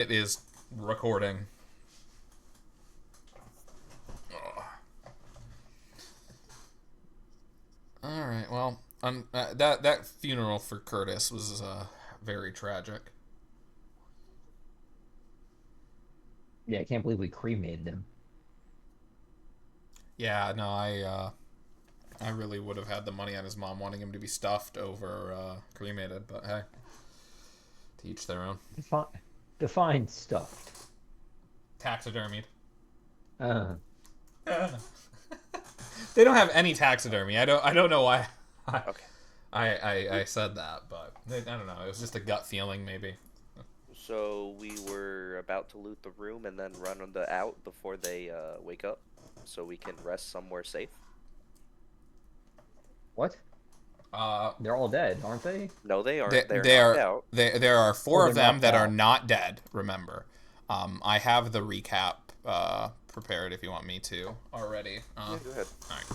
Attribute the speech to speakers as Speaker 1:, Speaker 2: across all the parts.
Speaker 1: It is recording. All right. Well, that funeral for Curtis was very tragic.
Speaker 2: Yeah, I can't believe we cremated him.
Speaker 1: Yeah. No. I really would have had the money on his mom wanting him to be stuffed over cremated, but hey, to each their own.
Speaker 2: Define, define stuffed.
Speaker 1: Taxidermied.
Speaker 2: Uh,
Speaker 1: They don't have any taxidermy. I don't know why. I
Speaker 3: Okay.
Speaker 1: I said that, but I don't know. It was just a gut feeling, maybe.
Speaker 3: So we were about to loot the room and then run on the out before they wake up, so we can rest somewhere safe.
Speaker 2: what?
Speaker 1: Uh,
Speaker 2: They're all dead, aren't they?
Speaker 3: No, they
Speaker 1: They,
Speaker 3: aren't. They're
Speaker 1: they
Speaker 3: knocked
Speaker 1: are
Speaker 3: out.
Speaker 1: there are
Speaker 2: Oh,
Speaker 1: four
Speaker 2: they're
Speaker 1: of them
Speaker 2: knocked
Speaker 1: that are
Speaker 2: out.
Speaker 1: not dead. Remember, I have the recap prepared if you want me to already.
Speaker 3: Yeah, go ahead.
Speaker 1: All right.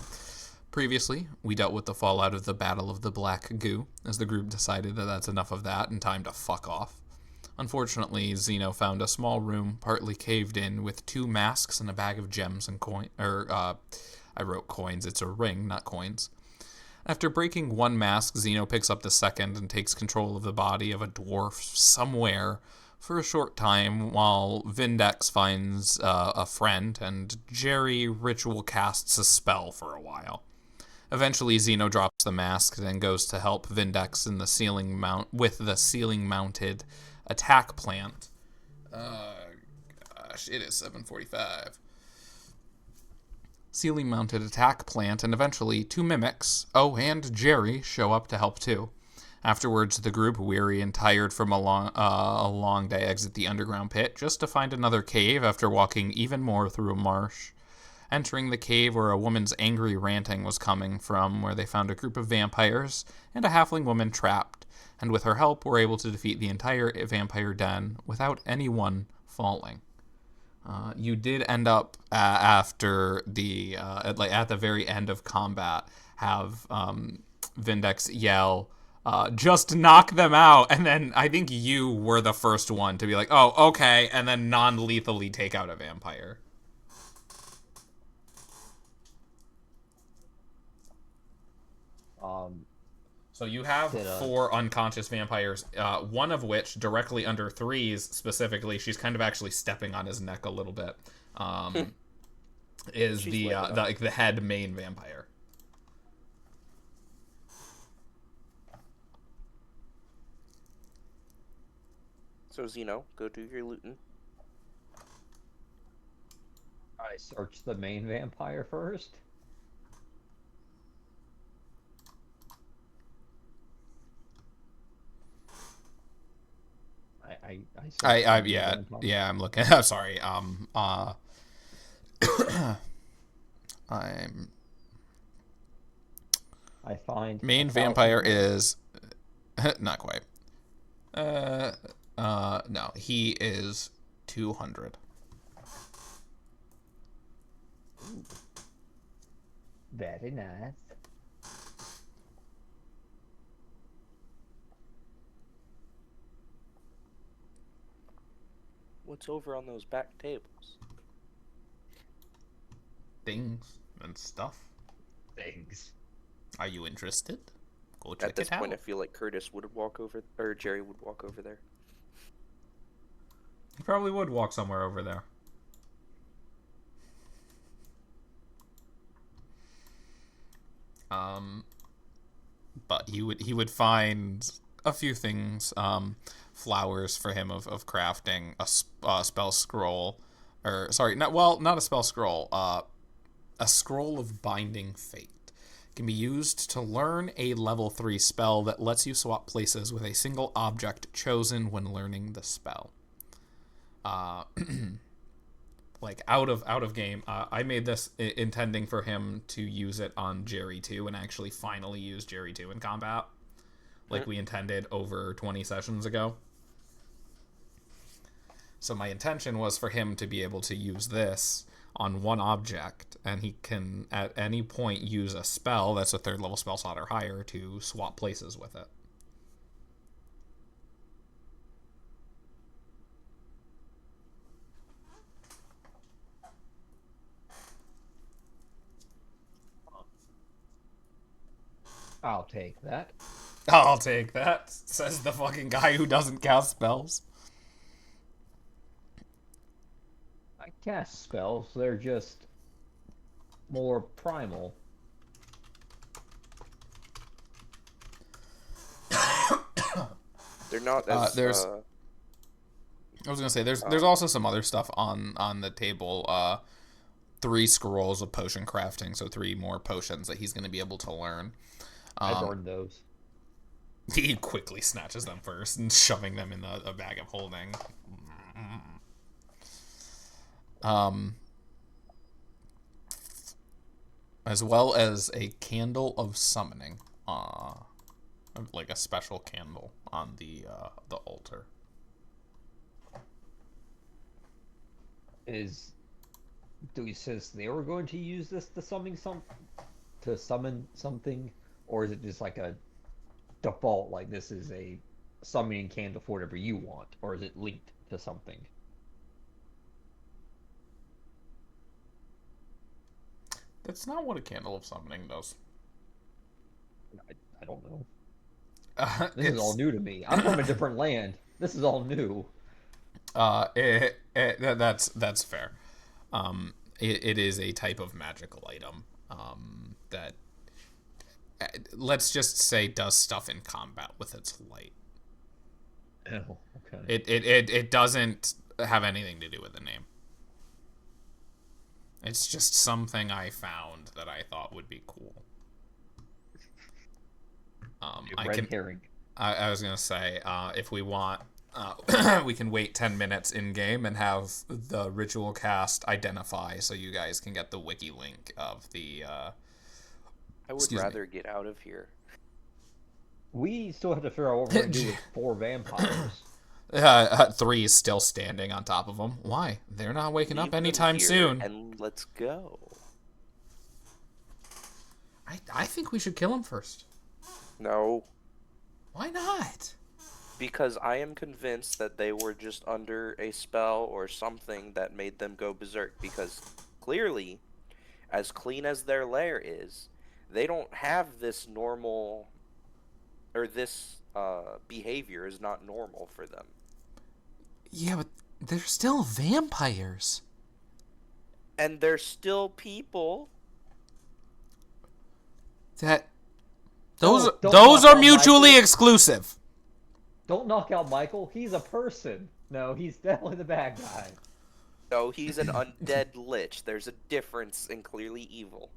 Speaker 1: Previously, we dealt with the fallout of the Battle of the Black Goo, as the group decided that that's enough of that and time to fuck off. Unfortunately, Zeno found a small room partly caved in with two masks and a bag of gems and coin. I wrote coins. It's a ring, not coins. After breaking one mask, Zeno picks up the second and takes control of the body of a dwarf somewhere for a short time while Vindex finds a friend and Jerry ritual casts a spell for a while. Eventually, Zeno drops the mask, then goes to help Vindex in the ceiling mount with the ceiling-mounted attack plant. Gosh, it is 7:45. Ceiling-mounted attack plant, and eventually two mimics, and Jerry, show up to help too. Afterwards, the group, weary and tired from a long day, exit the underground pit just to find another cave after walking even more through a marsh. Entering the cave where a woman's angry ranting was coming from, where they found a group of vampires and a halfling woman trapped, and with her help were able to defeat the entire vampire den without anyone falling. You did end up after the at the very end of combat have Vindex yell, "Just knock them out!" And then I think you were the first one to be like, "Oh, okay," and then non-lethally take out a vampire.
Speaker 2: Um,
Speaker 1: So you have
Speaker 2: did
Speaker 1: four unconscious vampires, one of which directly under threes specifically, she's kind of actually stepping on his neck a little bit. Um, is
Speaker 3: She's
Speaker 1: the,
Speaker 3: laying it
Speaker 1: the
Speaker 3: up.
Speaker 1: like the head main vampire.
Speaker 3: So Zeno, go do your looting.
Speaker 2: I search the main vampire first. I search the main
Speaker 1: Yeah,
Speaker 2: vampire.
Speaker 1: yeah, I'm looking. I'm sorry. I'm
Speaker 2: I find
Speaker 1: main
Speaker 2: 1,000
Speaker 1: vampire
Speaker 2: coins.
Speaker 1: is not quite. Uh, no, he is 200.
Speaker 2: Very nice.
Speaker 3: What's over on those back tables?
Speaker 1: Things and stuff.
Speaker 2: Things.
Speaker 1: Are you interested? Go
Speaker 3: At
Speaker 1: check
Speaker 3: this
Speaker 1: it
Speaker 3: point, I
Speaker 1: out.
Speaker 3: feel like Curtis would walk over, or Jerry would walk over there.
Speaker 1: He probably would walk somewhere over there. Um, but he would find a few things, flowers for him of crafting a spell scroll, or sorry, not a spell scroll, a scroll of binding fate. It can be used to learn a level 3 spell that lets you swap places with a single object chosen when learning the spell. Uh, like out of game. I made this intending for him to use it on Jerry 2 and actually finally use Jerry 2 in combat, like we intended over 20 sessions ago. So my intention was for him to be able to use this on one object, and he can at any point use a spell that's a third level spell slot or higher to swap places with it.
Speaker 2: I'll take that.
Speaker 1: I'll take that, says the fucking guy who doesn't cast spells.
Speaker 2: I cast spells, they're just more primal.
Speaker 3: They're not as.
Speaker 1: I was gonna say there's also some other stuff on the table. 3 scrolls of potion crafting, so 3 more potions that he's gonna be able to learn.
Speaker 2: I burned those.
Speaker 1: He quickly snatches them first and shoving them in a bag of holding. As well as a candle of summoning, like a special candle on the altar.
Speaker 2: Do we sense they were going to use this to summon something, or is it just like a default, like this is a summoning candle for whatever you want, or is it linked to something?
Speaker 1: That's not what a candle of summoning does.
Speaker 2: I don't know. This is all new to me. I'm from a different land. This is all new.
Speaker 1: That's fair. It is a type of magical item that, let's just say, does stuff in combat with its light.
Speaker 2: Oh, okay.
Speaker 1: It doesn't have anything to do with the name. It's just something I found that I thought would be cool.
Speaker 2: Herring.
Speaker 1: I was gonna say, if we want, we can wait 10 minutes in game and have the ritual cast identify, so you guys can get the wiki link of the.
Speaker 3: I would rather get out of here.
Speaker 2: We still have to figure out what we're gonna do with 4 vampires.
Speaker 1: 3 is still standing on top of them. Why? They're not waking up anytime soon.
Speaker 3: And let's go.
Speaker 1: I think we should kill them first.
Speaker 3: No.
Speaker 1: Why not?
Speaker 3: Because I am convinced that they were just under a spell or something that made them go berserk. Because clearly, as clean as their lair is, they don't have this normal, or this behavior is not normal for them.
Speaker 1: Yeah, but they're still vampires.
Speaker 3: And they're still people.
Speaker 1: Those
Speaker 2: Don't
Speaker 1: are mutually exclusive.
Speaker 2: Don't knock out Michael. He's a person. No, he's definitely the bad guy.
Speaker 3: No, he's an undead lich. There's a difference in clearly evil.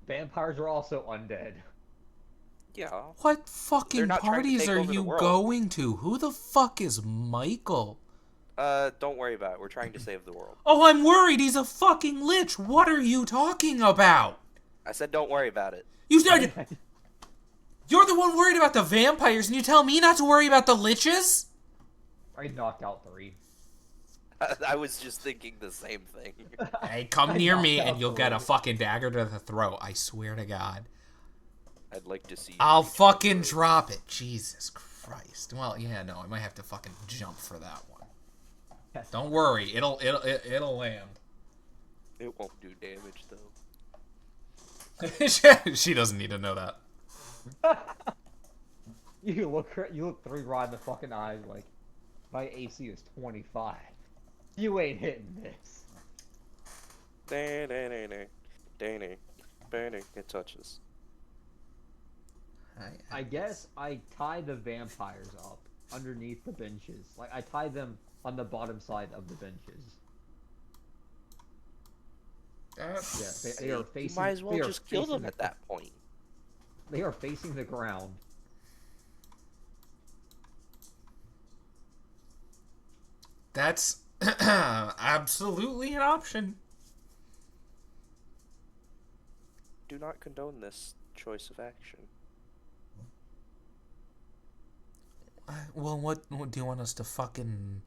Speaker 2: Vampires are also undead.
Speaker 3: Yeah.
Speaker 1: What fucking
Speaker 3: not trying to
Speaker 1: parties
Speaker 3: take
Speaker 1: are
Speaker 3: over the
Speaker 1: you
Speaker 3: world.
Speaker 1: going to? Who the fuck is Michael?
Speaker 3: Don't worry about it. We're trying to save the world.
Speaker 1: Oh, I'm worried. He's a fucking lich. What are you talking about?
Speaker 3: I said don't worry about it.
Speaker 1: You said you're the one worried about the vampires, and you tell me not to worry about the liches?
Speaker 2: I knocked out 3.
Speaker 3: I was just thinking the same thing.
Speaker 1: Hey, come near me, and you'll get a fucking dagger to the throat. I swear to God.
Speaker 3: I'd like to see.
Speaker 1: I'll fucking drop it. Jesus Christ. Well, yeah, no, I might have to fucking jump for that one. Don't worry, it'll land.
Speaker 3: It won't do damage though.
Speaker 1: She doesn't need to know that.
Speaker 2: You look 3 right in the fucking eyes like, my AC is 25. You ain't hitting this.
Speaker 3: It touches.
Speaker 2: I guess I tie the vampires up underneath the benches. Like, I tie them on the bottom side of the benches. Yeah, they are facing.
Speaker 3: You might as well just kill them at that point.
Speaker 2: They are facing the ground.
Speaker 1: That's absolutely an option.
Speaker 3: Do not condone this choice of action.
Speaker 1: Well, what do you want us to fucking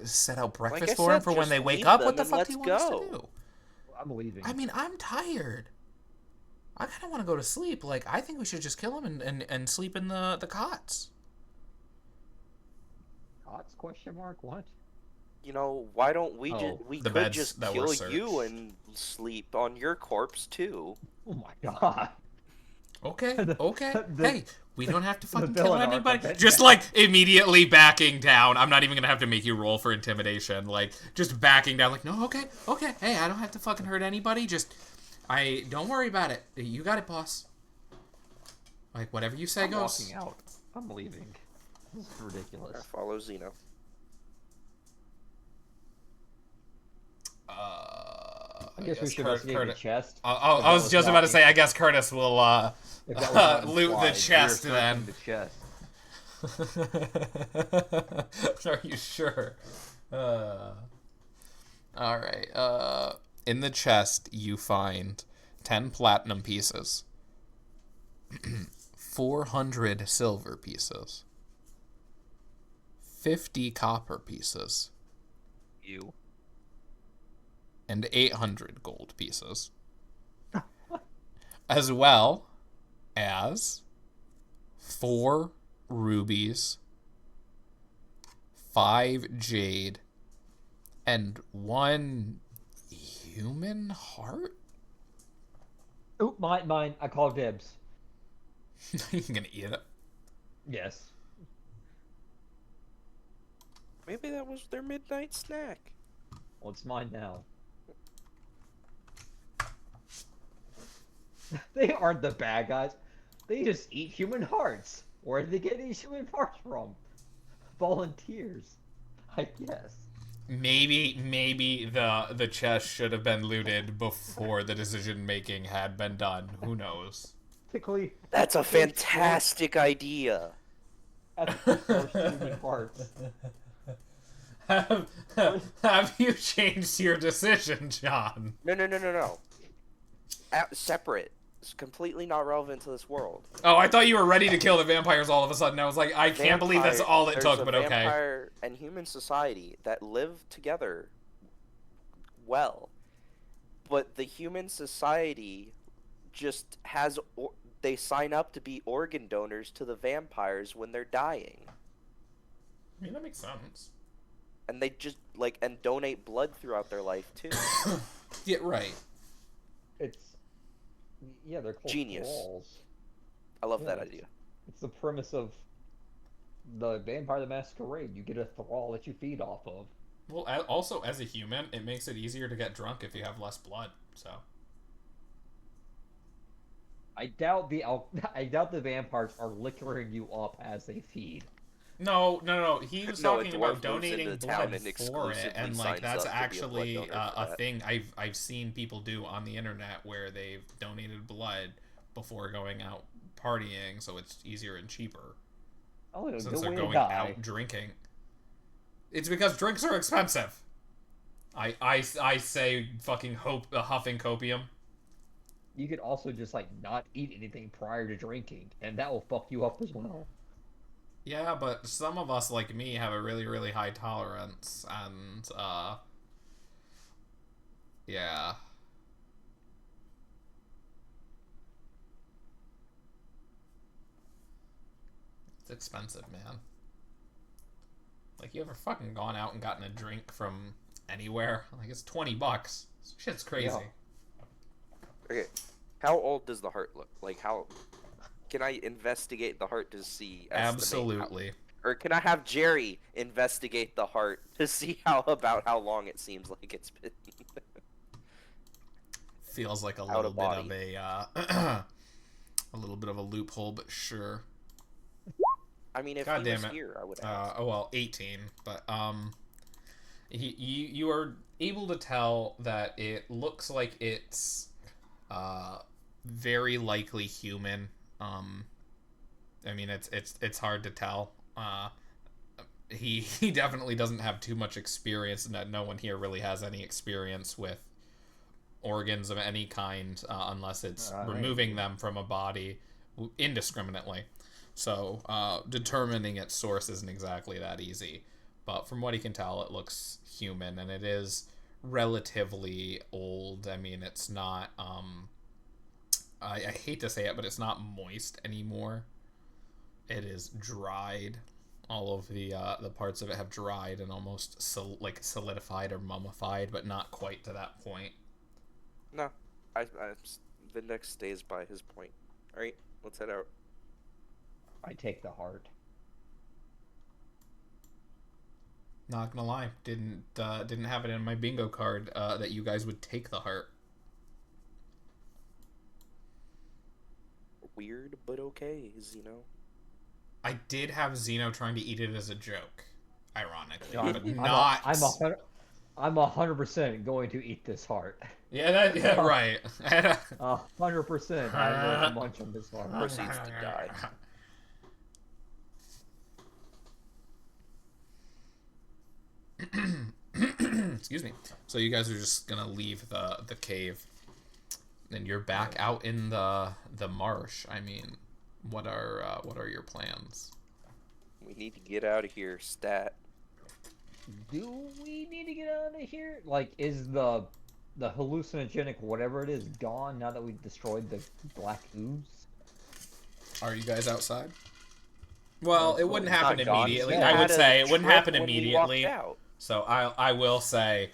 Speaker 1: set out breakfast
Speaker 3: Like I
Speaker 1: for them
Speaker 3: said,
Speaker 1: for when
Speaker 3: just
Speaker 1: they wake
Speaker 3: leave
Speaker 1: up?
Speaker 3: them
Speaker 1: What the
Speaker 3: and
Speaker 1: fuck do you
Speaker 3: let's
Speaker 1: want us to
Speaker 3: go.
Speaker 1: do?
Speaker 2: I'm leaving.
Speaker 1: I mean, I'm tired. I kind of want to go to sleep. Like, I think we should just kill them and sleep in the cots.
Speaker 2: Cots? Question mark? What?
Speaker 3: You know, why don't we
Speaker 2: The
Speaker 3: could
Speaker 1: beds
Speaker 3: just
Speaker 1: that were
Speaker 3: kill
Speaker 1: searched.
Speaker 3: you and sleep on your corpse too.
Speaker 2: Oh my god.
Speaker 1: Okay, okay.
Speaker 2: The-
Speaker 1: Hey, we don't have to fucking kill
Speaker 2: villain arc
Speaker 1: anybody.
Speaker 2: of it.
Speaker 1: Just, like, immediately backing down. I'm not even gonna have to make you roll for intimidation. Like, just backing down. Like, no, okay. Hey, I don't have to fucking hurt anybody. Just, don't worry about it. You got it, boss. Like, whatever you say
Speaker 2: I'm
Speaker 1: goes.
Speaker 2: walking out. I'm leaving. This is ridiculous.
Speaker 3: I follow Xeno.
Speaker 2: I guess we should investigate the chest.
Speaker 1: I was just about to say, I guess Curtis will
Speaker 2: If that was not
Speaker 1: loot the
Speaker 2: implied,
Speaker 1: chest
Speaker 2: we are
Speaker 1: then.
Speaker 2: searching the chest.
Speaker 1: Are you sure? Alright. In the chest, you find 10 platinum pieces, 400 silver pieces, 50 copper pieces,
Speaker 2: You.
Speaker 1: and 800 gold pieces. As well as 4 rubies, 5 jade, and 1 human heart?
Speaker 2: Oh, mine. I call dibs.
Speaker 1: You're gonna eat it.
Speaker 2: Yes.
Speaker 3: Maybe that was their midnight snack.
Speaker 2: Well, it's mine now. They aren't the bad guys. They just eat human hearts. Where did they get these human hearts from? Volunteers, I guess.
Speaker 1: Maybe the chest should have been looted before the decision making had been done. Who knows?
Speaker 2: Typically,
Speaker 3: That's a fantastic idea.
Speaker 2: human hearts.
Speaker 1: Have you changed your decision, John?
Speaker 3: No. Separate. It's completely not relevant to this world.
Speaker 1: Oh, I thought you were ready to kill the vampires all of a sudden. I was like, I can't believe that's all it took, but okay.
Speaker 3: There's a vampire and human society that live together well. But the human society just has... They sign up to be organ donors to the vampires when they're dying.
Speaker 1: I mean, that makes sense.
Speaker 3: And they just, like, and donate blood throughout their life, too.
Speaker 1: Yeah, right.
Speaker 2: Yeah, they're called
Speaker 3: Genius.
Speaker 2: thralls.
Speaker 3: I love that idea.
Speaker 2: It's the premise of the Vampire the Masquerade. You get a thrall that you feed off of.
Speaker 1: Well, also, as a human, it makes it easier to get drunk if you have less blood, so...
Speaker 2: I doubt the vampires are liquoring you up as they feed.
Speaker 1: No. He was
Speaker 3: No, a
Speaker 1: talking
Speaker 3: dwarf
Speaker 1: about
Speaker 3: moves
Speaker 1: donating
Speaker 3: into town
Speaker 1: blood
Speaker 3: and
Speaker 1: for it,
Speaker 3: exclusively
Speaker 1: and like
Speaker 3: signs
Speaker 1: that's
Speaker 3: up to be a blood
Speaker 1: actually
Speaker 3: donor for
Speaker 1: a
Speaker 3: that.
Speaker 1: thing I've seen people do on the internet where they've donated blood before going out partying, so it's easier and cheaper
Speaker 2: Oh,
Speaker 1: since
Speaker 2: good
Speaker 1: they're
Speaker 2: way to
Speaker 1: going
Speaker 2: die.
Speaker 1: out drinking. It's because drinks are expensive. I say fucking huffing copium.
Speaker 2: You could also just like not eat anything prior to drinking, and that will fuck you up as well.
Speaker 1: Yeah, but some of us, like me, have a really, really high tolerance, and, yeah. It's expensive, man. Like, you ever fucking gone out and gotten a drink from anywhere? Like, it's $20. Shit's crazy.
Speaker 2: Yeah.
Speaker 3: Okay, how old does the heart look? Like, how... Can I investigate the heart to see...
Speaker 1: Absolutely.
Speaker 3: Or can I have Jerry investigate the heart to see how long it seems like it's been...
Speaker 1: Feels like a
Speaker 3: Out
Speaker 1: little
Speaker 3: of
Speaker 1: bit
Speaker 3: body.
Speaker 1: of a, a little bit of a loophole, but sure.
Speaker 3: I mean, if
Speaker 1: God
Speaker 3: he
Speaker 1: damn
Speaker 3: was
Speaker 1: it.
Speaker 3: here, I would ask.
Speaker 1: Oh well, 18. But you are able to tell that it looks like it's very likely human. I mean, it's hard to tell. He definitely doesn't have too much experience, and that no one here really has any experience with organs of any kind, unless it's removing them from a body indiscriminately. So, determining its source isn't exactly that easy. But from what he can tell, it looks human, and it is relatively old. I mean, it's not, I hate to say it, but it's not moist anymore. It is dried. All of the parts of it have dried and almost solidified or mummified, but not quite to that point.
Speaker 3: No, Vindex stays by his point. Alright? Let's head out.
Speaker 2: I take the heart.
Speaker 1: Not gonna lie, didn't have it in my bingo card that you guys would take the heart.
Speaker 3: Weird, but okay, Zeno.
Speaker 1: I did have Zeno trying to eat it as a joke, ironically,
Speaker 2: I'm,
Speaker 1: but
Speaker 2: I'm
Speaker 1: not.
Speaker 2: I'm 100% going to eat this heart.
Speaker 1: Yeah, right.
Speaker 2: 100%. I'm going to munch on this heart.
Speaker 3: Proceeds to die.
Speaker 1: Excuse me. So you guys are just gonna leave the cave, and you're back out in the marsh. I mean, what are your plans?
Speaker 3: We need to get out of here, stat.
Speaker 2: Do we need to get out of here? Like, is the hallucinogenic whatever it is gone now that we've destroyed the black ooze?
Speaker 1: Are you guys outside? Well, it wouldn't happen
Speaker 3: Not gone.
Speaker 1: immediately.
Speaker 3: We
Speaker 1: I would
Speaker 3: had a
Speaker 1: say it wouldn't
Speaker 3: trip
Speaker 1: happen
Speaker 3: when we
Speaker 1: immediately.
Speaker 3: walked out.
Speaker 1: So I will say,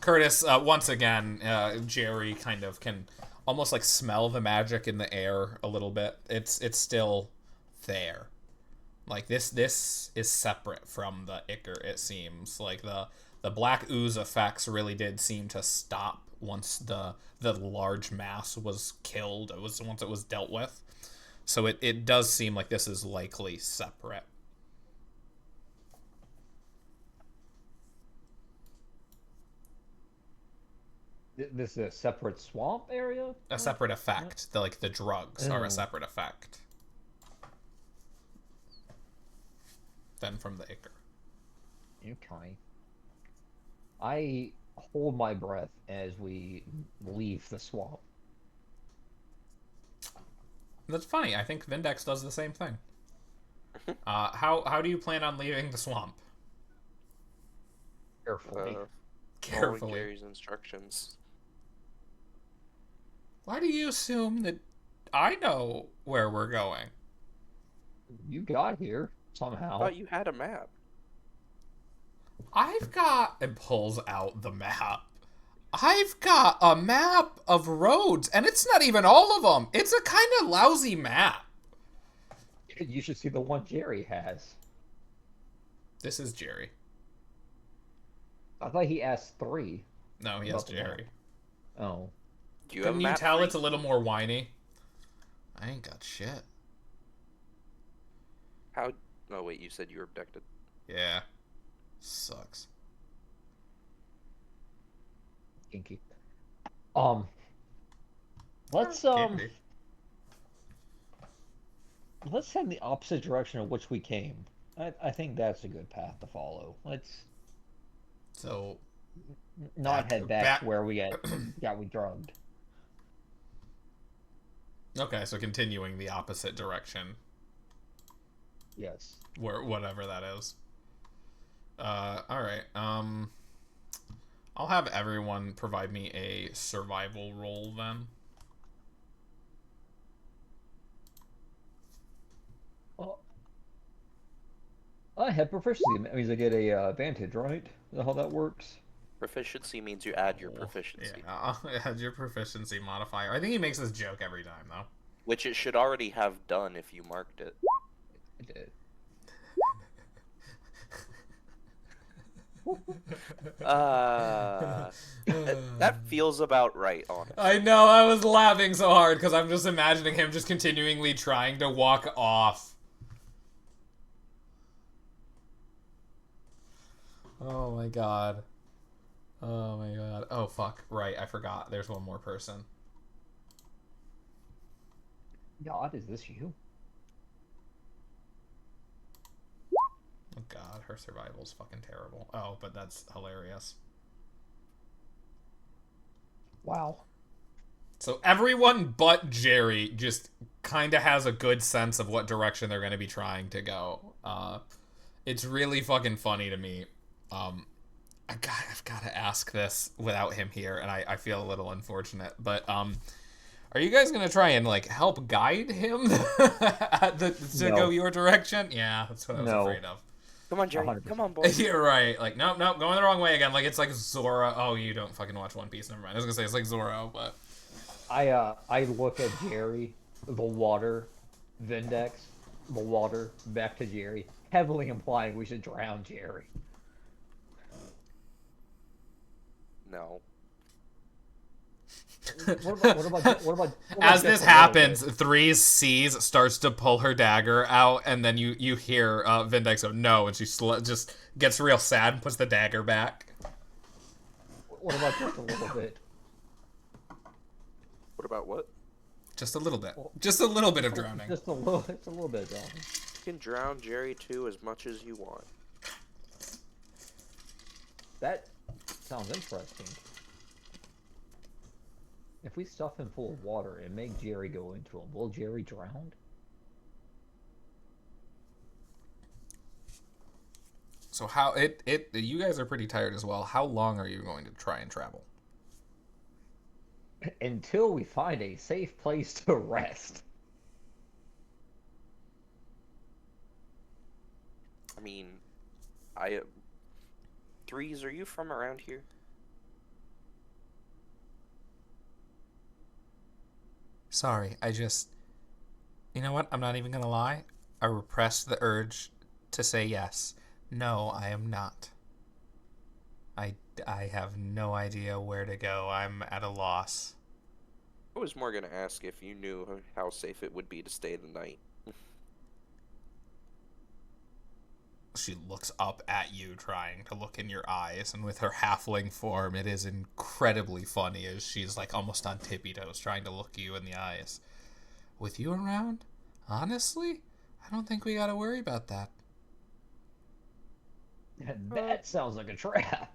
Speaker 1: Curtis, once again, Jerry kind of can almost like smell the magic in the air a little bit. It's still there. Like this is separate from the Ichor, it seems. Like the black ooze effects really did seem to stop once the large mass was killed. Once it was dealt with. So it does seem like this is likely separate.
Speaker 2: This is a separate swamp area?
Speaker 1: A separate effect. The drugs are a separate effect than from the Ichor.
Speaker 2: Okay. I hold my breath as we leave the swamp.
Speaker 1: That's funny. I think Vindex does the same thing. How do you plan on leaving the swamp?
Speaker 2: Carefully.
Speaker 1: Carefully.
Speaker 3: Following Gary's instructions.
Speaker 1: Why do you assume that I know where we're going?
Speaker 2: You got here
Speaker 3: I
Speaker 2: somehow.
Speaker 3: thought you had a map.
Speaker 1: I've got... And pulls out the map. I've got a map of roads, and it's not even all of them. It's a kind of lousy map.
Speaker 2: You should see the one Jerry has.
Speaker 1: This is Jerry.
Speaker 2: I thought he asked 3.
Speaker 1: No, he has
Speaker 2: About the
Speaker 1: Jerry.
Speaker 2: Oh.
Speaker 3: Do you have
Speaker 1: Can
Speaker 3: a
Speaker 1: you
Speaker 3: map
Speaker 1: tell
Speaker 3: for
Speaker 1: it's a little more whiny? I ain't got shit.
Speaker 3: How? Oh wait, you said you were abducted.
Speaker 1: Yeah. Sucks.
Speaker 2: Kinky. Let's
Speaker 1: Candy.
Speaker 2: let's head in the opposite direction of which we came. I think that's a good path to follow. Let's
Speaker 1: So,
Speaker 2: not head back
Speaker 1: back-
Speaker 2: where we got we drugged.
Speaker 1: okay, so continuing the opposite direction,
Speaker 2: Yes.
Speaker 1: whatever that is. Alright, I'll have everyone provide me a survival roll then.
Speaker 2: I had proficiency. That means I get a advantage, right? Is that how that works?
Speaker 3: Proficiency means you add your proficiency,
Speaker 1: Yeah, add your proficiency modifier. I think he makes this joke every time, though.
Speaker 3: which it should already have done if you marked it.
Speaker 2: I did.
Speaker 3: That feels about right, honestly.
Speaker 1: I know, I was laughing so hard because I'm just imagining him just continually trying to walk off. Oh my god. Oh my god. Oh fuck. Right, I forgot. There's one more person.
Speaker 2: God, is this you?
Speaker 1: Oh god, her survival's fucking terrible. Oh, but that's hilarious.
Speaker 2: Wow.
Speaker 1: So everyone but Jerry just kind of has a good sense of what direction they're going to be trying to go. It's really fucking funny to me. I've got to ask this without him here, and I feel a little unfortunate. But are you guys going to try and like help guide him to
Speaker 2: No.
Speaker 1: go your direction? Yeah, that's what I was
Speaker 2: No.
Speaker 1: afraid of.
Speaker 3: Come on, Jerry.
Speaker 2: 100%.
Speaker 3: Come on, boy.
Speaker 1: You're right. Like, nope, going the wrong way again. Like, it's like Zoro. Oh, you don't fucking watch One Piece. Never mind. I was gonna say it's like Zoro, but
Speaker 2: I look at Jerry the water, Vindex, the water, back to Jerry, heavily implying we should drown Jerry.
Speaker 3: No.
Speaker 1: As
Speaker 2: just
Speaker 1: this
Speaker 2: a little
Speaker 1: happens,
Speaker 2: bit?
Speaker 1: Threes sees, starts to pull her dagger out, and then you hear Vindex go, no, and she just gets real sad and puts the dagger back.
Speaker 2: What about just a little bit?
Speaker 3: What about what?
Speaker 1: Just a little bit.
Speaker 2: Well,
Speaker 1: Just a little bit of drowning.
Speaker 2: just a little. It's a little bit drowning.
Speaker 3: You can drown Jerry too as much as you want.
Speaker 2: That sounds interesting. If we stuff him full of water and make Jerry go into him, will Jerry drown?
Speaker 1: So you guys are pretty tired as well. How long are you going to try and travel?
Speaker 2: Until we find a safe place to rest.
Speaker 3: I mean, Threes, are you from around here?
Speaker 1: Sorry, you know what? I'm not even gonna lie. I repressed the urge to say yes. No, I am not. I have no idea where to go. I'm at a loss.
Speaker 3: I was more gonna ask if you knew how safe it would be to stay the night.
Speaker 1: She looks up at you, trying to look in your eyes, and with her halfling form, it is incredibly funny as she's like almost on tippy toes, trying to look you in the eyes. With you around, honestly, I don't think we gotta worry about that.
Speaker 2: That sounds like a trap.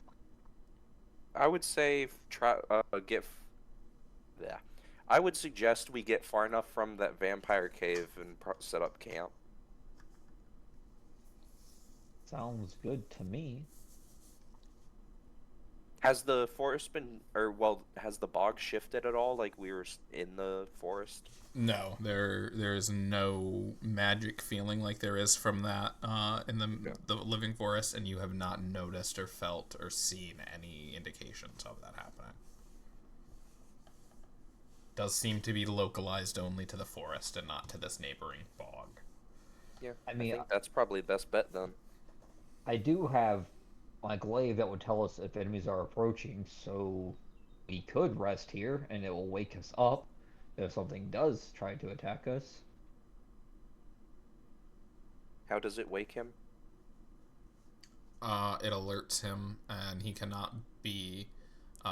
Speaker 3: I would say yeah. I would suggest we get far enough from that vampire cave and set up camp.
Speaker 2: Sounds good to me.
Speaker 3: Has the forest been, has the bog shifted at all? Like we were in the forest?
Speaker 1: No, there is no magic feeling like there is from that in the living forest, and you have not noticed or felt or seen any indications of that happening. Does seem to be localized only to the forest and not to this neighboring bog.
Speaker 3: Yeah,
Speaker 2: I mean,
Speaker 3: think that's probably the best bet then.
Speaker 2: I do have my glaive that would tell us if enemies are approaching, so we could rest here and it will wake us up if something does try to attack us.
Speaker 3: How does it wake him?
Speaker 1: It alerts him, and he cannot be. He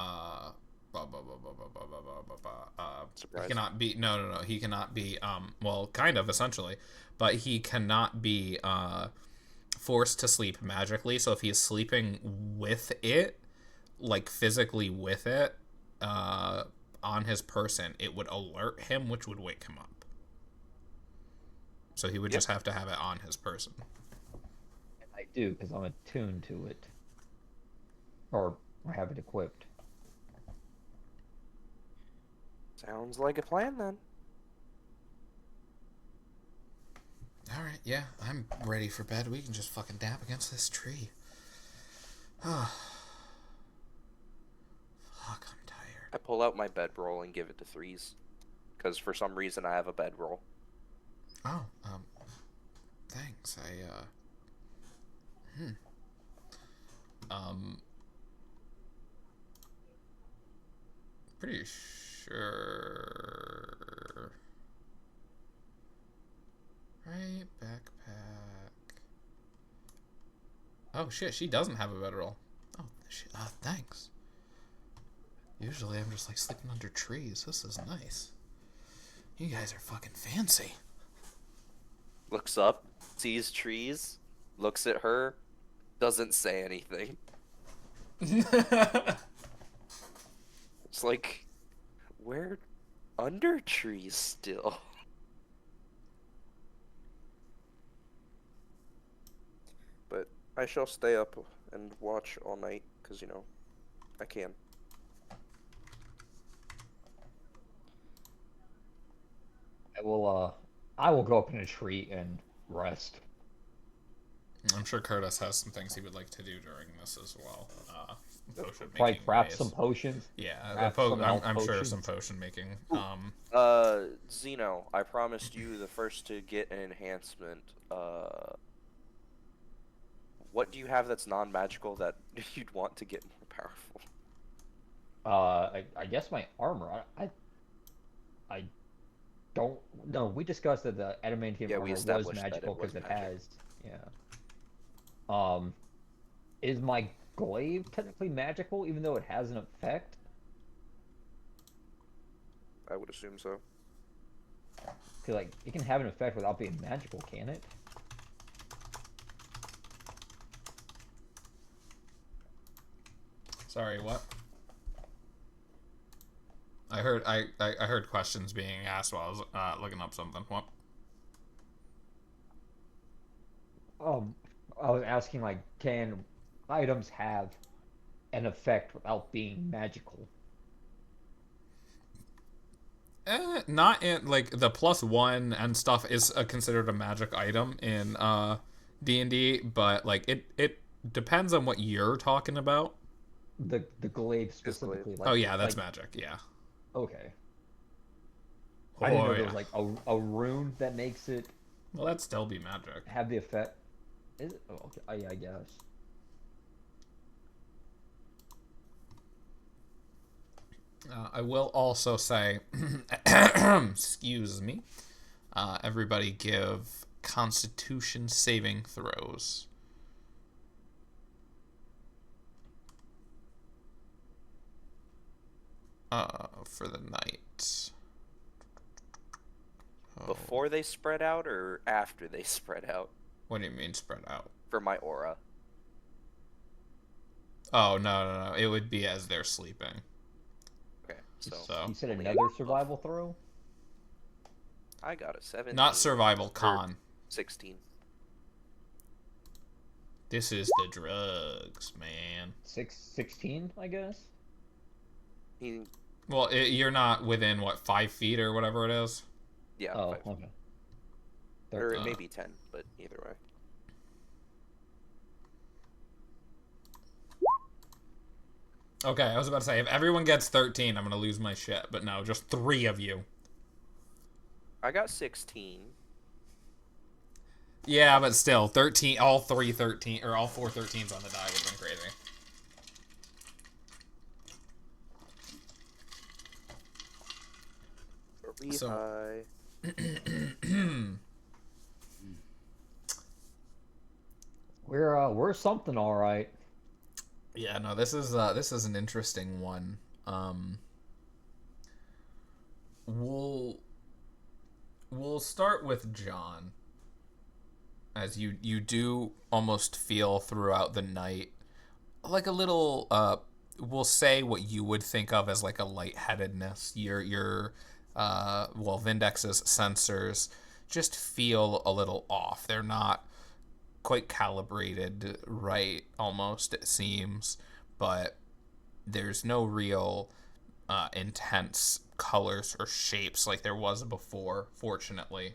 Speaker 1: cannot be. No. He cannot be. Well, kind of essentially, but he cannot be. Forced to sleep magically. So if he is sleeping with it, like physically with it, on his person, it would alert him, which would wake him up. So he would just have to have it on his person.
Speaker 2: And I do, because I'm attuned to it. Or I have it equipped.
Speaker 3: Sounds like a plan then.
Speaker 1: Alright, yeah, I'm ready for bed. We can just fucking dab against this tree. Fuck, I'm tired.
Speaker 3: I pull out my bedroll and give it to Threes. Because for some reason I have a bedroll.
Speaker 1: Oh, thanks. Pretty sure. Right, backpack. Oh shit, she doesn't have a bedroll. Oh, thanks. Usually I'm just like sleeping under trees. This is nice. You guys are fucking fancy.
Speaker 3: Looks up, sees trees, looks at her, doesn't say anything. It's like, we're under trees still. But I shall stay up and watch all night, because, you know, I can.
Speaker 2: I will go up in a tree and rest.
Speaker 1: I'm sure Curtis has some things he would like to do during this as well. Potion
Speaker 2: Probably
Speaker 1: making
Speaker 2: craft
Speaker 1: ways.
Speaker 2: some potions.
Speaker 1: Yeah,
Speaker 2: Craft some health
Speaker 1: I'm sure
Speaker 2: potions.
Speaker 1: some potion making.
Speaker 3: Zeno, I promised you the first to get an enhancement. What do you have that's non-magical that you'd want to get more powerful?
Speaker 2: I guess my armor. I don't. No, we discussed that the adamantium
Speaker 3: Yeah, we
Speaker 2: armor was
Speaker 3: established that
Speaker 2: magical
Speaker 3: it was
Speaker 2: because it
Speaker 3: magic.
Speaker 2: has. Yeah. Um, is my glaive technically magical, even though it has an effect?
Speaker 3: I would assume so.
Speaker 2: Cause like it can have an effect without being magical, can it?
Speaker 1: Sorry, what? I heard questions being asked while I was looking up something. What?
Speaker 2: I was asking like, can items have an effect without being magical?
Speaker 1: Not in like the +1 and stuff is considered a magic item in D&D, but like it depends on what you're talking about.
Speaker 2: The glaive
Speaker 3: His glaive.
Speaker 2: specifically,
Speaker 1: Oh
Speaker 2: like
Speaker 1: yeah, that's
Speaker 2: like
Speaker 1: magic. Yeah.
Speaker 2: okay. I didn't
Speaker 1: Oh
Speaker 2: know there was
Speaker 1: yeah.
Speaker 2: like a rune that makes it
Speaker 1: Well, that'd still be magic.
Speaker 2: have the effect. Is it? Oh, okay. I guess.
Speaker 1: I will also say, excuse me. Everybody give Constitution saving throws. For the night. Oh.
Speaker 3: Before they spread out or after they spread out?
Speaker 1: What do you mean spread out?
Speaker 3: For my aura.
Speaker 1: Oh, no. It would be as they're sleeping.
Speaker 3: Okay, so
Speaker 2: You said
Speaker 3: only
Speaker 2: another survival throw?
Speaker 3: I got a 17.
Speaker 1: Not survival, con.
Speaker 3: 16.
Speaker 1: This is the drugs, man.
Speaker 2: 16, I guess.
Speaker 1: Well, you're not within, what, 5 feet or whatever it is?
Speaker 3: Yeah.
Speaker 2: Oh,
Speaker 3: 5.
Speaker 2: okay.
Speaker 3: Or it may be 10, but either way.
Speaker 1: Okay, I was about to say, if everyone gets 13, I'm going to lose my shit. But no, just 3 of you.
Speaker 3: I got 16.
Speaker 1: Yeah, but still, 13, all 4 13s on the die would have been crazy.
Speaker 3: High.
Speaker 2: We're something all right.
Speaker 1: Yeah, no, this is an interesting one. We'll start with John, as you do almost feel throughout the night like a little we'll say what you would think of as like a lightheadedness. Your Vindex's sensors just feel a little off. They're not quite calibrated right, almost, it seems, but there's no real intense colors or shapes like there was before, fortunately.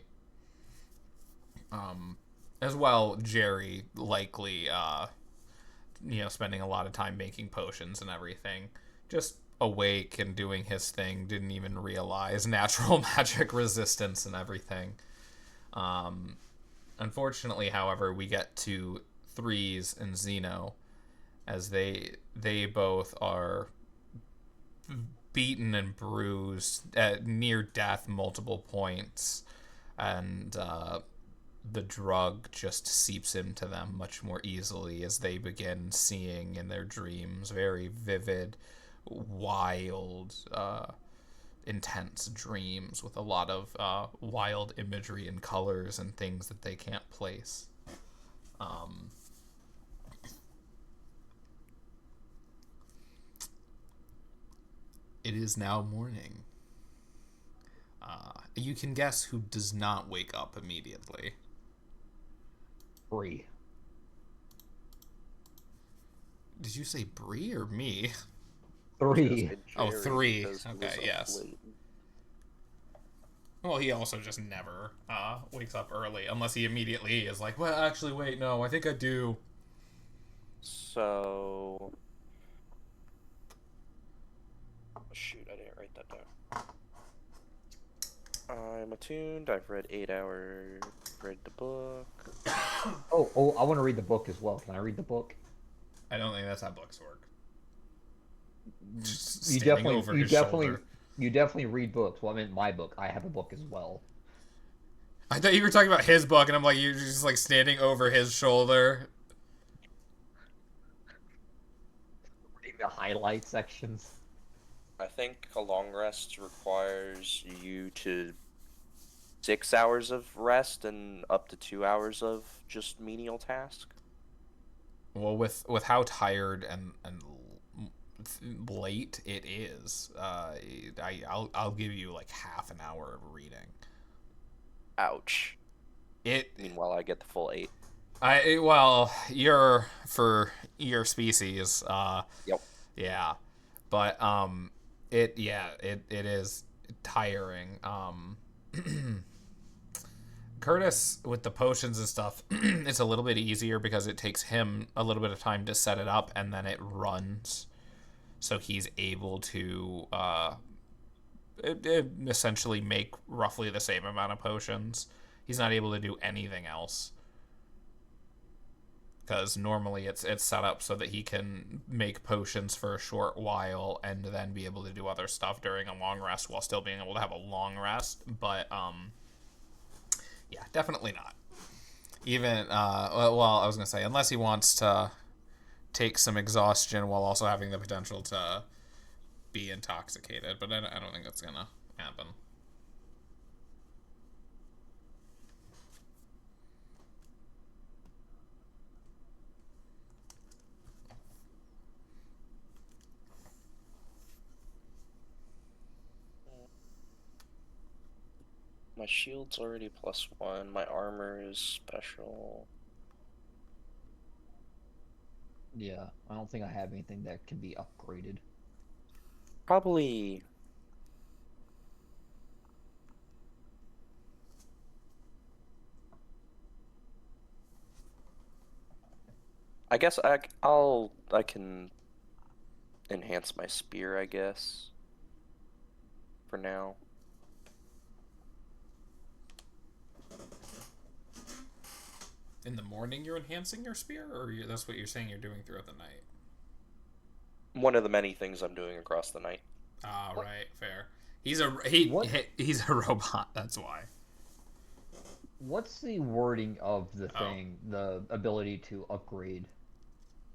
Speaker 1: As well, Jerry likely spending a lot of time making potions and everything, just awake and doing his thing, didn't even realize natural magic resistance and everything. Unfortunately, however, we get to Threes and Zeno, as they both are beaten and bruised at near death multiple points, and the drug just seeps into them much more easily as they begin seeing in their dreams very vivid, wild, intense dreams with a lot of wild imagery and colors and things that they can't place. It is now morning. You can guess who does not wake up immediately.
Speaker 2: 3.
Speaker 1: Did you say Bree or me?
Speaker 2: 3.
Speaker 1: Oh, 3. Okay, yes. Well, he also just never wakes up early unless he immediately is like, well, actually, wait, no, I think I do.
Speaker 3: So, shoot, I didn't write that down. I'm attuned. I've read 8 hours. Read the book.
Speaker 2: Oh, I want to read the book as well. Can I read the book?
Speaker 1: I don't think that's how books work. Just
Speaker 2: You
Speaker 1: standing
Speaker 2: definitely,
Speaker 1: over
Speaker 2: you
Speaker 1: his
Speaker 2: definitely,
Speaker 1: shoulder.
Speaker 2: you definitely read books. Well, I mean, my book. I have a book as well.
Speaker 1: I thought you were talking about his book, and I'm like, you're just like standing over his shoulder.
Speaker 2: Reading the highlight sections.
Speaker 3: I think a long rest requires you to 6 hours of rest and up to 2 hours of just menial task.
Speaker 1: Well, with how tired and late it is, I'll give you like half an hour of reading.
Speaker 3: Ouch.
Speaker 1: It
Speaker 3: Meanwhile, I get the full 8.
Speaker 1: well, you're for your species,
Speaker 3: Yep.
Speaker 1: yeah, but it is tiring. Curtis with the potions and stuff, it's a little bit easier because it takes him a little bit of time to set it up and then it runs. So he's able to essentially make roughly the same amount of potions. He's not able to do anything else. Because normally it's set up so that he can make potions for a short while and then be able to do other stuff during a long rest while still being able to have a long rest. But yeah, definitely not. Even, well, I was going to say, unless he wants to take some exhaustion while also having the potential to be intoxicated. But I don't think that's going to happen.
Speaker 3: My shield's already +1. My armor is special.
Speaker 2: Yeah, I don't think I have anything that can be upgraded.
Speaker 3: Probably. I guess I can enhance my spear, I guess. For now.
Speaker 1: In the morning, you're enhancing your spear, or that's what you're saying you're doing throughout the night?
Speaker 3: One of the many things I'm doing across the night.
Speaker 1: Ah,
Speaker 2: What?
Speaker 1: right, fair. He's a
Speaker 2: What?
Speaker 1: he's a robot. That's why.
Speaker 2: What's the wording of the
Speaker 1: Oh,
Speaker 2: thing? The ability to upgrade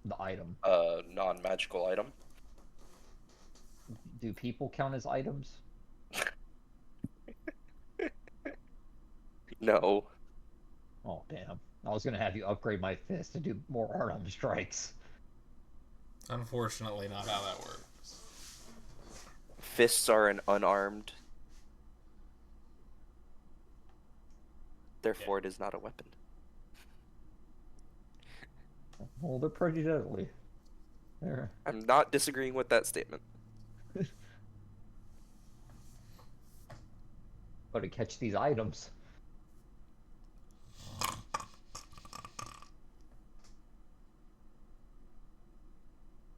Speaker 2: the item.
Speaker 3: Non-magical item.
Speaker 2: Do people count as items?
Speaker 3: No.
Speaker 2: Oh, damn. I was gonna have you upgrade my fist to do more unarmed strikes.
Speaker 1: unfortunately, not how that works.
Speaker 3: Fists are an unarmed. Therefore, it is not a weapon.
Speaker 2: Well, they're pretty deadly. There.
Speaker 3: I'm not disagreeing with that statement.
Speaker 2: Gotta catch these items.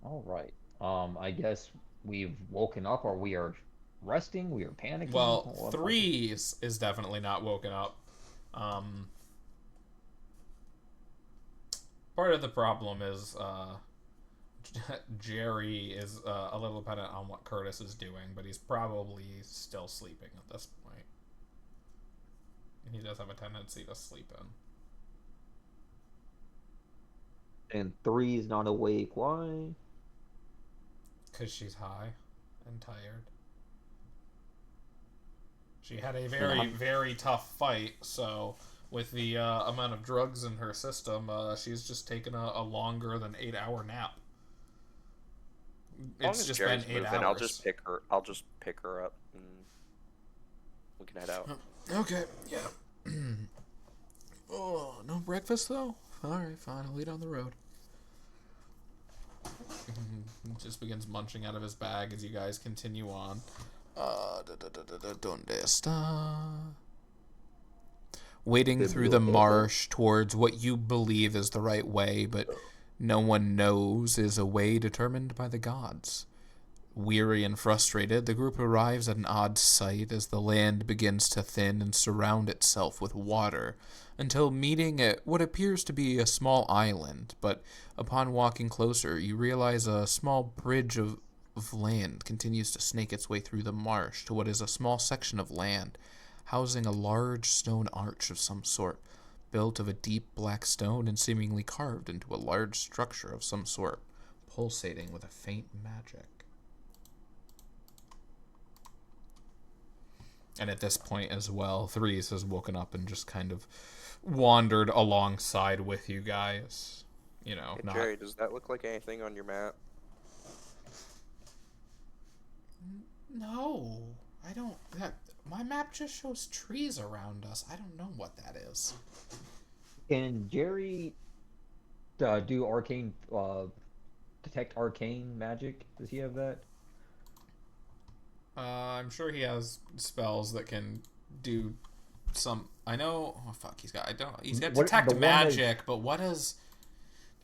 Speaker 2: All right. I guess we've woken up, or we are resting. We are panicking.
Speaker 1: Well,
Speaker 2: What-
Speaker 1: 3 is definitely not woken up. Um, part of the problem is Jerry is a little dependent on what Curtis is doing, but he's probably still sleeping at this point. And he does have a tendency to sleep in.
Speaker 2: And 3 is not awake. Why?
Speaker 1: Because she's high and tired. She had a
Speaker 2: And
Speaker 1: very,
Speaker 2: I'm
Speaker 1: very tough fight, so with the amount of drugs in her system, she's just taken a longer than 8-hour nap.
Speaker 3: As long
Speaker 1: It's
Speaker 3: as
Speaker 1: just
Speaker 3: Jerry's
Speaker 1: been 8
Speaker 3: moving,
Speaker 1: hours.
Speaker 3: I'll just pick her up and we can head out.
Speaker 1: Okay, yeah. Oh, no breakfast though? Alright, fine, I'll eat on the road. He just begins munching out of his bag as you guys continue on. ¿Dónde está? Wading through the
Speaker 2: Biblioteca.
Speaker 1: marsh towards what you believe is the right way, but no one knows is a way determined by the gods. Weary and frustrated, the group arrives at an odd sight as the land begins to thin and surround itself with water, until meeting at what appears to be a small island, but upon walking closer, you realize a small bridge of land continues to snake its way through the marsh to what is a small section of land, housing a large stone arch of some sort, built of a deep black stone and seemingly carved into a large structure of some sort, pulsating with a faint magic. And at this point as well, Threes has woken up and just kind of wandered alongside with you guys. You know,
Speaker 3: Hey,
Speaker 1: not...
Speaker 3: Jerry, does that look like anything on your map?
Speaker 1: No, I don't... My map just shows trees around us. I don't know what that is.
Speaker 2: Can Jerry do arcane, detect arcane magic? Does he have that?
Speaker 1: I'm sure he has spells that can do some... I know... Oh, fuck, he's got... He's got detect magic, but what is...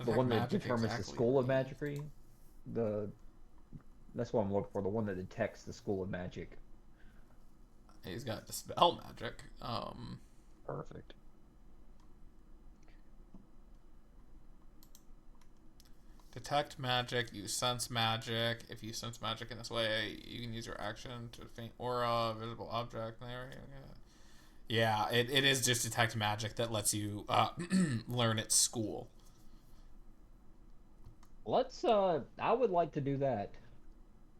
Speaker 2: The one that determines the school of magicry? That's what I'm looking for, the one that detects the school of magic.
Speaker 1: He's got dispel magic.
Speaker 2: Perfect.
Speaker 1: Detect magic, you sense magic. If you sense magic in this way, you can use your action to faint aura, visible object. There. Yeah, it is just detect magic that lets you learn at school.
Speaker 2: Let's, I would like to do that.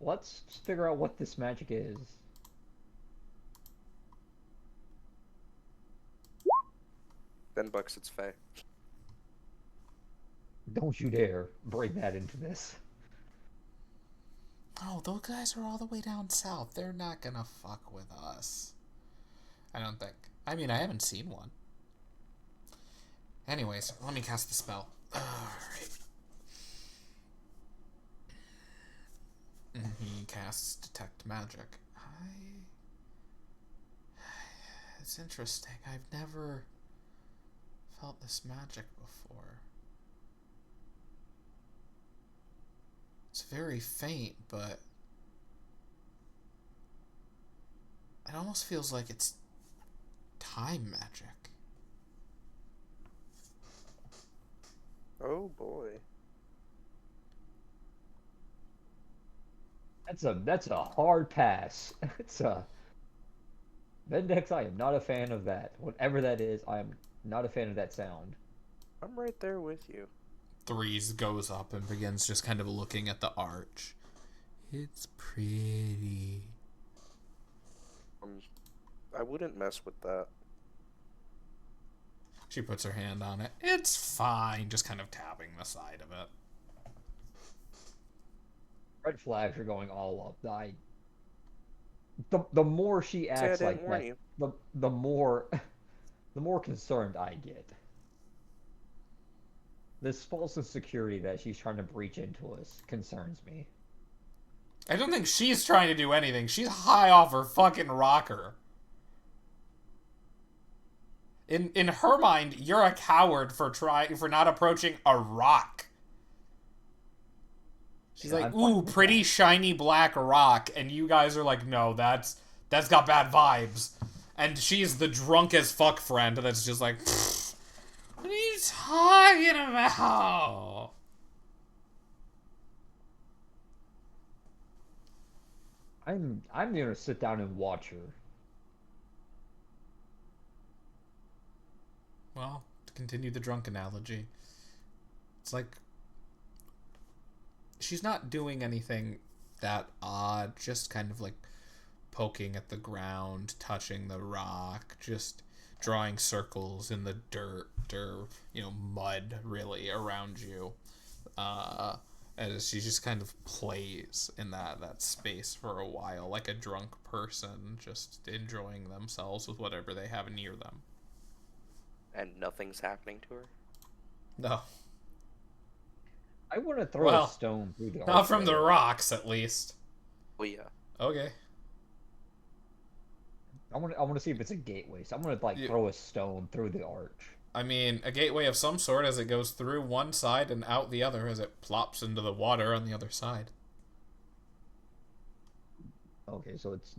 Speaker 2: Let's figure out what this magic is.
Speaker 3: $10, it's Faye.
Speaker 2: Don't you dare bring that into this.
Speaker 1: Oh, those guys are all the way down south. They're not gonna fuck with us. I don't think. I mean, I haven't seen one. Anyways, let me cast the spell. Alright. He casts Detect Magic. It's interesting. I've never felt this magic before. It's very faint, but it almost feels like it's time magic.
Speaker 3: Oh boy.
Speaker 2: That's a hard pass. It's a Vendex, I am not a fan of that. Whatever that is, I am not a fan of that sound.
Speaker 3: I'm right there with you.
Speaker 1: Threes goes up and begins just kind of looking at the arch. It's pretty.
Speaker 3: I wouldn't mess with that.
Speaker 1: She puts her hand on it. It's fine, just kind of tapping the side of it.
Speaker 2: Red flags are going all up. The more she acts like that, the more the more concerned I get. This false insecurity that she's trying to breach into us concerns me.
Speaker 1: I don't think she's trying to do anything. She's high off her fucking rocker. In her mind, you're a coward for not approaching a rock. She's
Speaker 2: Yeah,
Speaker 1: like, ooh, pretty shiny black rock, and you guys are like, no, that's got bad vibes. And she's the drunk as fuck friend that's just like, what are you talking about?
Speaker 2: I'm gonna sit down and watch her.
Speaker 1: Well, to continue the drunk analogy, it's like she's not doing anything that odd, just kind of like poking at the ground, touching the rock, just drawing circles in the dirt or, mud really around you. As she just kind of plays in that space for a while, like a drunk person, just enjoying themselves with whatever they have near them.
Speaker 3: And nothing's happening to her?
Speaker 1: No.
Speaker 2: I want to throw a stone through the
Speaker 1: Not from the
Speaker 2: archway.
Speaker 1: rocks, at least.
Speaker 3: Well, yeah.
Speaker 1: Okay.
Speaker 2: I want to see if it's a gateway. So I'm gonna like
Speaker 1: You,
Speaker 2: throw a stone through the arch.
Speaker 1: I mean, a gateway of some sort as it goes through one side and out the other as it plops into the water on the other side.
Speaker 2: Okay, so it's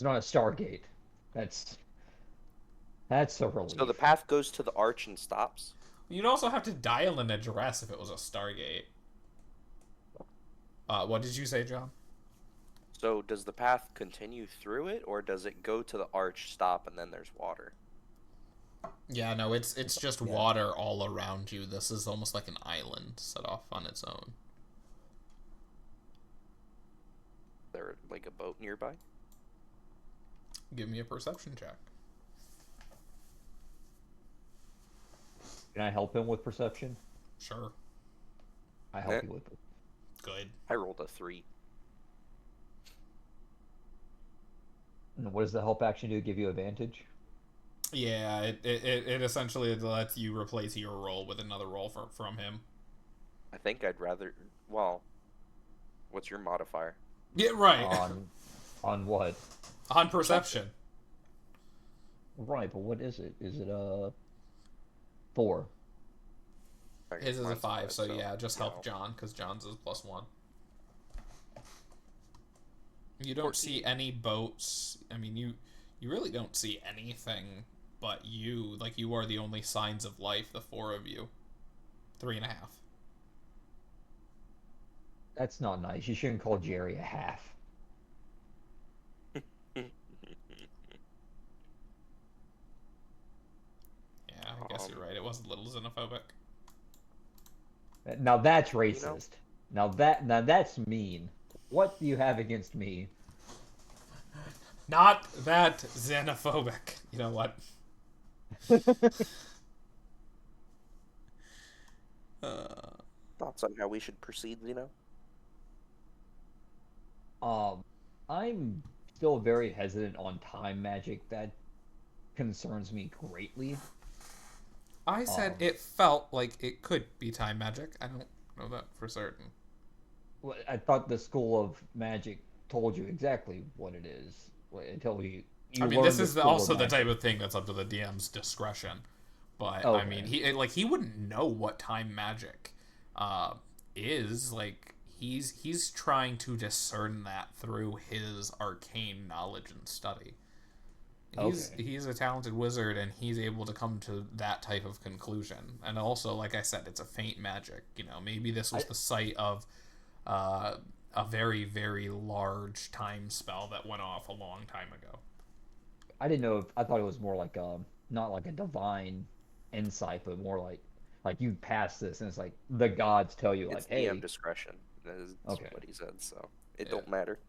Speaker 2: not a Stargate. That's that's a
Speaker 3: So the
Speaker 2: relief.
Speaker 3: path goes to the arch and stops.
Speaker 1: You'd also have to dial an address if it was a Stargate. What did you say, John?
Speaker 3: So does the path continue through it, or does it go to the arch, stop, and then there's water?
Speaker 1: Yeah, no, it's just
Speaker 2: Yeah.
Speaker 1: water all around you. This is almost like an island set off on its own.
Speaker 3: Is there like a boat nearby?
Speaker 1: Give me a perception check.
Speaker 2: Can I help him with perception?
Speaker 1: Sure.
Speaker 2: I help you with it.
Speaker 1: Good.
Speaker 3: I rolled a 3.
Speaker 2: And what does the help action do? Give you advantage?
Speaker 1: Yeah, it essentially lets you replace your roll with another roll from him.
Speaker 3: I think I'd rather. Well, what's your modifier?
Speaker 1: Yeah, right.
Speaker 2: On what?
Speaker 1: On perception.
Speaker 2: Right, but what is it? Is it 4?
Speaker 3: Okay,
Speaker 1: His is a
Speaker 3: mine's
Speaker 1: 5, so yeah, just help
Speaker 3: no.
Speaker 1: John, because John's is +1. You don't
Speaker 3: 14.
Speaker 1: see any boats. I mean, you really don't see anything but you. Like, you are the only signs of life, the 4 of you. 3.5.
Speaker 2: That's not nice. You shouldn't call Jerry a half.
Speaker 1: Yeah, I guess you're right. It was a little xenophobic.
Speaker 2: Now that's racist. Now that's mean. What do you have against me?
Speaker 1: Not that xenophobic. You know what?
Speaker 3: Thoughts on how we should proceed, Zeno?
Speaker 2: I'm still very hesitant on time magic. That concerns me greatly.
Speaker 1: I said it felt like it could be time magic. I don't know that for certain.
Speaker 2: Well, I thought the school of magic told you exactly what it is until you.
Speaker 1: I mean,
Speaker 2: learn
Speaker 1: this
Speaker 2: the
Speaker 1: is
Speaker 2: school of
Speaker 1: also the
Speaker 2: magic.
Speaker 1: type of thing that's up to the DM's discretion. But I
Speaker 2: Okay.
Speaker 1: mean, he wouldn't know what time magic is. Like he's trying to discern that through his arcane knowledge and study. He's a talented wizard, and he's able to come to that type of conclusion. And also, like I said, it's a faint magic. You know, maybe this was the site of a very, very large time spell that went off a long time ago.
Speaker 2: I didn't know. I thought it was more like not like a divine insight, but more like you pass this, and it's like the gods tell you, like,
Speaker 3: It's
Speaker 2: hey,
Speaker 3: DM discretion. That's
Speaker 2: okay.
Speaker 3: what he said, so it
Speaker 1: Yeah.
Speaker 3: don't matter.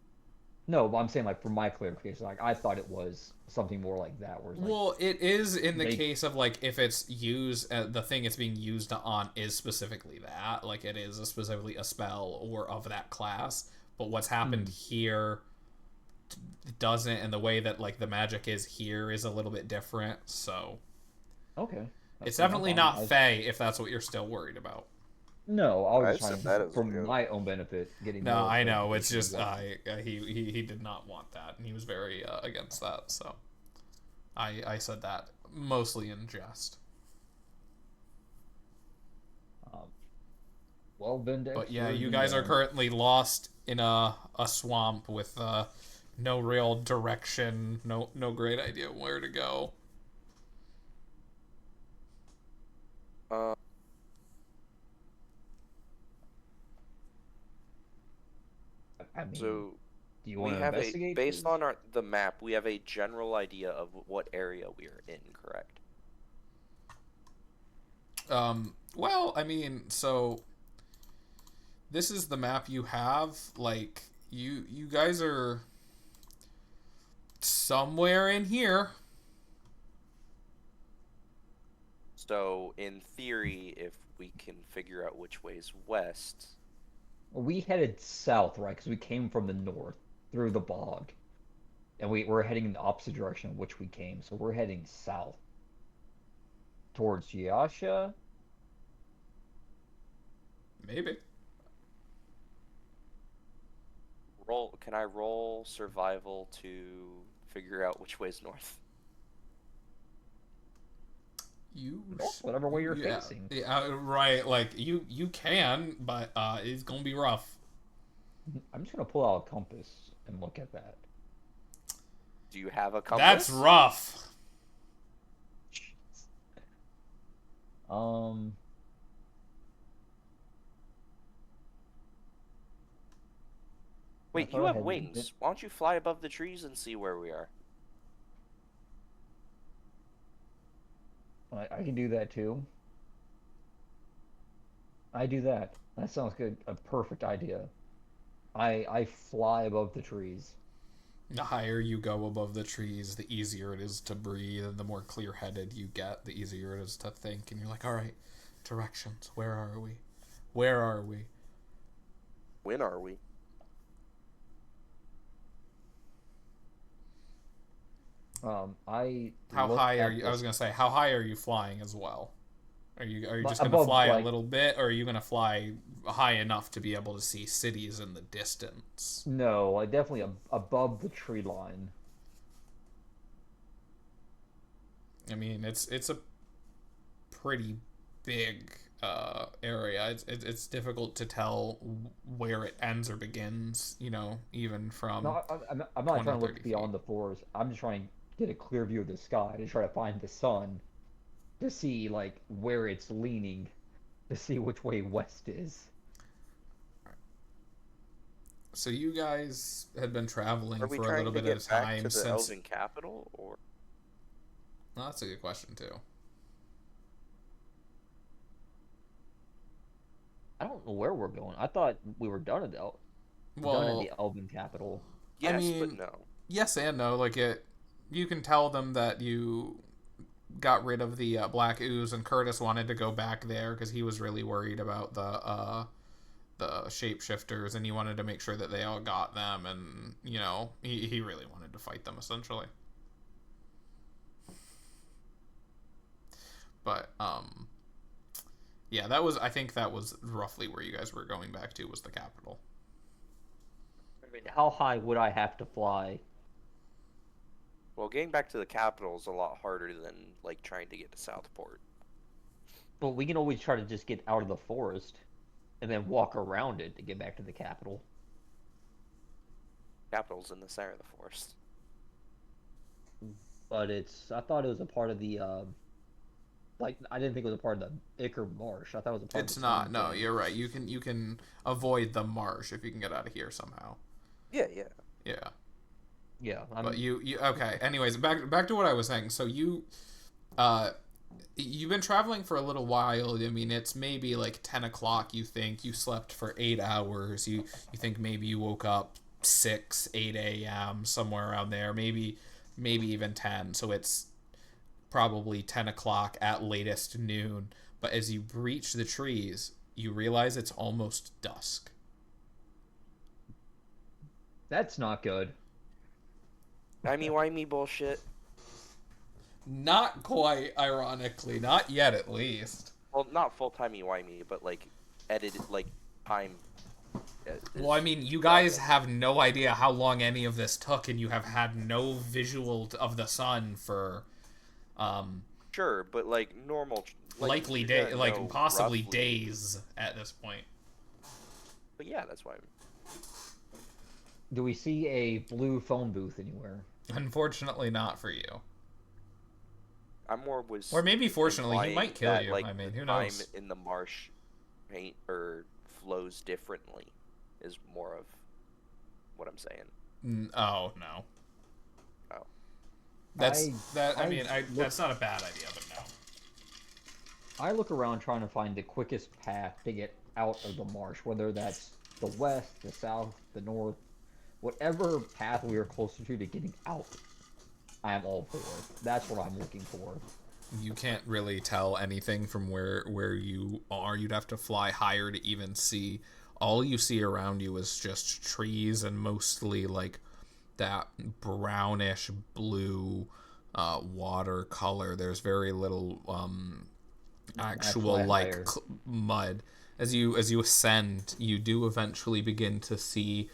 Speaker 2: No, but I'm saying like for my clarification, like I thought it was something more like that. Where it's like,
Speaker 1: Well, it is in the
Speaker 2: they-
Speaker 1: case of like if it's used, the thing it's being used on is specifically that, like it is specifically a spell or of that class. But what's happened here doesn't, and the way that like the magic is here is a little bit different. So
Speaker 2: okay,
Speaker 1: it's
Speaker 2: no
Speaker 1: definitely
Speaker 2: problem.
Speaker 1: not Fey if that's what you're still worried about.
Speaker 2: No, I was
Speaker 3: I
Speaker 2: just
Speaker 3: said
Speaker 2: trying
Speaker 3: that as
Speaker 2: for
Speaker 3: a joke.
Speaker 2: my own benefit, getting.
Speaker 1: No,
Speaker 2: more
Speaker 1: I know. It's
Speaker 2: clarification
Speaker 1: just
Speaker 2: of what-
Speaker 1: he did not want that, and he was very against that. So I said that mostly in jest.
Speaker 2: Well, Vindex.
Speaker 1: But yeah,
Speaker 2: where
Speaker 1: you
Speaker 2: do
Speaker 1: guys are currently lost in a swamp with no real direction, no great idea where to go.
Speaker 2: I mean,
Speaker 3: So
Speaker 2: do you
Speaker 3: we
Speaker 2: want to
Speaker 3: have
Speaker 2: investigate?
Speaker 3: based
Speaker 2: this?
Speaker 3: on the map, we have a general idea of what area we are in, correct?
Speaker 1: Well, I mean, so this is the map you have. Like you guys are somewhere in here.
Speaker 3: So in theory, if we can figure out which way is west,
Speaker 2: Well, we headed south, right? Because we came from the north through the bog, and we're heading in the opposite direction of which we came. So we're heading south towards Yasha.
Speaker 1: Maybe.
Speaker 3: can I roll survival to figure out which way's north.
Speaker 2: Whatever way you're facing.
Speaker 1: Yeah, right. Like you can, but it's gonna be rough.
Speaker 2: I'm just gonna pull out a compass and look at that.
Speaker 3: Do you have a compass?
Speaker 1: That's rough.
Speaker 3: Wait, you have wings. Why don't you fly above the trees and see where we are?
Speaker 2: I can do that too. I do that. That sounds good. A perfect idea. I fly above the trees.
Speaker 1: The higher you go above the trees, the easier it is to breathe, and the more clear-headed you get, the easier it is to think. And you're like, all right, directions. Where are we? Where are we?
Speaker 3: When are we?
Speaker 1: How high are you? I was gonna say, how high are you flying as well? Are you just gonna fly a little bit, or are you gonna fly high enough to be able to see cities in the distance?
Speaker 2: No, like definitely above the tree line.
Speaker 1: I mean, it's a pretty big area. It's difficult to tell where it ends or begins. You know, even from.
Speaker 2: No, I'm not trying to look beyond the forest. I'm just trying to get a clear view of the sky to try to find the sun, to see like where it's leaning, to see which way west is.
Speaker 1: So you guys had been traveling for a little bit of
Speaker 3: time
Speaker 1: since
Speaker 3: the Elven capital, or?
Speaker 1: Well, that's a good question too.
Speaker 2: I don't know where we're going. I thought we were done at the Elven capital.
Speaker 3: Yes,
Speaker 1: I mean,
Speaker 3: but no.
Speaker 1: Yes and no. Like you can tell them that you got rid of the black ooze, and Curtis wanted to go back there because he was really worried about the shapeshifters, and he wanted to make sure that they all got them, and you know he really wanted to fight them essentially. But yeah, I think that was roughly where you guys were going back to, was the capital.
Speaker 2: I mean, how high would I have to fly?
Speaker 3: Well, getting back to the capital is a lot harder than like trying to get to Southport.
Speaker 2: Well, we can always try to just get out of the forest and then walk around it to get back to the capital.
Speaker 3: Capital's in the center of the forest.
Speaker 2: But I thought it was a part of the I didn't think it was a part of the Icker Marsh. I thought it was a part of the
Speaker 1: It's not. No, you're right. You can avoid the marsh if you can get out of here somehow.
Speaker 3: Yeah.
Speaker 2: Yeah.
Speaker 1: But you okay. Anyways, back to what I was saying. So you've been traveling for a little while. I mean, it's maybe like 10 o'clock. You think you slept for 8 hours. You think maybe you woke up 8 a.m. somewhere around there. Maybe even 10. So it's probably 10 o'clock at latest noon. But as you breach the trees, you realize it's almost dusk.
Speaker 2: That's not good.
Speaker 3: Timey-wimey bullshit.
Speaker 1: Not quite, ironically. Not yet, at least.
Speaker 3: Well, not full timey-wimey, but like edited, like time.
Speaker 1: Well, I mean, you guys have no idea how long any of this took, and you have had no visual of the sun for
Speaker 3: Sure, but like normal,
Speaker 1: likely day, like possibly roughly days at this point.
Speaker 3: But yeah, that's why.
Speaker 2: Do we see a blue phone booth anywhere?
Speaker 1: Unfortunately, not for you.
Speaker 3: I'm more was.
Speaker 1: Or maybe fortunately, he might kill you.
Speaker 3: Like,
Speaker 1: I mean, who knows?
Speaker 3: Time in the marsh, paint or flows differently, is more of what I'm saying.
Speaker 1: Oh no.
Speaker 3: Oh.
Speaker 1: That's not a bad idea, but no.
Speaker 2: I look around trying to find the quickest path to get out of the marsh, whether that's the west, the south, the north, whatever path we are closer to getting out. I am all for it. That's what I'm looking for.
Speaker 1: You can't really tell anything from where you are. You'd have to fly higher to even see. All you see around you is just trees and mostly like that brownish blue watercolor. There's very little actual like mud. As you ascend, you do eventually begin to see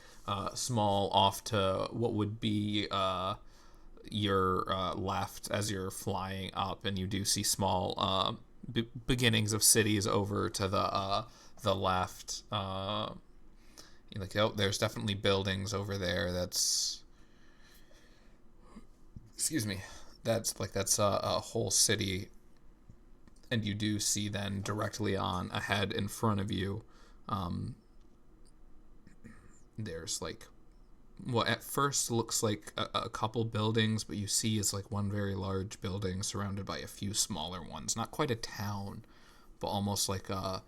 Speaker 1: small off to what would be your left as you're flying up, and you do see small beginnings of cities over to the left. You're like, oh, there's definitely buildings over there. Excuse me. That's a whole city, and you do see then directly on ahead in front of you. There's like what at first looks like a couple buildings, but you see is like one very large building surrounded by a few smaller ones. Not quite a town, but almost like a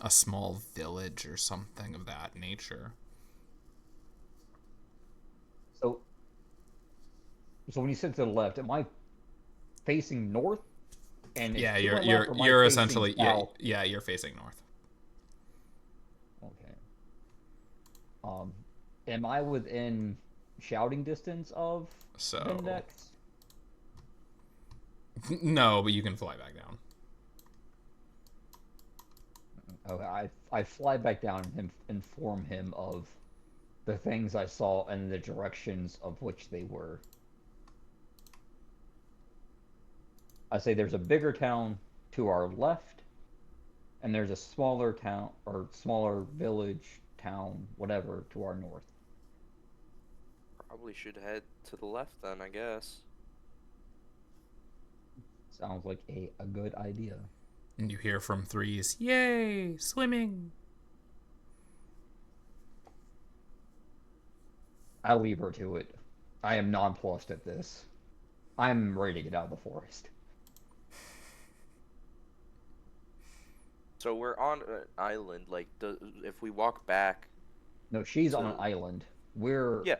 Speaker 1: small village or something of that nature.
Speaker 2: So, when you said to the left, am I facing north? And it's
Speaker 1: Yeah,
Speaker 2: to
Speaker 1: you're
Speaker 2: my
Speaker 1: you're
Speaker 2: left, or am I
Speaker 1: you're
Speaker 2: facing
Speaker 1: essentially
Speaker 2: south?
Speaker 1: yeah you're facing north.
Speaker 2: Okay. Um, am I within shouting distance of
Speaker 1: So
Speaker 2: Vendex?
Speaker 1: no, but you can fly back down.
Speaker 2: Okay, I fly back down and inform him of the things I saw and the directions of which they were. I say there's a bigger town to our left, and there's a smaller town or smaller village, town, whatever, to our north.
Speaker 3: Probably should head to the left then, I guess.
Speaker 2: Sounds like a good idea.
Speaker 1: And you hear from threes, yay, swimming.
Speaker 2: I leave her to it. I am nonplussed at this. I'm ready to get out of the forest.
Speaker 3: So we're on an island. Like, if we walk back,
Speaker 2: No, she's on an
Speaker 3: So-
Speaker 2: island. We're
Speaker 3: yeah,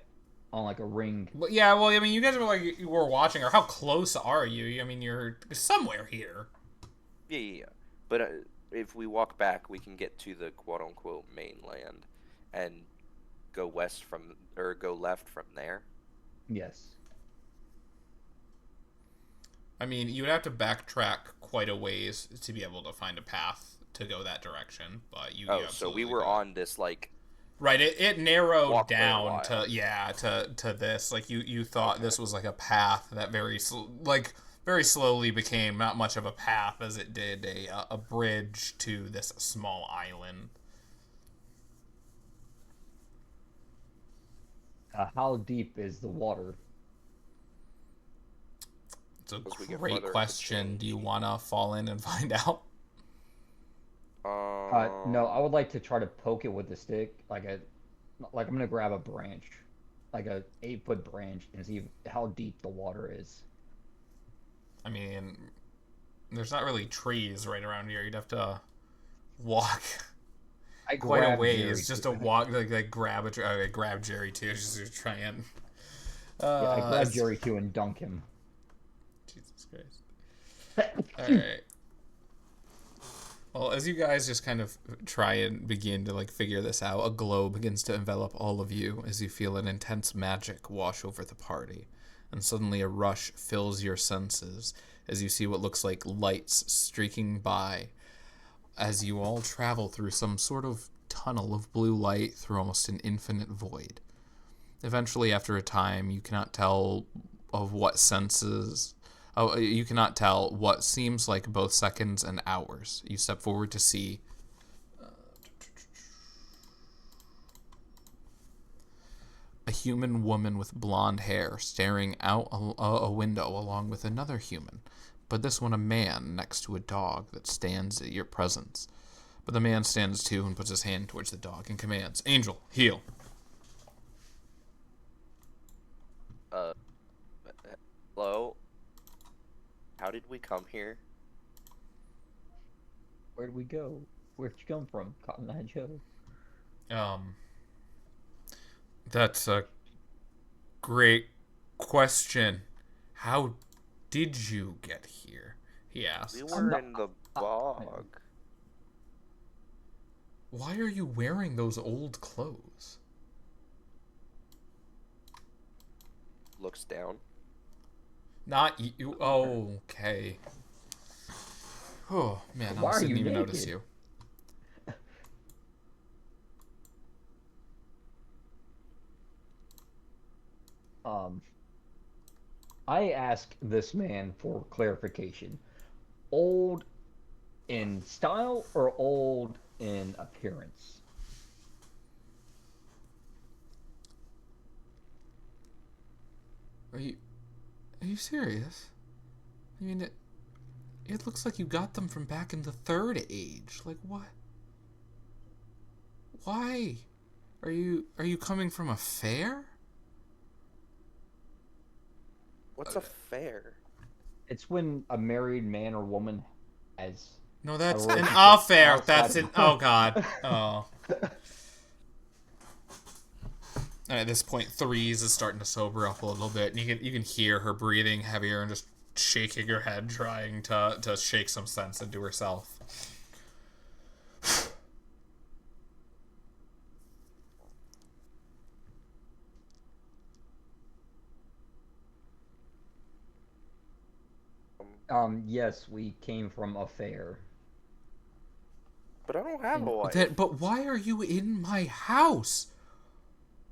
Speaker 2: on like a ring.
Speaker 1: But yeah, well, I mean, you guys were like you were watching her. How close are you? I mean, you're somewhere here.
Speaker 3: yeah. But if we walk back, we can get to the quote unquote mainland, and go west from or go left from there.
Speaker 2: Yes.
Speaker 1: I mean, you would have to backtrack quite a ways to be able to find a path to go that direction. But you
Speaker 3: Oh, so we
Speaker 1: absolutely
Speaker 3: were
Speaker 1: could.
Speaker 3: on this like
Speaker 1: Right, it narrowed
Speaker 3: Walk for a
Speaker 1: down
Speaker 3: while.
Speaker 1: to this. Like you thought
Speaker 3: Okay.
Speaker 1: this was like a path that very slowly became not much of a path as it did a bridge to this small island.
Speaker 2: How deep is the water?
Speaker 1: It's a
Speaker 3: As we get
Speaker 1: great
Speaker 3: further, it could
Speaker 1: question. Do you
Speaker 3: change.
Speaker 1: want to fall in and find out?
Speaker 2: No, I would like to try to poke it with a stick, like I'm gonna grab a branch, like a 8-foot branch, and see how deep the water is.
Speaker 1: I mean, there's not really trees right around here. You'd have to walk
Speaker 2: I
Speaker 1: quite a
Speaker 2: grab
Speaker 1: ways
Speaker 2: Jerry
Speaker 1: just
Speaker 2: too.
Speaker 1: to walk. Like grab a. I grab Jerry too, just to try and.
Speaker 2: Yeah, I grab
Speaker 1: it's-
Speaker 2: Jerry too and dunk him.
Speaker 1: Jesus Christ. Alright. Well, as you guys just kind of try and begin to like figure this out, a glow begins to envelop all of you as you feel an intense magic wash over the party. And suddenly a rush fills your senses as you see what looks like lights streaking by as you all travel through some sort of tunnel of blue light through almost an infinite void. Eventually, after a time, you cannot tell of what senses. Oh, you cannot tell what seems like both seconds and hours. You step forward to see a human woman with blonde hair staring out a window along with another human, but this one a man next to a dog that stands at your presence. But the man stands too and puts his hand towards the dog and commands, Angel, heal.
Speaker 3: Hello. How did we come here?
Speaker 2: Where'd we go? Where'd you come from, Cotton Eye Joe?
Speaker 1: That's a great question. How did you get here? He asked.
Speaker 3: We
Speaker 2: I'm
Speaker 3: were
Speaker 2: not-
Speaker 3: in the bog.
Speaker 1: Why are you wearing those old clothes?
Speaker 3: Looks down.
Speaker 1: Not you. Oh, okay. Oh, man, I
Speaker 2: Why are
Speaker 1: didn't
Speaker 2: you
Speaker 1: even notice
Speaker 2: naked?
Speaker 1: you.
Speaker 2: Um, I asked this man for clarification. Old in style or old in appearance?
Speaker 1: Are you serious? I mean, it looks like you got them from back in the Third Age. Like, what? Why? Are you coming from a fair?
Speaker 3: What's a fair?
Speaker 2: It's when a married man or woman has
Speaker 1: No,
Speaker 2: a
Speaker 1: that's an
Speaker 2: relationship
Speaker 1: affair.
Speaker 2: outside
Speaker 1: That's
Speaker 2: of
Speaker 1: an. Oh God. Oh. And at this point, Threes is starting to sober up a little bit, and you can hear her breathing heavier and just shaking her head, trying to shake some sense into herself.
Speaker 2: Yes, we came from a fair.
Speaker 3: But I don't have a wife.
Speaker 1: But why are you in my house?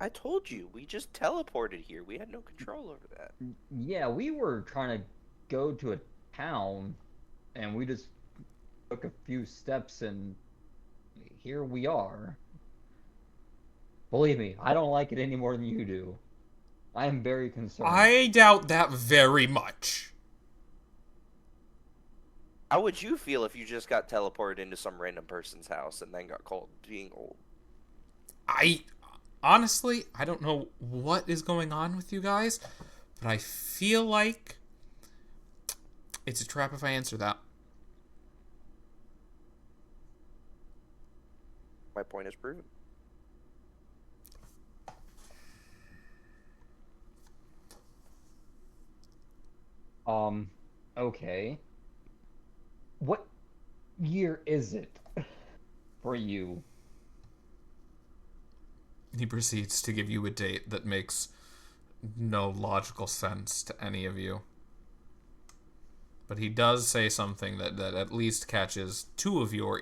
Speaker 3: I told you, we just teleported here. We had no control over that.
Speaker 2: Yeah, we were trying to go to a town, and we just took a few steps, and here we are. Believe me, I don't like it any more than you do. I am very concerned.
Speaker 1: I doubt that very much.
Speaker 3: How would you feel if you just got teleported into some random person's house and then got called being old?
Speaker 1: Honestly, I don't know what is going on with you guys, but I feel like it's a trap if I answer that.
Speaker 3: My point is proven.
Speaker 2: Okay. What year is it for you?
Speaker 1: He proceeds to give you a date that makes no logical sense to any of you. But he does say something that at least catches three of your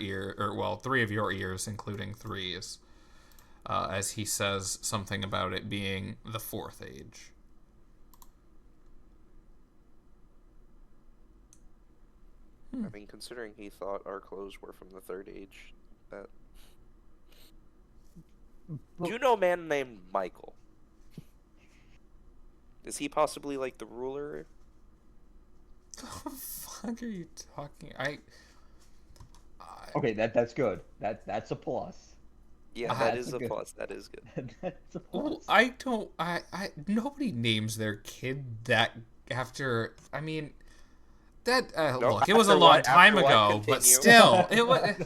Speaker 1: ears, including Threes, as he says something about it being the Fourth Age.
Speaker 3: I mean, considering he thought our clothes were from the Third Age, that... Do you know a man named Michael? Is he possibly like the ruler?
Speaker 1: What the fuck are you talking?
Speaker 2: Okay, that's good. That's a plus.
Speaker 3: Yeah, that is a plus. That is good.
Speaker 2: That's a plus.
Speaker 1: Well, nobody names their kid that after. I mean, that look, it was a long time ago, but still, it was.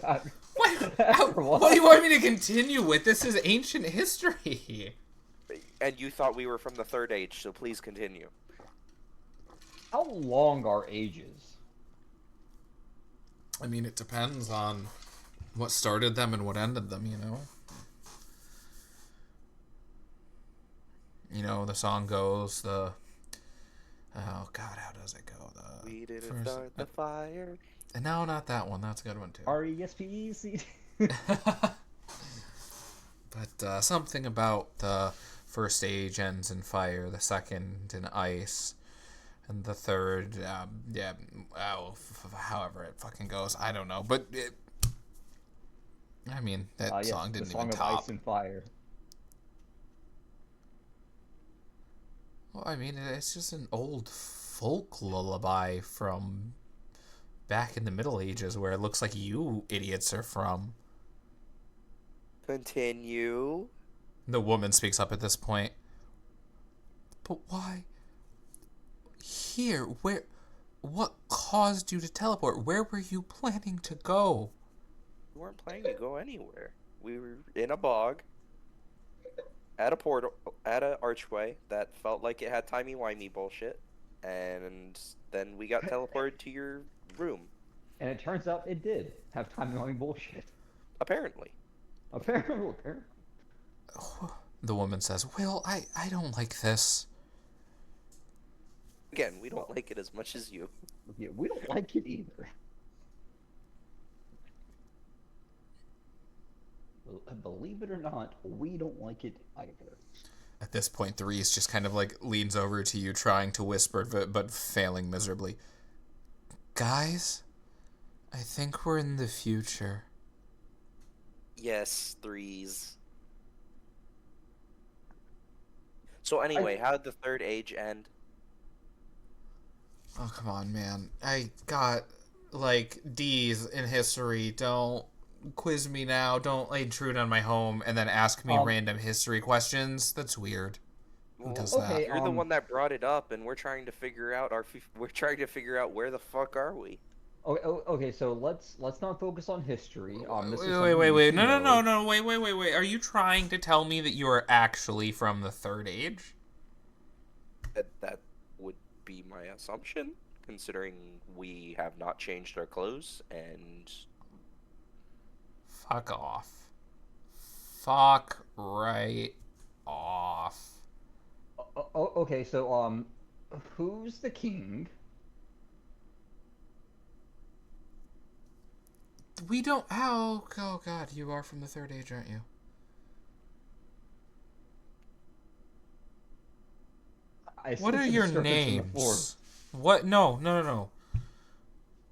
Speaker 1: What do you want me to continue with? This is ancient history.
Speaker 3: And you thought we were from the Third Age, so please continue.
Speaker 2: How long are ages?
Speaker 1: I mean, it depends on what started them and what ended them, you know? You know, the song goes, oh God, how does it go?
Speaker 3: We didn't start the fire.
Speaker 1: And no, not that one. That's a good one, too.
Speaker 2: R-E-S-P-E-C.
Speaker 1: But something about the first age ends in fire, the second in ice, and the third, however it fucking goes. I don't know. But, I mean, that song didn't even top.
Speaker 2: The song of ice and fire.
Speaker 1: Well, I mean, it's just an old folk lullaby from back in the Middle Ages where it looks like you idiots are from.
Speaker 3: Continue.
Speaker 1: The woman speaks up at this point. But why? Here, what caused you to teleport? Where were you planning to go?
Speaker 3: We weren't planning to go anywhere. We were in a bog, at a portal, at an archway that felt like it had timey-wimey bullshit, and then we got teleported to your room.
Speaker 2: And it turns out it did have timey-wimey bullshit.
Speaker 3: Apparently.
Speaker 2: Apparently.
Speaker 1: The woman says, Will, I don't like this.
Speaker 3: Again, we don't like it as much as you.
Speaker 2: Yeah, we don't like it either. Believe it or not, we don't like it either.
Speaker 1: At At this point, Therese just kind of like leans over to you, trying to whisper, but failing miserably. Guys, I think we're in the future.
Speaker 3: Yes, threes. So anyway, how did the third age end?
Speaker 1: Oh, come on, man. I got, like, D's in history. Don't quiz me now. Don't intrude on my home and then ask me random history questions. That's weird. Who does that?
Speaker 2: Okay,
Speaker 3: You're the one that brought it up, and we're trying to figure out where the fuck are we?
Speaker 2: Okay, so let's not focus on history. This is
Speaker 1: Wait.
Speaker 2: something you should know.
Speaker 1: No. Wait. Are you trying to tell me that you are actually from the third age?
Speaker 3: That would be my assumption, considering we have not changed our clothes, and
Speaker 1: Fuck off. Fuck right off.
Speaker 2: Okay, so who's the king?
Speaker 1: We don't. Oh God, you are from the third age, aren't you? What are your names? What? No.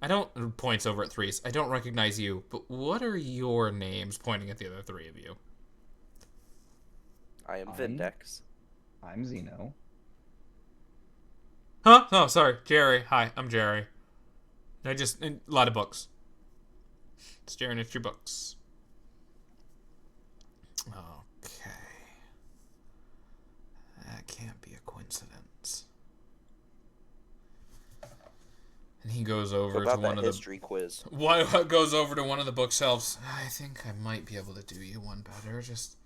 Speaker 1: I don't. Points over at Threes. I don't recognize you, but what are your names? Pointing at the other three of you.
Speaker 3: I am Vindex.
Speaker 2: I'm Zeno.
Speaker 1: Huh? Oh, sorry, Jerry. Hi, I'm Jerry. A lot of books. Staring at your books. Okay. That can't be a coincidence. And he goes over to one of the
Speaker 3: history quiz.
Speaker 1: Goes over to one of the bookshelves. I think I might be able to do you one better. Just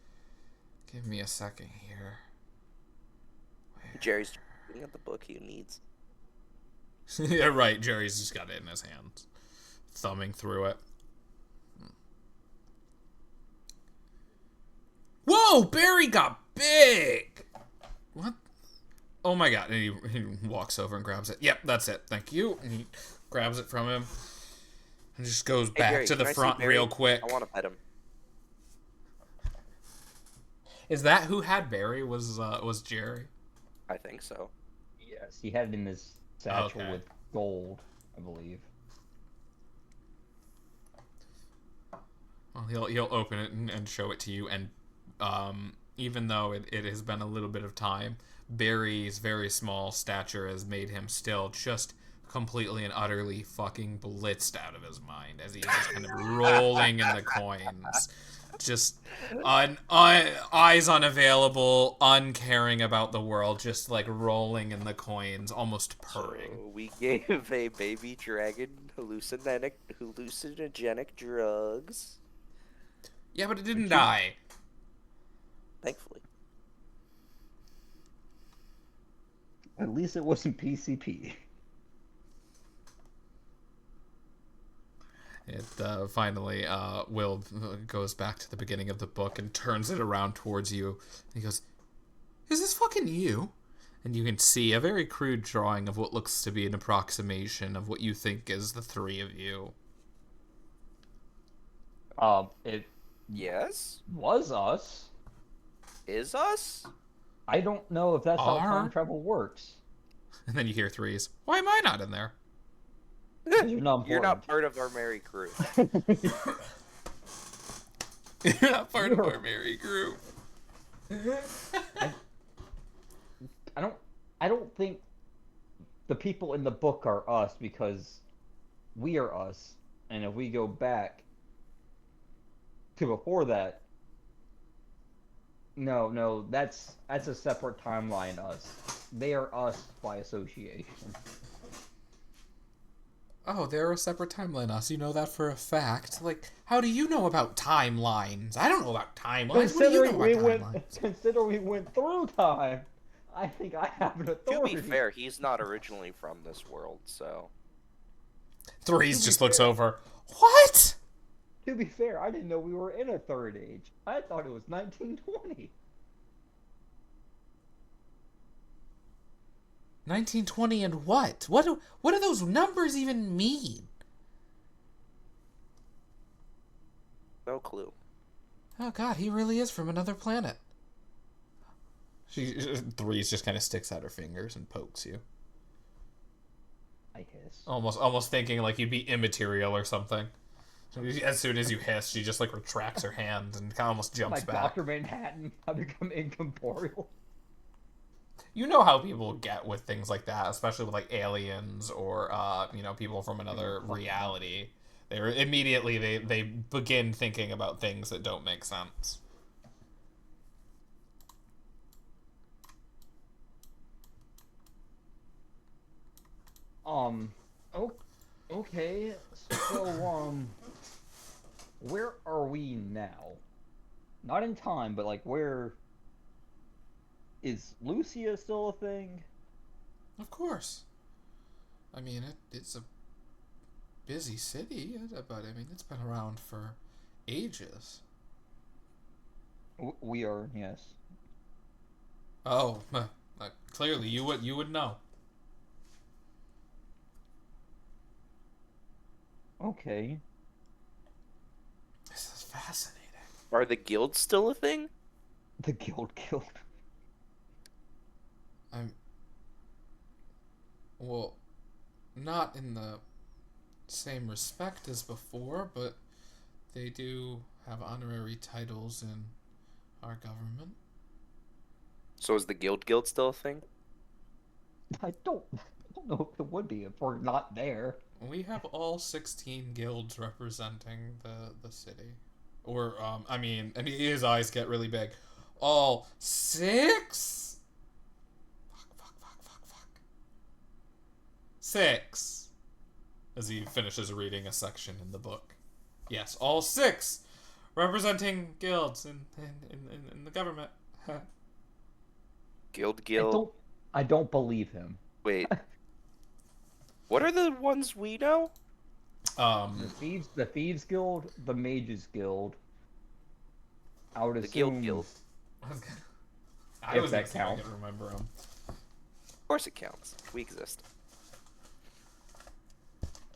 Speaker 1: give me a second here.
Speaker 3: Jerry's looking at the book he needs.
Speaker 1: Yeah, right. Jerry's just got it in his hands, thumbing through it. Whoa! Barry got big! What? Oh my god. And he walks over and grabs it. Yep, that's it. Thank you. And he grabs it from him and just goes back
Speaker 3: Jerry,
Speaker 1: to the front real quick.
Speaker 3: I want to pet him.
Speaker 1: Is that who had Barry? Was Jerry?
Speaker 3: I think so.
Speaker 2: Yes, he had it in his satchel with gold, I believe.
Speaker 1: Well, he'll open it and show it to you, and even though it has been a little bit of time, Barry's very small stature has made him still just completely and utterly fucking blitzed out of his mind as he is just kind of rolling in the coins. Just eyes unavailable, uncaring about the world, just like rolling in the coins, almost purring.
Speaker 3: So we gave a baby dragon hallucinogenic drugs.
Speaker 1: Yeah, but it didn't die.
Speaker 3: Thankfully.
Speaker 2: At least it wasn't PCP.
Speaker 1: It finally, Will goes back to the beginning of the book and turns it around towards you. And he goes, "Is this fucking you?" And you can see a very crude drawing of what looks to be an approximation of what you think is the three of you.
Speaker 2: It
Speaker 3: Yes?
Speaker 2: was us.
Speaker 3: Is us?
Speaker 2: I don't know if that's how time travel works.
Speaker 1: And then you hear Threes. Why am I not in there?
Speaker 2: You're not
Speaker 3: You're not part of our merry crew.
Speaker 1: You're not part of our merry group.
Speaker 2: I don't think the people in the book are us because we are us. And if we go back to before that, no, that's a separate timeline. Us, they are us by association.
Speaker 1: Oh, they're a separate timeline us. You know that for a fact. Like, how do you know about timelines? I don't know about timelines. What do you know about timelines?
Speaker 2: Consider we went through time. I think I have an authority.
Speaker 3: To be fair, he's not originally from this world, so...
Speaker 1: Threes just looks over. What?
Speaker 2: To be fair, I didn't know we were in a third age. I thought it was 1920.
Speaker 1: 1920 and what? What do those numbers even mean?
Speaker 3: No clue.
Speaker 1: Oh god, he really is from another planet. Threes just kind of sticks out her fingers and pokes you.
Speaker 2: I hiss.
Speaker 1: Almost thinking like you'd be immaterial or something. As soon as you hiss, she just like retracts her hand and kind of almost jumps
Speaker 2: Like
Speaker 1: back.
Speaker 2: Dr. Manhattan, I become incorporeal.
Speaker 1: You know how people get with things like that, especially with like aliens or people from another reality. They begin thinking about things that don't make sense.
Speaker 2: Oh, okay. So, where are we now? Not in time, but like where is Lucia still a thing?
Speaker 1: Of course. I mean, it's a busy city, but I mean, it's been around for ages.
Speaker 2: We are, yes.
Speaker 1: Oh, clearly you would know.
Speaker 2: Okay.
Speaker 1: This is fascinating.
Speaker 3: Are the guilds still a thing?
Speaker 2: The guild killed.
Speaker 1: Well, not in the same respect as before, but they do have honorary titles in our government.
Speaker 3: So is the guild still a thing?
Speaker 2: I don't know if it would be if we're not there.
Speaker 1: We have all 16 guilds representing the city. Or, and his eyes get really big. All 6? Fuck. 6. As he finishes reading a section in the book. Yes, all 6 representing guilds in the government.
Speaker 3: Guild.
Speaker 2: I don't believe him.
Speaker 3: Wait. What are the ones we know?
Speaker 2: The thieves guild, the mages guild. I would assume
Speaker 3: The guild.
Speaker 1: I was
Speaker 2: that
Speaker 1: gonna
Speaker 2: counts.
Speaker 1: remember them.
Speaker 3: Of course it counts. We exist.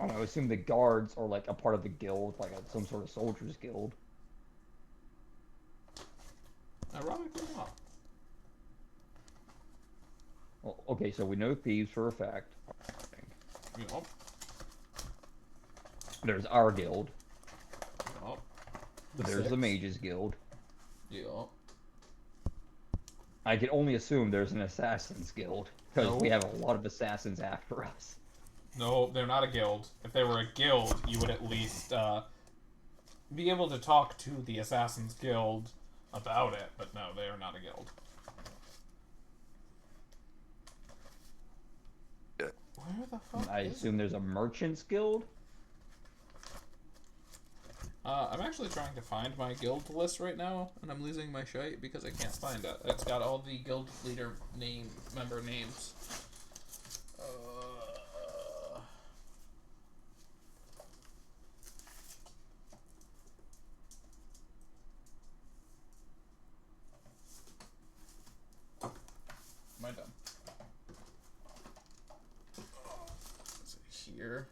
Speaker 2: I don't know, assume the guards are like a part of the guild, like some sort of soldiers guild.
Speaker 1: Ironically not.
Speaker 2: Well, okay, so we know thieves for a fact.
Speaker 1: Yup.
Speaker 2: There's our guild.
Speaker 1: Yup.
Speaker 2: There's the mages guild.
Speaker 1: Yup.
Speaker 2: I can only assume there's an assassins guild because
Speaker 1: No.
Speaker 2: we have a lot of assassins after us.
Speaker 1: No, they're not a guild. If they were a guild, you would at least be able to talk to the Assassin's Guild about it, but no, they are not a guild. Where the fuck
Speaker 2: I
Speaker 1: is
Speaker 2: assume there's a merchants guild.
Speaker 1: I'm actually trying to find my guild list right now, and I'm losing my shite because I can't find it. It's got all the guild leader member names. Am I done? Is it here?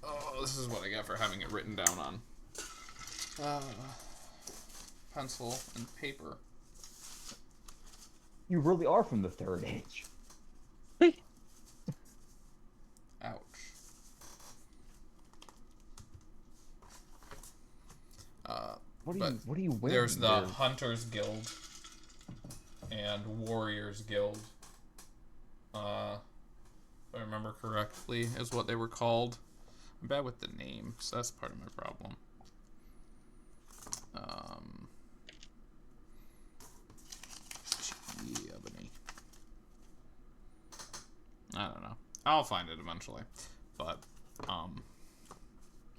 Speaker 1: Oh, this is what I get for having it written down on pencil and paper.
Speaker 2: You really are from the Third Age.
Speaker 1: Ouch.
Speaker 2: What are you wearing?
Speaker 1: There's the Hunters Guild and Warriors Guild. If I remember correctly, is what they were called. I'm bad with the names. That's part of my problem. Ebony. I don't know. I'll find it eventually. But,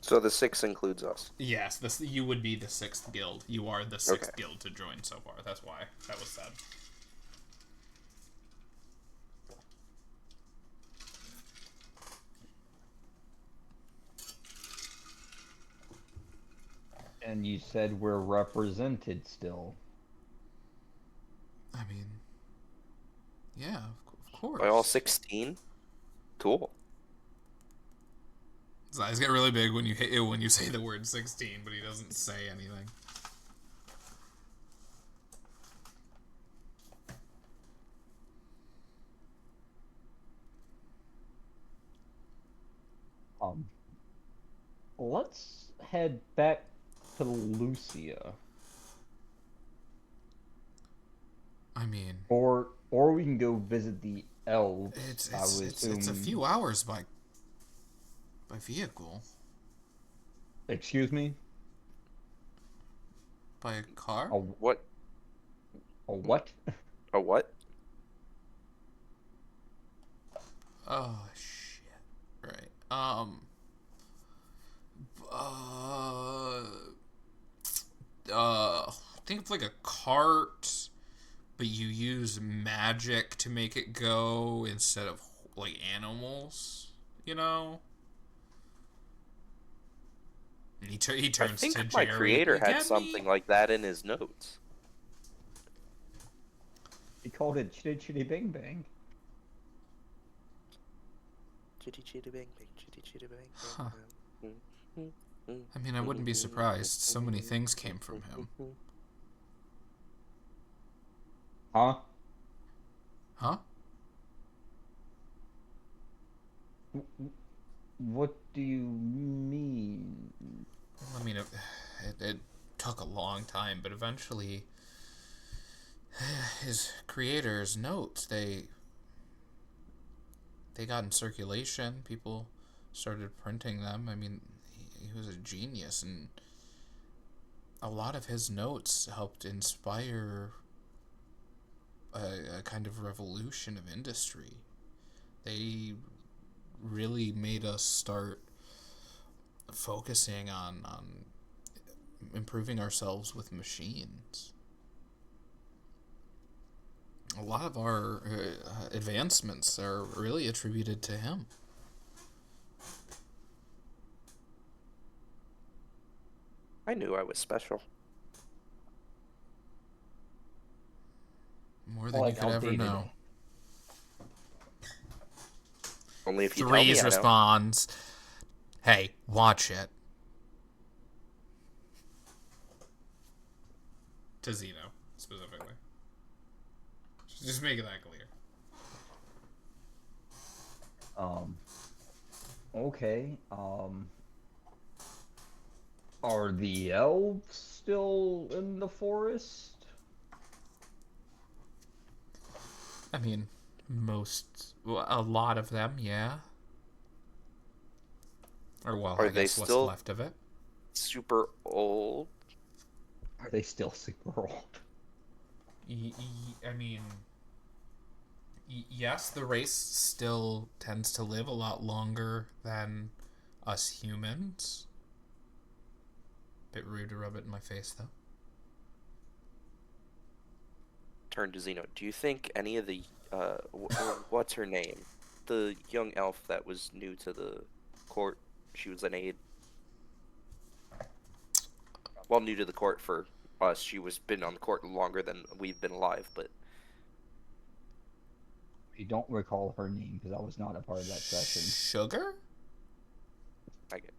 Speaker 3: So the 6 includes us.
Speaker 1: yes, you would be the 6th guild. You are the 6th
Speaker 3: Okay.
Speaker 1: guild to join so far. That's why that was said.
Speaker 2: And you said we're represented still.
Speaker 1: I mean, yeah, of course.
Speaker 3: By all 16? Cool.
Speaker 1: His eyes get really big when you say the word 16, but he doesn't say anything.
Speaker 2: Let's head back to Lucia,
Speaker 1: I mean,
Speaker 2: or we can go visit the elves.
Speaker 1: it's a few hours by vehicle.
Speaker 2: Excuse me?
Speaker 1: By a car?
Speaker 3: What?
Speaker 2: A what?
Speaker 3: A what?
Speaker 1: Oh shit! Right. Think of like a cart, but you use magic to make it go instead of like animals. You know. And he turns
Speaker 3: I think
Speaker 1: to
Speaker 3: my
Speaker 1: Jerry.
Speaker 3: creator
Speaker 1: "You
Speaker 3: had
Speaker 1: get
Speaker 3: something
Speaker 1: me?"
Speaker 3: like that in his notes.
Speaker 2: He called it Chitty Chitty Bang Bang.
Speaker 3: Chitty chitty bang bang, chitty chitty bang
Speaker 1: Huh.
Speaker 3: bang.
Speaker 1: I mean, I wouldn't be surprised. So many things came from him.
Speaker 2: Huh?
Speaker 1: Huh?
Speaker 2: What do you mean?
Speaker 1: Well, I mean, it took a long time, but eventually, his creator's notes they got in circulation. People started printing them. I mean, he was a genius, and a lot of his notes helped inspire a kind of revolution of industry. They really made us start focusing on improving ourselves with machines. A lot of our advancements are really attributed to him.
Speaker 3: I knew I was special.
Speaker 1: More than
Speaker 2: Like
Speaker 1: you could ever
Speaker 2: outdated.
Speaker 1: know.
Speaker 3: Only if you tell me
Speaker 1: Threes
Speaker 3: I know.
Speaker 1: responds, "Hey, watch it." To Zeno, specifically. Just making that clear.
Speaker 2: Okay. Are the elves still in the forest?
Speaker 1: I mean, a lot of them, yeah. Or, well,
Speaker 3: Are
Speaker 1: I
Speaker 3: they
Speaker 1: guess what's
Speaker 3: still
Speaker 1: left of it.
Speaker 3: super old?
Speaker 2: Are they still super old?
Speaker 1: I mean, yes, the race still tends to live a lot longer than us humans. Bit rude to rub it in my face, though.
Speaker 3: Turn to Zeno. Do you think any of the what's her name? The young elf that was new to the court. She was an aide. Well, new to the court for us. She was been on the court longer than we've been alive, but
Speaker 2: I don't recall her name because I was not a part of that session.
Speaker 1: Sugar?
Speaker 3: I get.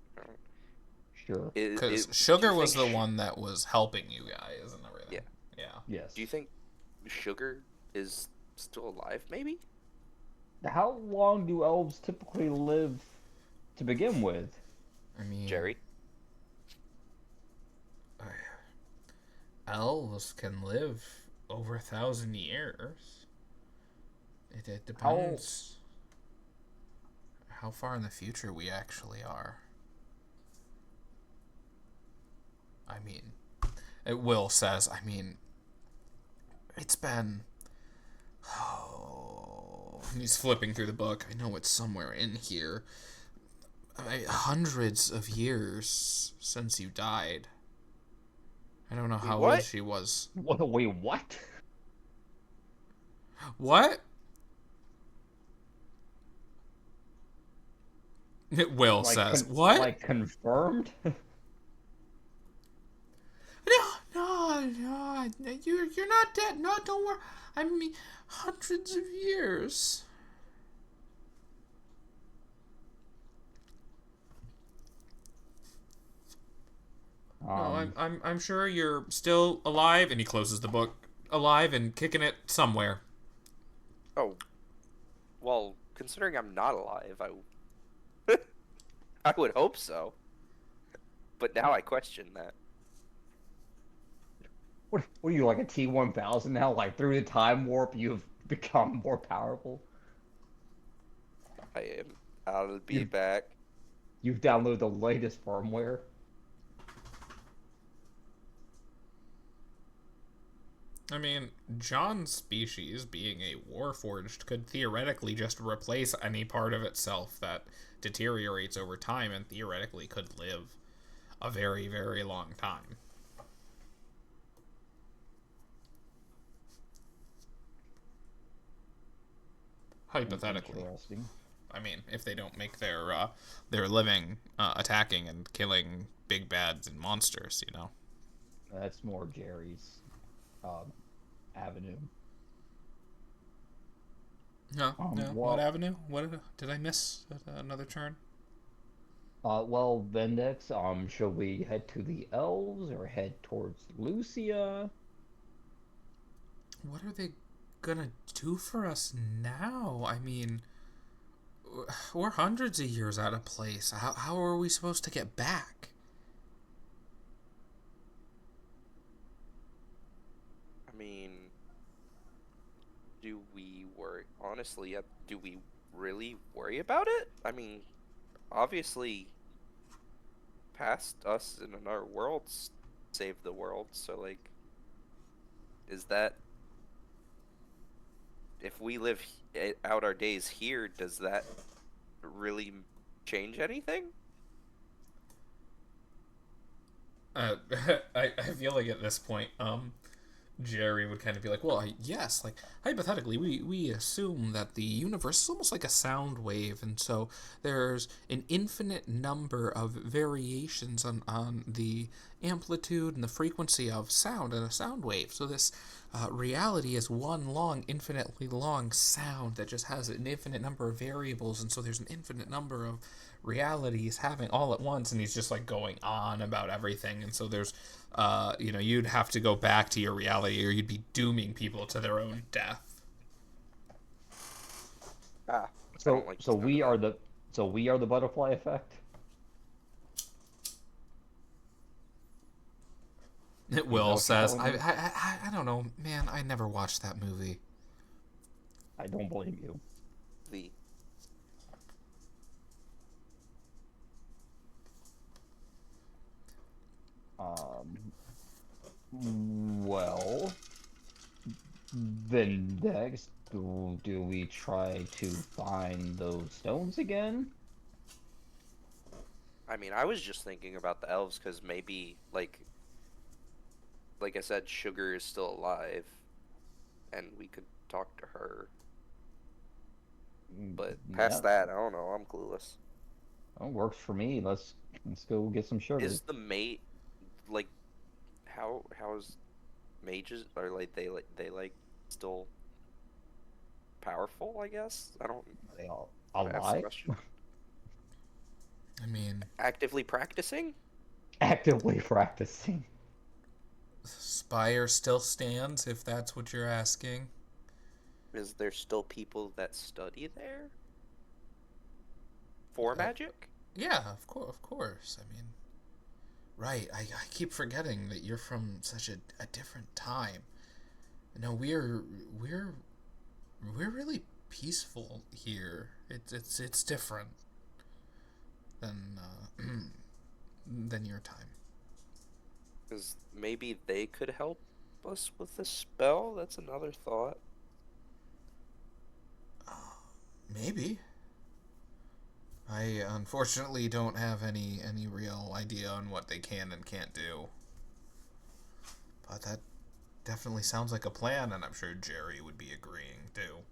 Speaker 2: Sure.
Speaker 1: Because Sugar was the one that was helping you guys and everything.
Speaker 3: Yeah.
Speaker 1: Yeah.
Speaker 2: Yes.
Speaker 3: Do you think Sugar is still alive? Maybe.
Speaker 2: How long do elves typically live to begin with?
Speaker 1: I mean,
Speaker 3: Jerry.
Speaker 1: elves can live over 1,000 years. It depends how far in the future we actually are. I mean, Will says, I mean, it's been... Oh, he's flipping through the book. I know it's somewhere in here. Hundreds of years since you died. I don't know how old she was.
Speaker 2: Wait, what?
Speaker 1: What? Will says, what?
Speaker 2: Like confirmed?
Speaker 1: No, you're not dead. No, don't worry. I mean, hundreds of years. I'm sure you're still alive, and he closes the book. Alive and kicking it somewhere.
Speaker 3: Oh, well, considering I'm not alive, I would hope so. But now I question that.
Speaker 2: What are you, like a T-1000 now? Like through the time warp, you've become more powerful.
Speaker 3: I am. I'll be
Speaker 2: You've
Speaker 3: back.
Speaker 2: you've downloaded the latest firmware.
Speaker 1: I mean, John's species, being a warforged, could theoretically just replace any part of itself that deteriorates over time and theoretically could live a very, very long time. Hypothetically.
Speaker 2: Interesting.
Speaker 1: I mean, if they don't make their living attacking and killing big bads and monsters, you know.
Speaker 2: That's more Jerry's avenue.
Speaker 1: No, no.
Speaker 2: Well,
Speaker 1: What avenue? What did I miss another turn?
Speaker 2: well, Vendex, shall we head to the elves or head towards Lucia?
Speaker 1: What are they gonna do for us now? I mean, we're hundreds of years out of place. How are we supposed to get back?
Speaker 3: I mean, do we worry? Honestly, do we really worry about it? I mean, obviously, past us and in our worlds saved the world. So, like, is that if we live out our days here, does that really change anything?
Speaker 1: I feel like at this point, Jerry would kind of be like, well, yes, like, hypothetically, we assume that the universe is almost like a sound wave, and so there's an infinite number of variations on the amplitude and the frequency of sound in a sound wave. So this reality is one long, infinitely long sound that just has an infinite number of variables, and so there's an infinite number of realities having all at once, and he's just like going on about everything, and so there's you'd have to go back to your reality or you'd be dooming people to their own death.
Speaker 3: Ah,
Speaker 2: So we are the butterfly effect.
Speaker 1: Will says, I don't know, man, I never watched that movie.
Speaker 2: I don't blame you.
Speaker 3: the
Speaker 2: Well, then next, do we try to find those stones again?
Speaker 3: I mean, I was just thinking about the elves because maybe, like I said, Sugar is still alive, and we could talk to her. But past
Speaker 2: Yeah,
Speaker 3: that, I don't know. I'm clueless.
Speaker 2: that works for me. Let's go get some sugar.
Speaker 3: Is the mate like how's mages are they still powerful? I guess I don't
Speaker 2: Are they all
Speaker 3: ask the
Speaker 2: alive?
Speaker 3: question.
Speaker 1: I mean,
Speaker 3: Actively practicing?
Speaker 2: Actively practicing.
Speaker 1: Spire still stands, if that's what you're asking.
Speaker 3: Is there still people that study there for magic?
Speaker 1: Yeah, of course. I mean, right, I keep forgetting that you're from such a different time. No, we're really peaceful here. It's different than than your time.
Speaker 3: Because maybe they could help us with this spell. That's another thought.
Speaker 1: Maybe. I unfortunately don't have any real idea on what they can and can't do. But that definitely sounds like a plan, and I'm sure Jerry would be agreeing too.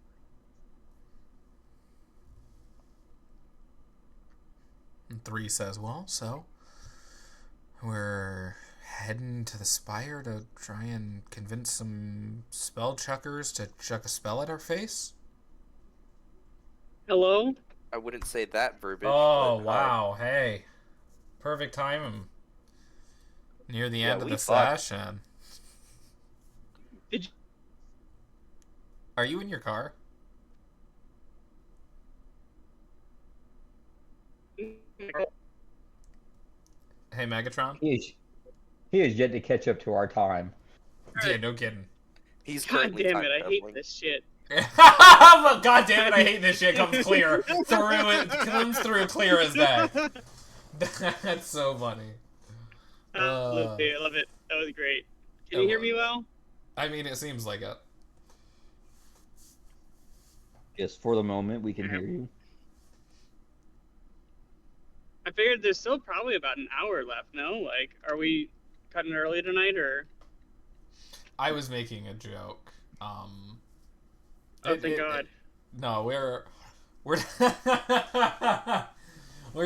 Speaker 1: And 3 says, well, so we're heading to the Spire to try and convince some spell chuckers to chuck a spell at our face?
Speaker 4: Hello?
Speaker 3: I wouldn't say that verbiage.
Speaker 1: Oh,
Speaker 3: but hi.
Speaker 1: wow. Hey. Perfect timing. Near the
Speaker 3: Yeah,
Speaker 1: end of
Speaker 3: we
Speaker 1: the
Speaker 3: fucked.
Speaker 1: session.
Speaker 4: Did
Speaker 1: Are you in your car?
Speaker 4: you?
Speaker 1: Hey, Megatron?
Speaker 2: He is yet to catch up to our time.
Speaker 1: Yeah, no kidding.
Speaker 3: He's
Speaker 4: God
Speaker 3: currently
Speaker 4: damn
Speaker 3: time
Speaker 4: it! I hate
Speaker 3: traveling.
Speaker 4: this shit.
Speaker 1: God damn it, I hate this shit. Comes clear. Comes through clear as day. That's so funny.
Speaker 4: Absolutely, I love it. That was great. Can
Speaker 1: I
Speaker 4: you hear
Speaker 1: love
Speaker 4: me
Speaker 1: it.
Speaker 4: well?
Speaker 1: I mean, it seems like it.
Speaker 2: Just for the moment, we can hear you.
Speaker 4: I figured there's still probably about an hour left. No, like, are we cutting early tonight or?
Speaker 1: I was making a joke.
Speaker 4: Oh, thank God.
Speaker 1: No, we're we're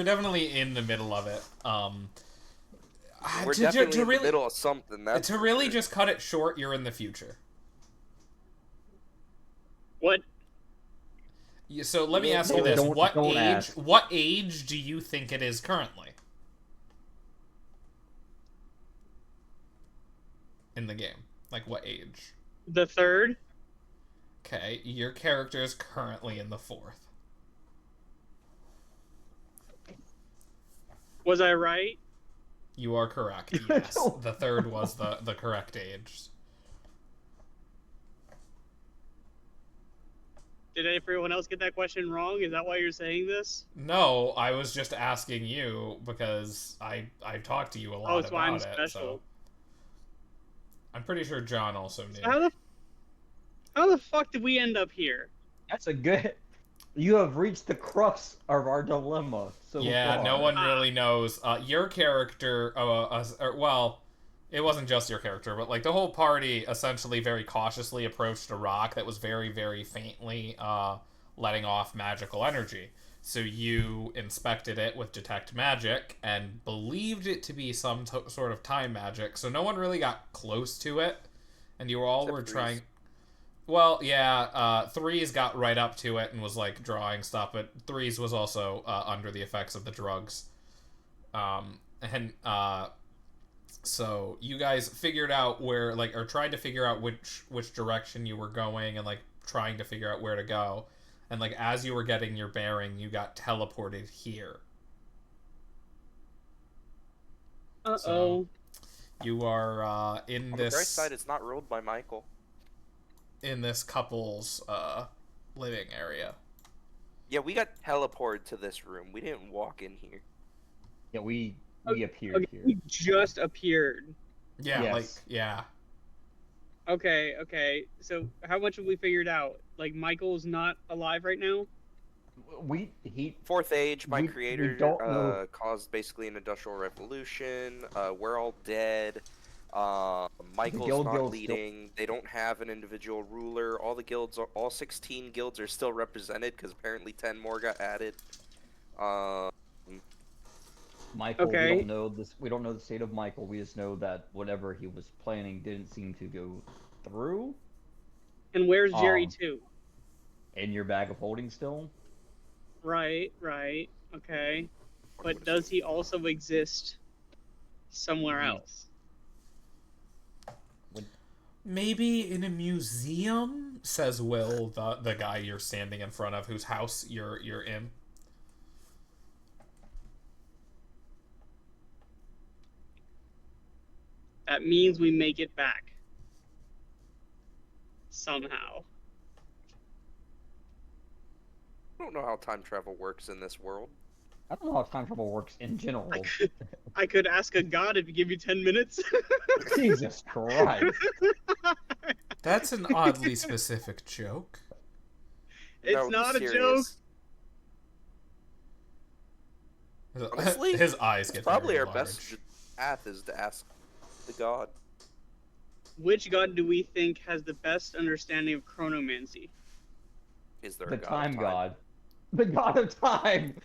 Speaker 1: definitely in the middle of it.
Speaker 3: We're
Speaker 1: to
Speaker 3: definitely in
Speaker 1: really,
Speaker 3: the middle of something. That's
Speaker 1: to
Speaker 3: for
Speaker 1: really
Speaker 3: sure.
Speaker 1: just cut it short. You're in the future.
Speaker 4: What?
Speaker 1: So let me ask you
Speaker 2: Don't-
Speaker 1: this:
Speaker 2: don't ask.
Speaker 1: What age do you think it is currently in the game? Like what age?
Speaker 4: The third?
Speaker 1: Okay, your character is currently in the fourth.
Speaker 4: Was I right?
Speaker 1: You are correct. Yes, the third was the correct age.
Speaker 4: Did everyone else get that question wrong? Is that why you're saying this?
Speaker 1: No, I was just asking you because I've talked to you a lot
Speaker 4: So I'm
Speaker 1: about it.
Speaker 4: special.
Speaker 1: So I'm pretty sure John also knew.
Speaker 4: So how the fuck did we end up here?
Speaker 2: That's a good. You have reached the crux of our dilemma. So
Speaker 1: Yeah,
Speaker 2: far.
Speaker 1: no one really knows. Your character, well, it wasn't just your character, but like the whole party essentially very cautiously approached a rock that was very, very faintly letting off magical energy. So you inspected it with detect magic and believed it to be some sort of time magic. So no one really got close to it, and you all were trying. Well, yeah, Threes got right up to it and was, like, drawing stuff, but Threes was also under the effects of the drugs. So you guys figured out where, like, or tried to figure out which direction you were going and, like, trying to figure out where to go. And, like, as you were getting your bearing, you got teleported here.
Speaker 4: Uh-oh.
Speaker 1: So you are in
Speaker 3: On
Speaker 1: this...
Speaker 3: the bright side, it's not ruled by Michael.
Speaker 1: in this couple's living area.
Speaker 3: Yeah, we got teleported to this room. We didn't walk in here.
Speaker 2: Yeah, we appeared
Speaker 4: Okay,
Speaker 2: here.
Speaker 4: we just appeared.
Speaker 1: Yeah,
Speaker 2: Yes.
Speaker 1: like, yeah.
Speaker 4: Okay. So how much have we figured out? Like, Michael's not alive right now?
Speaker 3: Fourth age, my
Speaker 2: we
Speaker 3: creator
Speaker 2: don't know.
Speaker 3: caused basically an industrial revolution. We're all dead. Michael's
Speaker 2: guild's
Speaker 3: not
Speaker 2: still-
Speaker 3: leading. They don't have an individual ruler. All the guilds, all 16 guilds are still represented because apparently 10 more got added.
Speaker 2: Michael,
Speaker 4: Okay.
Speaker 2: we don't know this. We don't know the state of Michael. We just know that whatever he was planning didn't seem to go through.
Speaker 4: And where's Jerry
Speaker 2: Um,
Speaker 4: too?
Speaker 2: In your bag of holding still.
Speaker 4: Right. Okay. But does he also exist somewhere else?
Speaker 1: Maybe in a museum, says Will, the guy you're standing in front of, whose house you're in.
Speaker 4: That means we make it back. Somehow.
Speaker 3: I don't know how time travel works in this world.
Speaker 2: I don't know how time travel works in general.
Speaker 4: I could ask a god if you give me 10 minutes.
Speaker 2: Jesus Christ.
Speaker 1: That's an oddly specific joke.
Speaker 4: It's
Speaker 3: No,
Speaker 4: not a joke.
Speaker 3: serious. Honestly,
Speaker 1: His eyes
Speaker 3: It's
Speaker 1: get
Speaker 3: probably
Speaker 1: very
Speaker 3: our
Speaker 1: large.
Speaker 3: best path is to ask the god.
Speaker 4: Which god do we think has the best understanding of chronomancy?
Speaker 3: Is there
Speaker 2: The
Speaker 3: a god? of
Speaker 2: time god. The god of time.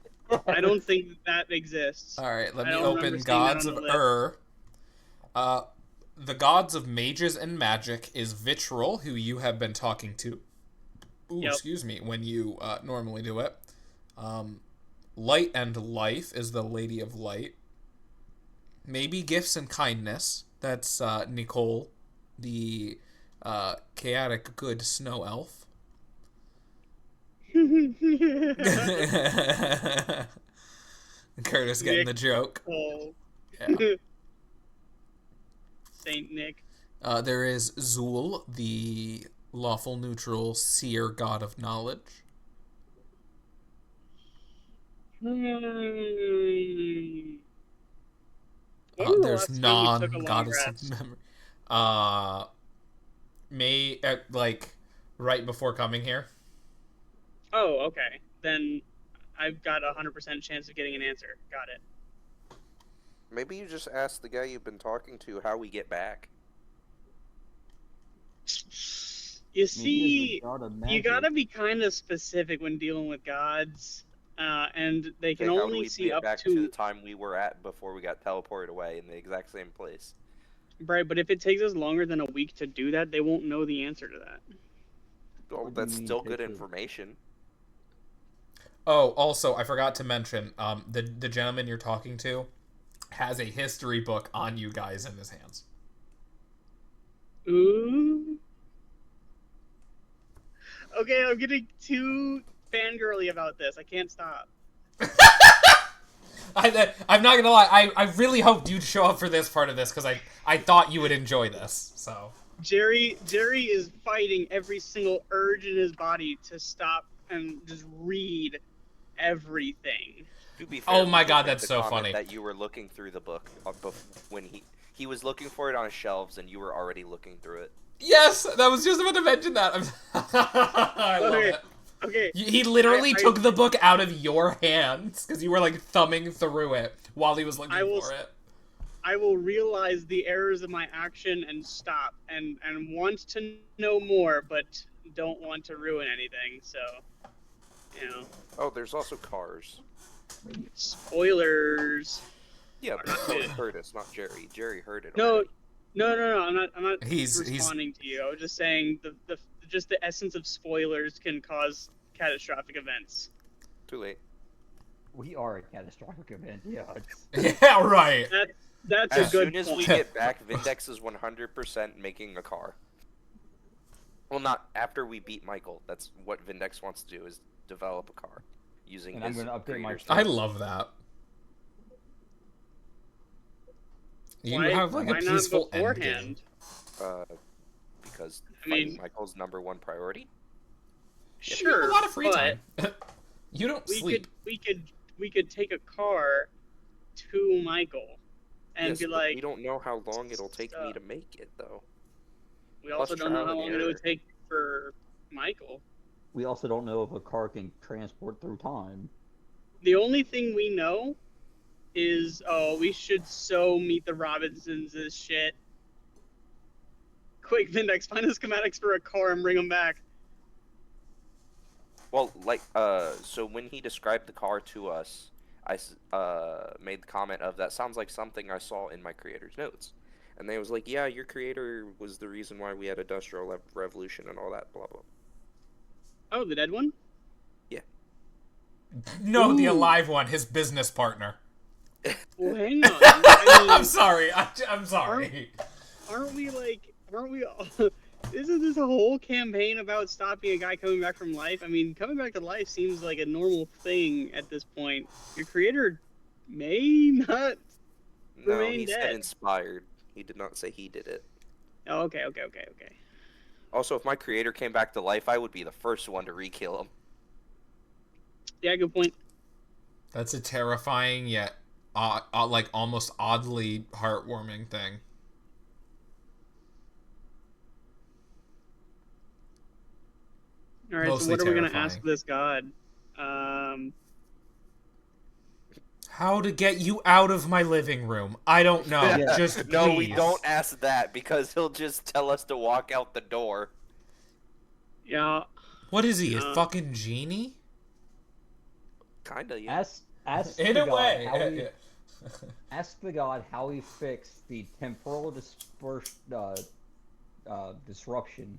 Speaker 4: I don't think that exists.
Speaker 1: All right, let
Speaker 4: I
Speaker 1: me
Speaker 4: don't
Speaker 1: open
Speaker 4: remember seeing that
Speaker 1: Gods
Speaker 4: on
Speaker 1: of
Speaker 4: the list.
Speaker 1: The gods of mages and magic is Vitril, who you have been talking to. Ooh,
Speaker 4: Yep.
Speaker 1: excuse me, when you normally do it. Light and Life is the Lady of Light. Maybe gifts and kindness. That's Nicole, the chaotic good snow elf. Curtis getting
Speaker 4: Nick
Speaker 1: the joke.
Speaker 4: Cole.
Speaker 1: Yeah.
Speaker 4: Saint Nick.
Speaker 1: There is Zul, the lawful neutral seer god of knowledge.
Speaker 4: When was the
Speaker 1: There's
Speaker 4: last time we took a long
Speaker 1: non-goddess of
Speaker 4: rest?
Speaker 1: memory. May like right before coming here.
Speaker 4: Oh, okay. Then I've got 100% chance of getting an answer. Got it.
Speaker 3: Maybe you just ask the guy you've been talking to how we get back.
Speaker 4: You
Speaker 2: I mean, he is the
Speaker 4: see,
Speaker 2: god of
Speaker 4: you
Speaker 2: magic.
Speaker 4: gotta be kind of specific when dealing with gods, and they can
Speaker 3: Say, how do
Speaker 4: only
Speaker 3: we
Speaker 4: see
Speaker 3: get
Speaker 4: up
Speaker 3: back to the
Speaker 4: to
Speaker 3: time we were at before we got teleported away in the exact same place?
Speaker 4: right. But if it takes us longer than a week to do that, they won't know the answer to that.
Speaker 3: Well,
Speaker 2: What do you
Speaker 3: that's
Speaker 2: mean
Speaker 3: still
Speaker 2: take
Speaker 3: good
Speaker 2: it?
Speaker 3: information.
Speaker 1: Oh, also, I forgot to mention, the gentleman you're talking to has a history book on you guys in his hands.
Speaker 4: Ooh. Okay, I'm getting too fangirly about this. I can't stop.
Speaker 1: I'm not gonna lie. I really hoped you'd show up for this part of this because I thought you would enjoy this. So
Speaker 4: Jerry is fighting every single urge in his body to stop and just read everything.
Speaker 3: To be fair,
Speaker 1: Oh my
Speaker 3: we did
Speaker 1: God,
Speaker 3: make
Speaker 1: that's
Speaker 3: the
Speaker 1: so
Speaker 3: comment
Speaker 1: funny.
Speaker 3: that you were looking through the book when he was looking for it on shelves and you were already looking through it.
Speaker 1: yes, that was just about to mention that. I love
Speaker 4: Okay.
Speaker 1: it.
Speaker 4: Okay,
Speaker 1: He literally
Speaker 4: I-
Speaker 1: took the book out of your hands because you were like thumbing through it while he was looking for it.
Speaker 4: I will realize the errors of my action and stop and want to know more, but don't want to ruin anything. So, you know,
Speaker 3: Oh, there's also cars.
Speaker 4: spoilers.
Speaker 3: Yeah, but
Speaker 4: Not
Speaker 3: so is
Speaker 4: good.
Speaker 3: Curtis, not Jerry. Jerry heard it.
Speaker 4: No,
Speaker 3: already.
Speaker 4: no. I'm not
Speaker 1: He's
Speaker 4: responding to you. I was just saying just the essence of spoilers can cause catastrophic events.
Speaker 3: Too late.
Speaker 2: We are a catastrophic event. Yeah. It's,
Speaker 1: yeah, right.
Speaker 4: That's
Speaker 3: As
Speaker 4: a good
Speaker 3: soon as
Speaker 4: point.
Speaker 3: we get back, Vindex is 100% making a car. Well, not after we beat Michael. That's what Vindex wants to do, is develop a car using
Speaker 2: And I'm
Speaker 3: his
Speaker 2: gonna update my
Speaker 3: creator's
Speaker 1: I
Speaker 3: notes.
Speaker 1: love that. You
Speaker 4: Why-
Speaker 1: have like a
Speaker 4: why not
Speaker 1: peaceful
Speaker 4: beforehand?
Speaker 1: ending.
Speaker 3: Because
Speaker 4: I mean-
Speaker 3: fighting Michael's number 1 priority.
Speaker 1: You have
Speaker 4: Sure,
Speaker 1: a lot of free
Speaker 4: but
Speaker 1: time. You don't sleep.
Speaker 4: we could take a car to Michael and
Speaker 3: Yes,
Speaker 4: be
Speaker 3: but
Speaker 4: like,
Speaker 3: we don't know how long it'll take me
Speaker 4: stuff.
Speaker 3: to make it, though.
Speaker 4: we also
Speaker 3: plus
Speaker 4: don't know
Speaker 3: trial
Speaker 4: how
Speaker 3: and
Speaker 4: long it
Speaker 3: error.
Speaker 4: would take for Michael.
Speaker 2: we also don't know if a car can transport through time.
Speaker 4: The only thing we know is, oh, we should so meet the Robinsons as shit. Quick, Vindex, find the schematics for a car and bring them back.
Speaker 3: Well, like, so when he described the car to us, I made the comment of, that sounds like something I saw in my creator's notes. And they was like, yeah, your creator was the reason why we had Industrial Revolution and all that, blah, blah.
Speaker 4: Oh, the dead one?
Speaker 1: No, the
Speaker 4: Ooh.
Speaker 1: alive one, his business partner.
Speaker 4: Well, hang on. I
Speaker 1: I'm
Speaker 4: mean,
Speaker 1: sorry. I'm sorry.
Speaker 4: aren't we all... Isn't this a whole campaign about stopping a guy coming back from life? I mean, coming back to life seems like a normal thing at this point. Your creator may not...
Speaker 3: No,
Speaker 4: Remain
Speaker 3: he said
Speaker 4: dead.
Speaker 3: inspired. He did not say he did it.
Speaker 4: Oh, okay.
Speaker 3: Also, if my creator came back to life, I would be the first one to re-kill him.
Speaker 4: Yeah, good point.
Speaker 1: That's a terrifying yet, like almost oddly heartwarming thing.
Speaker 4: All right,
Speaker 1: Mostly
Speaker 4: so what are we going to
Speaker 1: terrifying.
Speaker 4: ask this god?
Speaker 1: How to get you out of my living room? I don't know.
Speaker 2: Yeah.
Speaker 1: Just
Speaker 3: No,
Speaker 1: please.
Speaker 3: we don't ask that, because he'll just tell us to walk out the door.
Speaker 4: Yeah.
Speaker 1: What is he? A fucking genie?
Speaker 3: Kinda, yeah.
Speaker 2: Ask
Speaker 1: In
Speaker 2: the
Speaker 1: a
Speaker 2: god
Speaker 1: way.
Speaker 2: how he, ask the god how he fixed the temporal disruption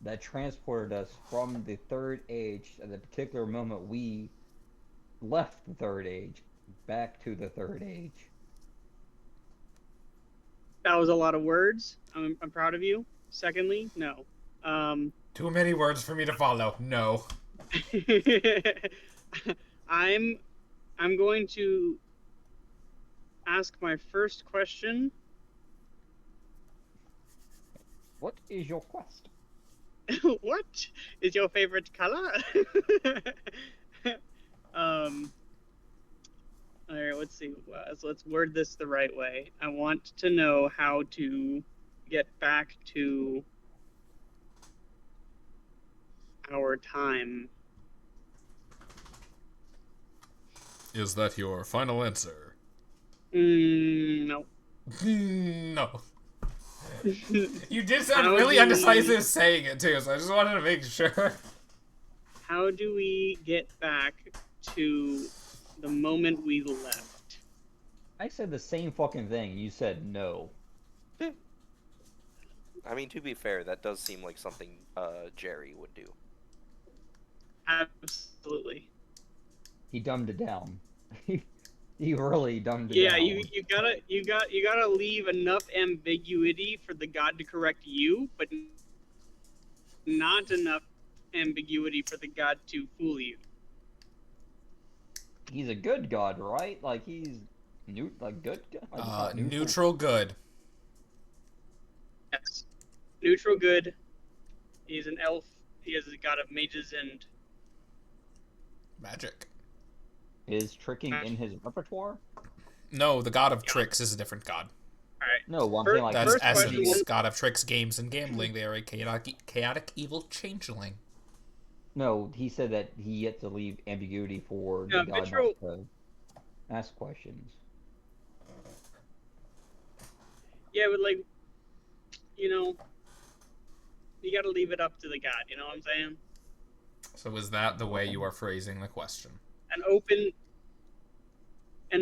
Speaker 2: that transported us from the Third Age at the particular moment we left the Third Age back to the Third Age.
Speaker 4: That was a lot of words. I'm proud of you. Secondly, no.
Speaker 1: Too many words for me to follow. No.
Speaker 4: I'm going to ask my first question.
Speaker 2: What is your quest?
Speaker 4: What is your favorite color? All right, let's see. So let's word this the right way. I want to know how to get back to our time.
Speaker 1: Is that your final answer?
Speaker 4: No.
Speaker 1: No. You did sound
Speaker 4: How
Speaker 1: really
Speaker 4: do
Speaker 1: undecisive saying it too, so I just wanted to make sure.
Speaker 4: How do we get back to the moment we left?
Speaker 2: I said the same fucking thing. You said no.
Speaker 3: I mean, to be fair, that does seem like something Jerry would do.
Speaker 4: Absolutely.
Speaker 2: He dumbed it down. He really dumbed it
Speaker 4: Yeah,
Speaker 2: down.
Speaker 4: you gotta leave enough ambiguity for the god to correct you, but not enough ambiguity for the god to fool you.
Speaker 2: He's a good god, right? Like he's good. Like, not
Speaker 1: Neutral good.
Speaker 4: Yes. Neutral good. He's an elf. He is a god of mages and
Speaker 1: Magic.
Speaker 2: Is tricking in his repertoire?
Speaker 1: No, the god of tricks is a different god.
Speaker 4: alright.
Speaker 2: No, well, I'm
Speaker 4: First-
Speaker 2: saying like
Speaker 1: That's
Speaker 4: First question
Speaker 1: Essence,
Speaker 4: was-
Speaker 1: god of tricks, games, and gambling. They are a chaotic evil changeling.
Speaker 2: no. He said that he yet to leave ambiguity for
Speaker 4: Yeah,
Speaker 2: the god
Speaker 4: Mitchell-
Speaker 2: not to ask questions.
Speaker 4: Yeah, but like, you gotta leave it up to the god. You know what I'm saying?
Speaker 1: So is that the way you are phrasing the question?
Speaker 4: An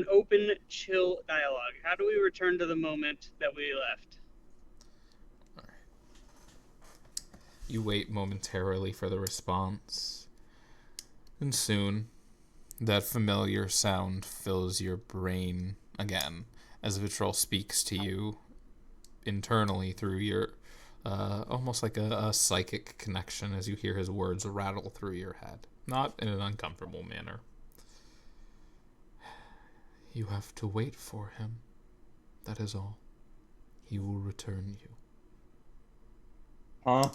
Speaker 4: open, chill dialogue. How do we return to the moment that we left?
Speaker 1: You wait momentarily for the response, and soon, that familiar sound fills your brain again as Vitrol speaks to you internally through your, almost like a psychic connection as you hear his words rattle through your head. Not in an uncomfortable manner. You have to wait for him. That is all. He will return you.
Speaker 2: Huh?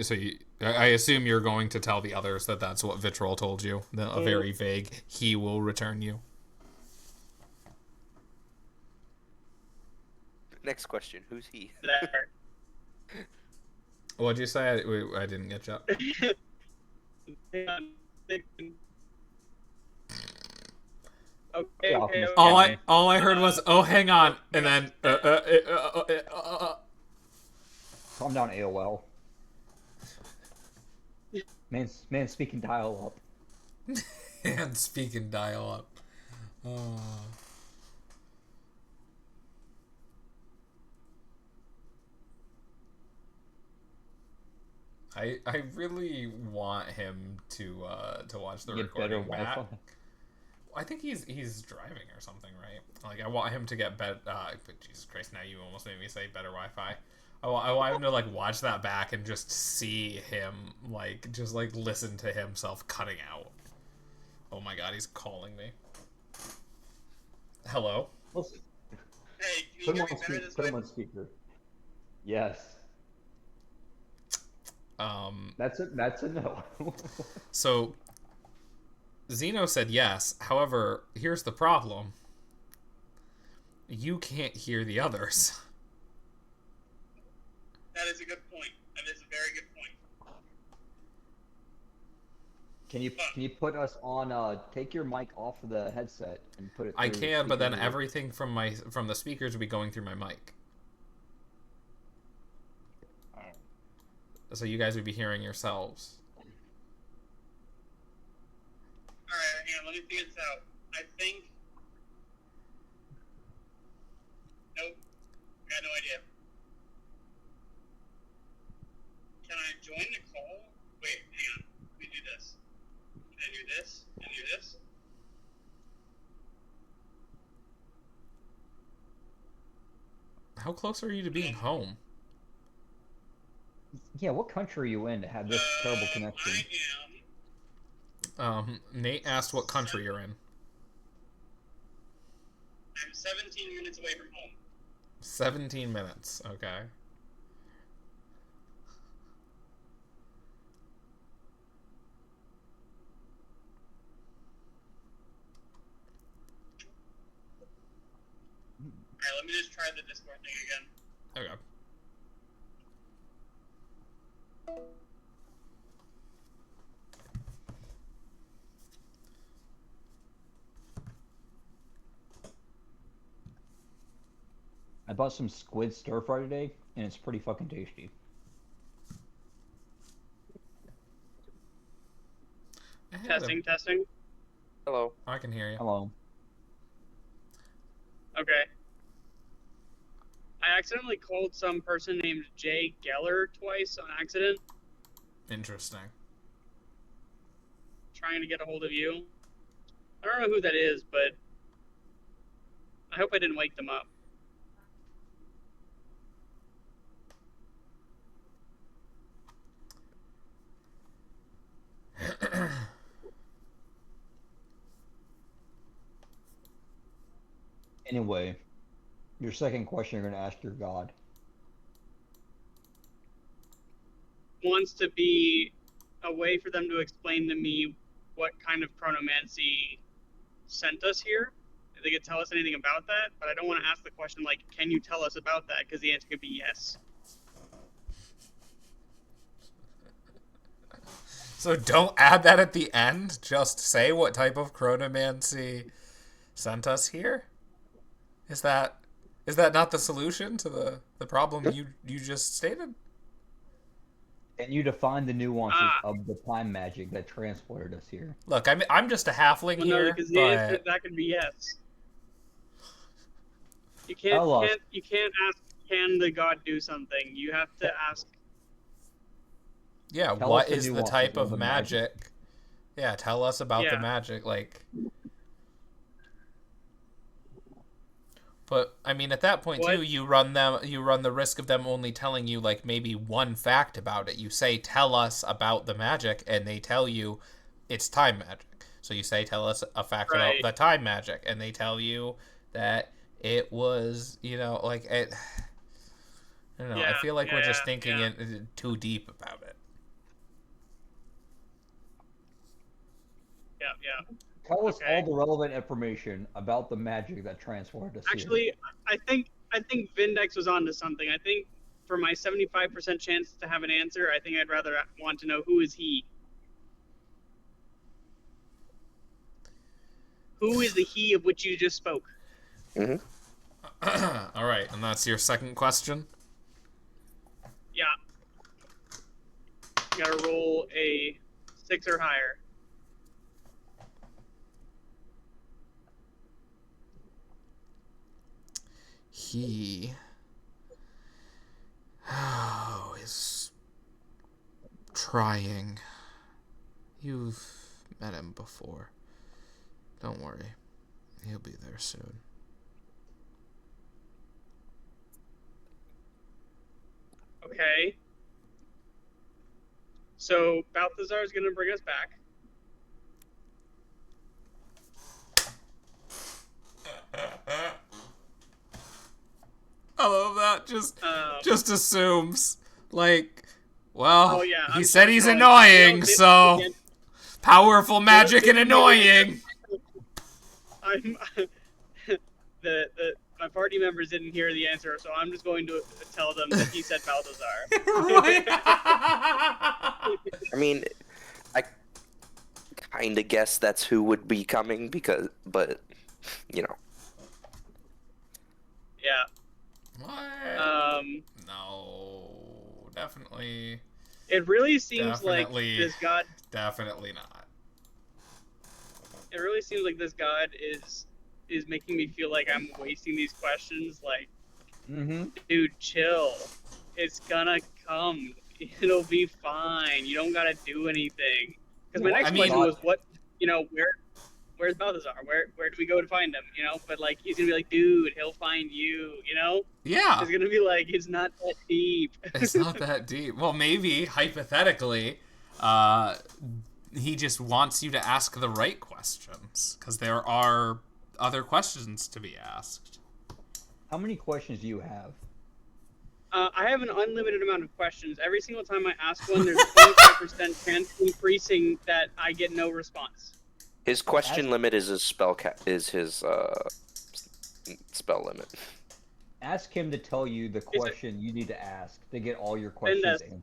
Speaker 1: So I assume you're going to tell the others that that's what Vitrol told you. A very vague, he will return you.
Speaker 3: Next question. Who's he?
Speaker 4: There.
Speaker 1: What'd you say? I didn't get you.
Speaker 4: Okay, okay, okay.
Speaker 1: All I heard was, oh, hang on, and then
Speaker 2: Calm down, AOL. Man speaking dial up.
Speaker 1: and speak and dial up. Oh. I really want him to watch the
Speaker 2: Get better
Speaker 1: recording back.
Speaker 2: Wi-Fi.
Speaker 1: I think he's driving or something, right? Like I want him to get better. Jesus Christ! Now you almost made me say better Wi-Fi. I want him to like watch that back and just see him just listen to himself cutting out. Oh my God, he's calling me. Hello.
Speaker 2: Listen,
Speaker 4: Hey, can
Speaker 2: put
Speaker 4: you
Speaker 2: him
Speaker 4: hear me better this
Speaker 2: put
Speaker 4: way?
Speaker 2: him on speaker. Yes. That's a no.
Speaker 1: So Zeno said yes. However, here's the problem. You can't hear the others.
Speaker 4: That is a good point. That is a very good point.
Speaker 2: Can you put us on? Take your mic off of the headset and put it.
Speaker 1: I
Speaker 2: through
Speaker 1: can, but then
Speaker 2: speaker.
Speaker 1: everything from the speakers will be going through my mic. So you guys would be hearing yourselves.
Speaker 4: Alright, hang on, let me figure this out. I think... Nope. Got no idea. Can I join the call? Wait, hang on. Let me do this. Can I do this? And do
Speaker 1: How close are you to being home?
Speaker 2: Yeah, what country are you in to have this terrible connection?
Speaker 4: I am.
Speaker 1: Nate asked what country you're in.
Speaker 4: I'm 17 minutes away from home.
Speaker 1: 17 minutes, okay.
Speaker 4: Alright, let me just try the Discord thing again.
Speaker 1: Okay.
Speaker 2: I bought some squid stir fry today, and it's pretty fucking tasty.
Speaker 4: Testing.
Speaker 3: Hello.
Speaker 1: I can hear you.
Speaker 2: Hello.
Speaker 4: Okay. I accidentally called some person named Jay Geller twice on accident,
Speaker 1: Interesting.
Speaker 4: trying to get a hold of you. I don't know who that is, but I hope I didn't wake them up.
Speaker 2: Anyway, your second question you're going to ask your god.
Speaker 4: Wants to be a way for them to explain to me what kind of chronomancy sent us here. If they could tell us anything about that, but I don't want to ask the question like, can you tell us about that? Because the answer could be yes.
Speaker 1: So don't add that at the end. Just say what type of chronomancy sent us here. Is that not the solution to the problem you just stated?
Speaker 2: And you define the nuances of the time magic that transported us here.
Speaker 1: Look, I'm just a halfling
Speaker 4: Well,
Speaker 1: here,
Speaker 4: no, because the answer
Speaker 1: but
Speaker 4: that could be yes. You
Speaker 2: Tell us.
Speaker 4: can't ask, can the god do something? You have to ask.
Speaker 1: yeah,
Speaker 2: Tell
Speaker 1: what
Speaker 2: us the
Speaker 1: is the
Speaker 2: nuances
Speaker 1: type
Speaker 2: of
Speaker 1: of
Speaker 2: the
Speaker 1: magic? Yeah, tell us about the
Speaker 4: Yeah.
Speaker 1: magic, like. But I mean, at that point
Speaker 4: What?
Speaker 1: too, you run the risk of them only telling you like maybe one fact about it. You say, "Tell us about the magic," and they tell you it's time magic. So you say, "Tell us a fact
Speaker 4: Right.
Speaker 1: about the time magic," and they tell you that it was, like it. I don't know. I
Speaker 4: Yeah,
Speaker 1: feel like we're just
Speaker 4: yeah,
Speaker 1: thinking
Speaker 4: yeah.
Speaker 1: it too deep about it.
Speaker 4: Yeah.
Speaker 2: Tell us
Speaker 4: Okay.
Speaker 2: all the relevant information about the magic that transported us here.
Speaker 4: Actually, I think Vindex was onto something. I think for my 75% chance to have an answer, I think I'd rather want to know who is he. Who is the he of which you just spoke?
Speaker 3: Mm-hmm.
Speaker 1: All right, and that's your second question.
Speaker 4: Yeah. You gotta roll a 6 or higher.
Speaker 1: He is trying. You've met him before. Don't worry. He'll be there soon.
Speaker 4: Okay. So Balthazar is gonna bring us back.
Speaker 1: I love that. Just assumes. Like, well,
Speaker 4: Oh, yeah,
Speaker 1: he
Speaker 4: I'm
Speaker 1: said he's
Speaker 4: sorry.
Speaker 1: annoying,
Speaker 4: No,
Speaker 1: so powerful magic and annoying.
Speaker 4: I'm my party members didn't hear the answer, so I'm just going to tell them that he said Balthazar.
Speaker 3: I mean, I kind of guess that's who would be coming but
Speaker 4: Yeah.
Speaker 1: What? No, definitely.
Speaker 4: It really seems
Speaker 1: Definitely.
Speaker 4: like this god.
Speaker 1: Definitely not.
Speaker 4: It really seems like this god is making me feel like I'm wasting these questions. Like, dude, chill. It's gonna come. It'll be fine. You don't gotta do anything. Because my next
Speaker 1: I mean-
Speaker 4: question was where Where's Balthazar? Where do we go to find him? You know, but like he's gonna be like, dude, he'll find you. You know,
Speaker 1: Yeah,
Speaker 4: it's gonna be like it's not that deep.
Speaker 1: it's not that deep. Well, maybe hypothetically, he just wants you to ask the right questions because there are other questions to be asked.
Speaker 2: How many questions do you have?
Speaker 4: I have an unlimited amount of questions. Every single time I ask one, there's a 25% chance increasing that I get no response.
Speaker 3: His question limit is his spell spell limit.
Speaker 2: Ask him to tell you the question you need to ask to get all your questions answered.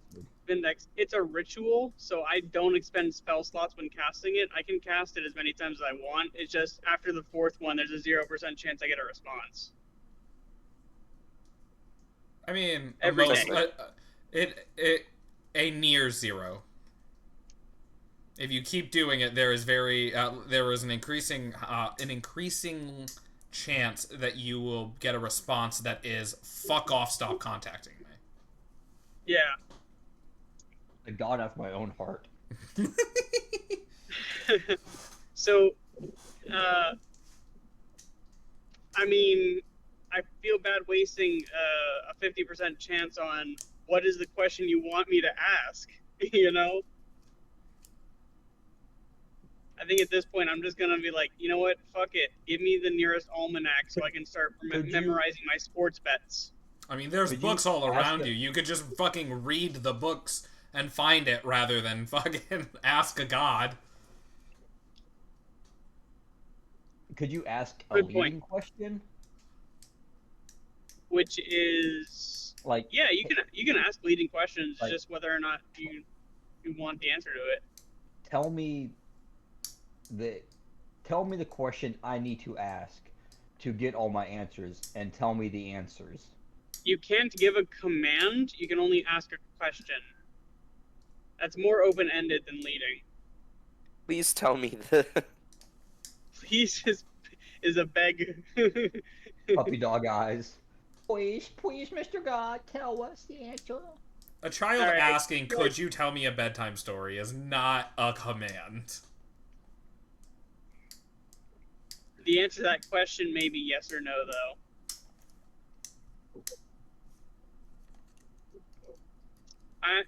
Speaker 4: Vindex, it's a ritual, so I don't expend spell slots when casting it. I can cast it as many times as I want. It's just after the fourth one, there's a 0% chance I get a response.
Speaker 1: I mean,
Speaker 4: Every day.
Speaker 1: A near zero. If you keep doing it, there is an increasing chance that you will get a response that is "fuck off, stop contacting me."
Speaker 4: Yeah.
Speaker 2: The god after my own heart.
Speaker 4: So, I mean, I feel bad wasting a 50% chance on what is the question you want me to ask, you know? I think at this point I'm just going to be like, you know what, fuck it. Give me the nearest almanac so I can start memorizing my sports bets.
Speaker 1: I mean, there's books all around you. You could just fucking read the books and find it rather than fucking ask a god.
Speaker 2: Could you ask a
Speaker 4: Good
Speaker 2: leading
Speaker 4: point.
Speaker 2: question?
Speaker 4: Which is
Speaker 2: Like,
Speaker 4: yeah, you can ask leading questions,
Speaker 2: like,
Speaker 4: just whether or not you want the answer to it.
Speaker 2: tell me the question I need to ask to get all my answers, and tell me the answers.
Speaker 4: You can't give a command. You can only ask a question. That's more open-ended than leading.
Speaker 3: Please tell me the.
Speaker 4: Please is a beg.
Speaker 2: Puppy dog eyes. Please, Mr. God, tell us the answer.
Speaker 1: A child
Speaker 4: All right.
Speaker 1: asking, "Could you tell me a bedtime story?" is not a command.
Speaker 4: The answer to that question may be yes or no, though.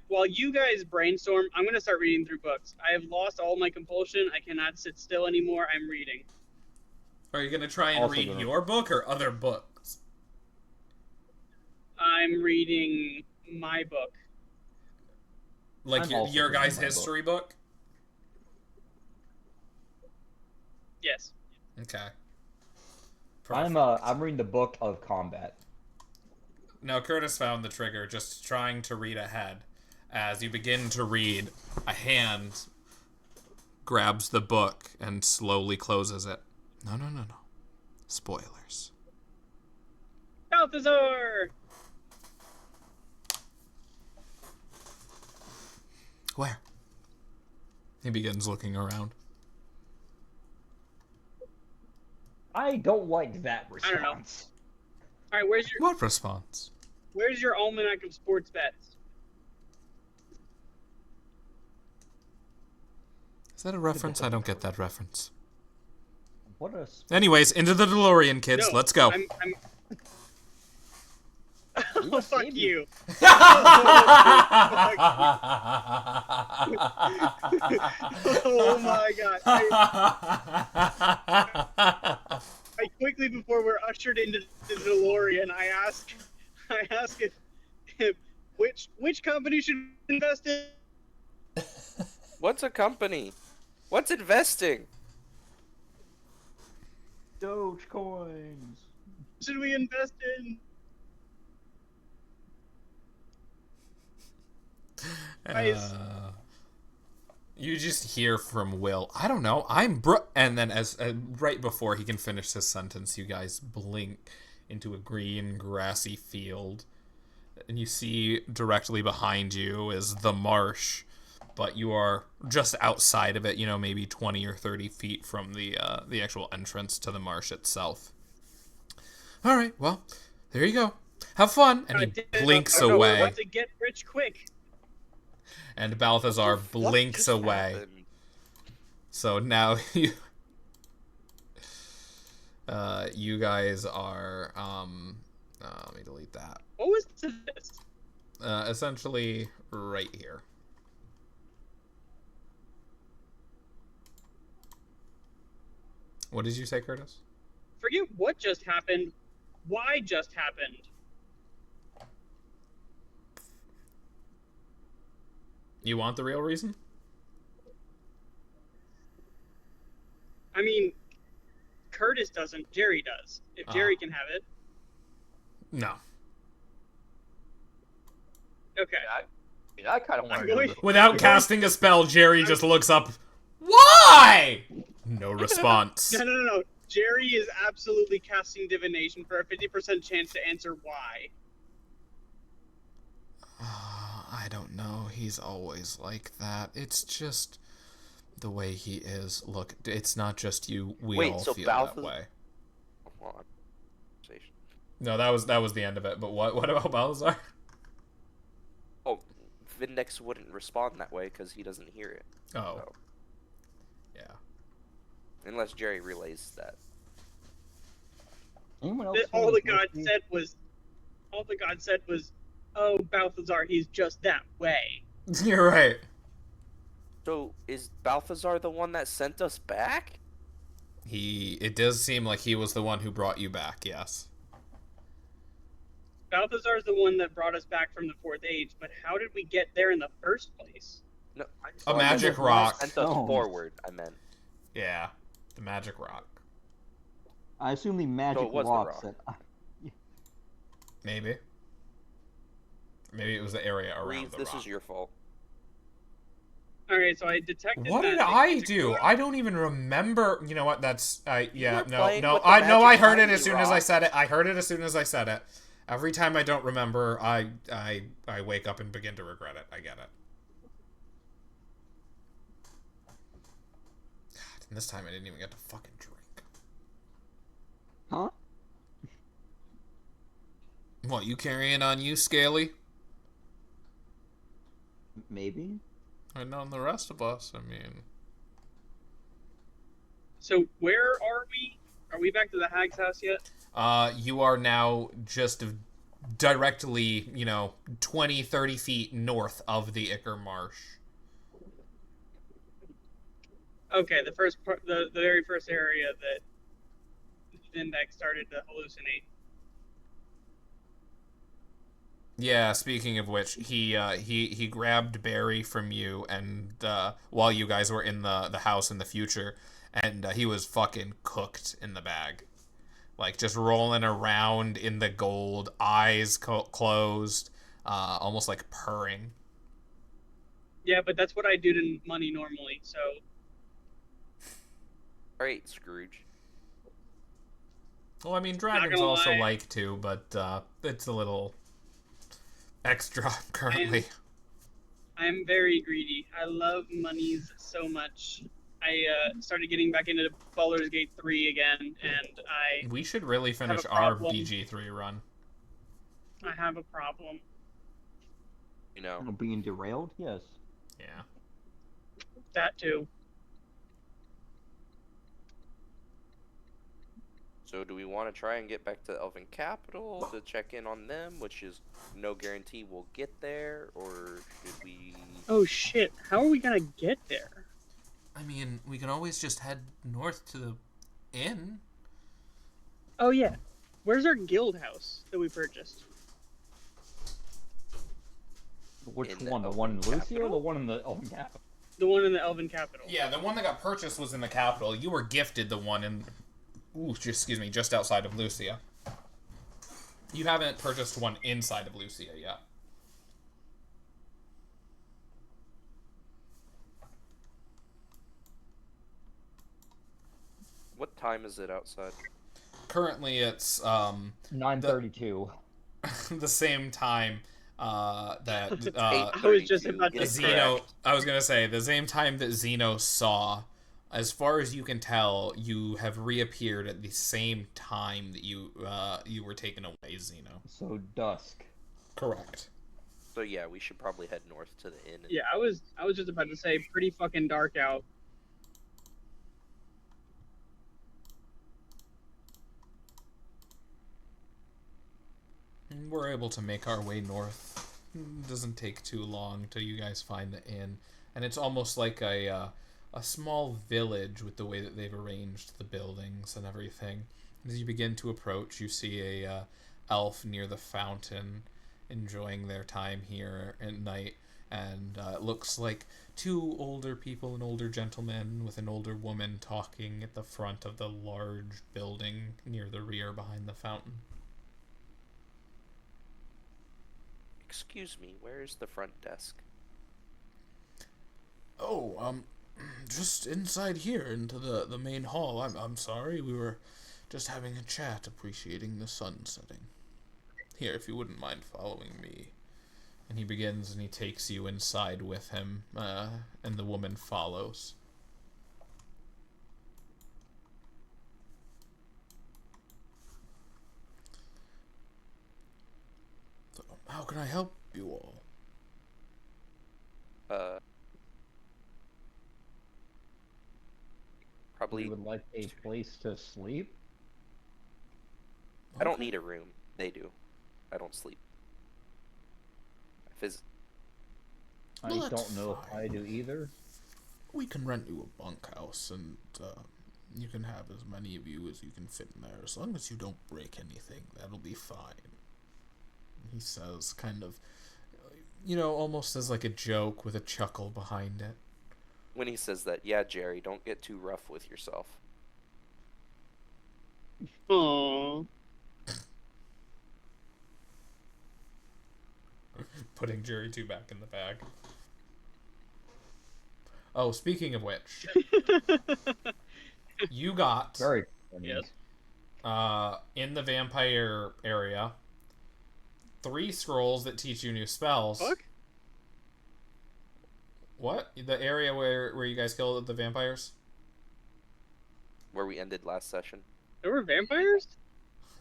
Speaker 4: While you guys brainstorm, I'm going to start reading through books. I have lost all my compulsion. I cannot sit still anymore. I'm reading.
Speaker 1: Are you going to try and
Speaker 2: Also
Speaker 1: read
Speaker 2: gonna-
Speaker 1: your book or other books?
Speaker 4: I'm reading my book.
Speaker 1: Like
Speaker 2: I'm also
Speaker 1: your
Speaker 2: reading
Speaker 1: guys'
Speaker 2: my
Speaker 1: history book?
Speaker 4: Yes.
Speaker 1: Okay.
Speaker 2: I'm reading the book of combat.
Speaker 1: Now, Curtis found the trigger just trying to read ahead. As you begin to read, a hand grabs the book and slowly closes it. No. Spoilers.
Speaker 4: Balthazar!
Speaker 1: Where? He begins looking around.
Speaker 2: I don't like that
Speaker 4: I don't know.
Speaker 2: response.
Speaker 4: All right,
Speaker 1: What response?
Speaker 4: where's your almanac of sports bets?
Speaker 1: Is that a reference? I don't get that reference.
Speaker 2: What a
Speaker 1: Anyways, into the DeLorean, kids.
Speaker 4: No,
Speaker 1: Let's go.
Speaker 4: I'm... Oh, fuck you. Oh my god. I quickly, before we're ushered into the DeLorean, I ask if which company should invest in?
Speaker 3: What's a company? What's investing?
Speaker 2: Dogecoins.
Speaker 4: Should we invest in? Guys.
Speaker 1: You just hear from Will. I don't know. And then as right before he can finish his sentence, you guys blink into a green, grassy field, and you see directly behind you is the marsh, but you are just outside of it. You know, maybe 20 or 30 feet from the actual entrance to the marsh itself. All right. Well, there you go. Have fun. And he blinks away.
Speaker 4: Want to get rich quick.
Speaker 1: And Balthazar blinks
Speaker 3: just
Speaker 1: away.
Speaker 3: happened?
Speaker 1: So now you You guys are let me delete that.
Speaker 4: What was this?
Speaker 1: Essentially right here. What did you say, Curtis?
Speaker 4: Forget what just happened. Why just happened?
Speaker 1: You want the real reason?
Speaker 4: I mean, Curtis doesn't. Jerry does. If Jerry can have it.
Speaker 1: No.
Speaker 4: Okay.
Speaker 2: I kind of want to know.
Speaker 1: Without casting a spell, Jerry just looks up. Why? No response.
Speaker 4: No. Jerry is absolutely casting divination for a 50% chance to answer why.
Speaker 1: I don't know. He's always like that. It's just the way he is. Look, it's not just you. We all feel that way. No, that was the end of it. But what about Balthazar?
Speaker 3: Oh, Vindex wouldn't respond that way because he doesn't hear it.
Speaker 1: Oh.
Speaker 3: So.
Speaker 1: Yeah.
Speaker 3: Unless Jerry relays that.
Speaker 2: Anyone else?
Speaker 4: All the god said was, "Oh, Balthazar, he's just that way."
Speaker 1: You're right.
Speaker 3: So is Balthazar the one that sent us back?
Speaker 1: It does seem like he was the one who brought you back. Yes.
Speaker 4: Balthazar's the one that brought us back from the Fourth Age, but how did we get there in the first place?
Speaker 3: No,
Speaker 1: A magic rock.
Speaker 3: Sent us forward. I meant.
Speaker 1: Yeah, the magic rock.
Speaker 2: I assume the magic rock.
Speaker 1: Maybe. Maybe it was the area around
Speaker 3: Reeve,
Speaker 1: the
Speaker 3: this
Speaker 1: rock.
Speaker 3: is your fault.
Speaker 4: Alright, so I detected
Speaker 1: What did
Speaker 4: magic.
Speaker 1: I do? I don't even remember. You know what? That's yeah.
Speaker 3: were
Speaker 1: No.
Speaker 3: playing
Speaker 1: No.
Speaker 3: with the
Speaker 1: I know. I
Speaker 3: magic
Speaker 1: heard it
Speaker 3: tiny
Speaker 1: as soon as I
Speaker 3: rock.
Speaker 1: said it. I heard it as soon as I said it. Every time I don't remember, I wake up and begin to regret it. I get it. God, and this time I didn't even get to fucking drink.
Speaker 2: Huh?
Speaker 1: What, you carrying on you, Scaly?
Speaker 2: Maybe.
Speaker 1: And on the rest of us, I mean.
Speaker 4: So where are we? Are we back to the hag's house yet?
Speaker 1: You are now just directly, 20, 30 feet north of the Icker Marsh.
Speaker 4: Okay, the first part, the very first area that Vindex started to hallucinate.
Speaker 1: Yeah, speaking of which, he grabbed Barry from you, and while you guys were in the house in the future, and he was fucking cooked in the bag. Like, just rolling around in the gold, eyes closed, almost like purring.
Speaker 4: Yeah, but that's what I do to money normally, so...
Speaker 3: Alright, Scrooge.
Speaker 1: Well, I mean, dragons
Speaker 4: gonna
Speaker 1: also
Speaker 4: lie.
Speaker 1: like to, but it's a little extra currently.
Speaker 4: I'm very greedy. I love monies so much. I started getting back into Baldur's Gate 3 again, and
Speaker 1: We should really finish
Speaker 4: a
Speaker 1: our
Speaker 4: problem.
Speaker 1: BG3 run.
Speaker 4: I have a problem.
Speaker 3: You know.
Speaker 2: Being derailed? Yes.
Speaker 1: Yeah.
Speaker 4: That too.
Speaker 3: So do we want to try and get back to the Elven Capital to check in on them, which is no guarantee we'll get there, or should we...
Speaker 4: Oh shit, how are we gonna get there?
Speaker 1: I mean, we can always just head north to the inn.
Speaker 4: Oh yeah. Where's our guild house that we purchased?
Speaker 2: Which
Speaker 3: In the
Speaker 2: one? The
Speaker 3: Elven
Speaker 2: one in Lucia or
Speaker 3: capital?
Speaker 2: the one in the Elven Capital?
Speaker 4: The one in the Elven capital.
Speaker 1: Yeah, the one that got purchased was in the capital. You were gifted the one in... just outside of Lucia. You haven't purchased one inside of Lucia yet.
Speaker 3: What time is it outside?
Speaker 1: Currently, it's
Speaker 2: 9:32.
Speaker 1: the same time that
Speaker 4: I was just about to
Speaker 1: Zeno. I was gonna say the same time that Zeno saw. As far as you can tell, you have reappeared at the same time that you were taken away, Zeno.
Speaker 2: So dusk.
Speaker 1: Correct.
Speaker 3: So yeah, we should probably head north to the inn.
Speaker 4: Yeah, I was just about to say pretty fucking dark out.
Speaker 1: able to make our way north. It doesn't take too long till you guys find the inn, and it's almost like a small village with the way that they've arranged the buildings and everything. As you begin to approach, you see a elf near the fountain, enjoying their time here at night, and it looks like two older people, an older gentleman with an older woman, talking at the front of the large building near the rear behind the fountain.
Speaker 3: Excuse me, where is the front desk?
Speaker 1: Oh, just inside here into the main hall. I'm sorry, we were just having a chat, appreciating the sun setting. Here, if you wouldn't mind following me. And he begins and he takes you inside with him, and the woman follows. So, how can I help you all?
Speaker 3: Probably.
Speaker 2: We would like a place to sleep.
Speaker 3: I don't need a room. They do. I don't sleep.
Speaker 2: I
Speaker 1: Well, that's
Speaker 2: don't know if
Speaker 1: fine.
Speaker 2: I do either.
Speaker 1: We can rent you a bunkhouse, and you can have as many of you as you can fit in there. As long as you don't break anything, that'll be fine. He says, kind of, almost as like a joke with a chuckle behind it.
Speaker 3: When he says that, yeah, Jerry, don't get too rough with yourself.
Speaker 4: Aww.
Speaker 1: Putting Jerry 2 back in the bag. Oh, speaking of which, you got
Speaker 2: Very funny.
Speaker 4: Yes.
Speaker 1: in the vampire area 3 scrolls that teach you new spells.
Speaker 4: Fuck?
Speaker 1: What? The area where you guys killed the vampires?
Speaker 3: Where we ended last session.
Speaker 4: There were vampires?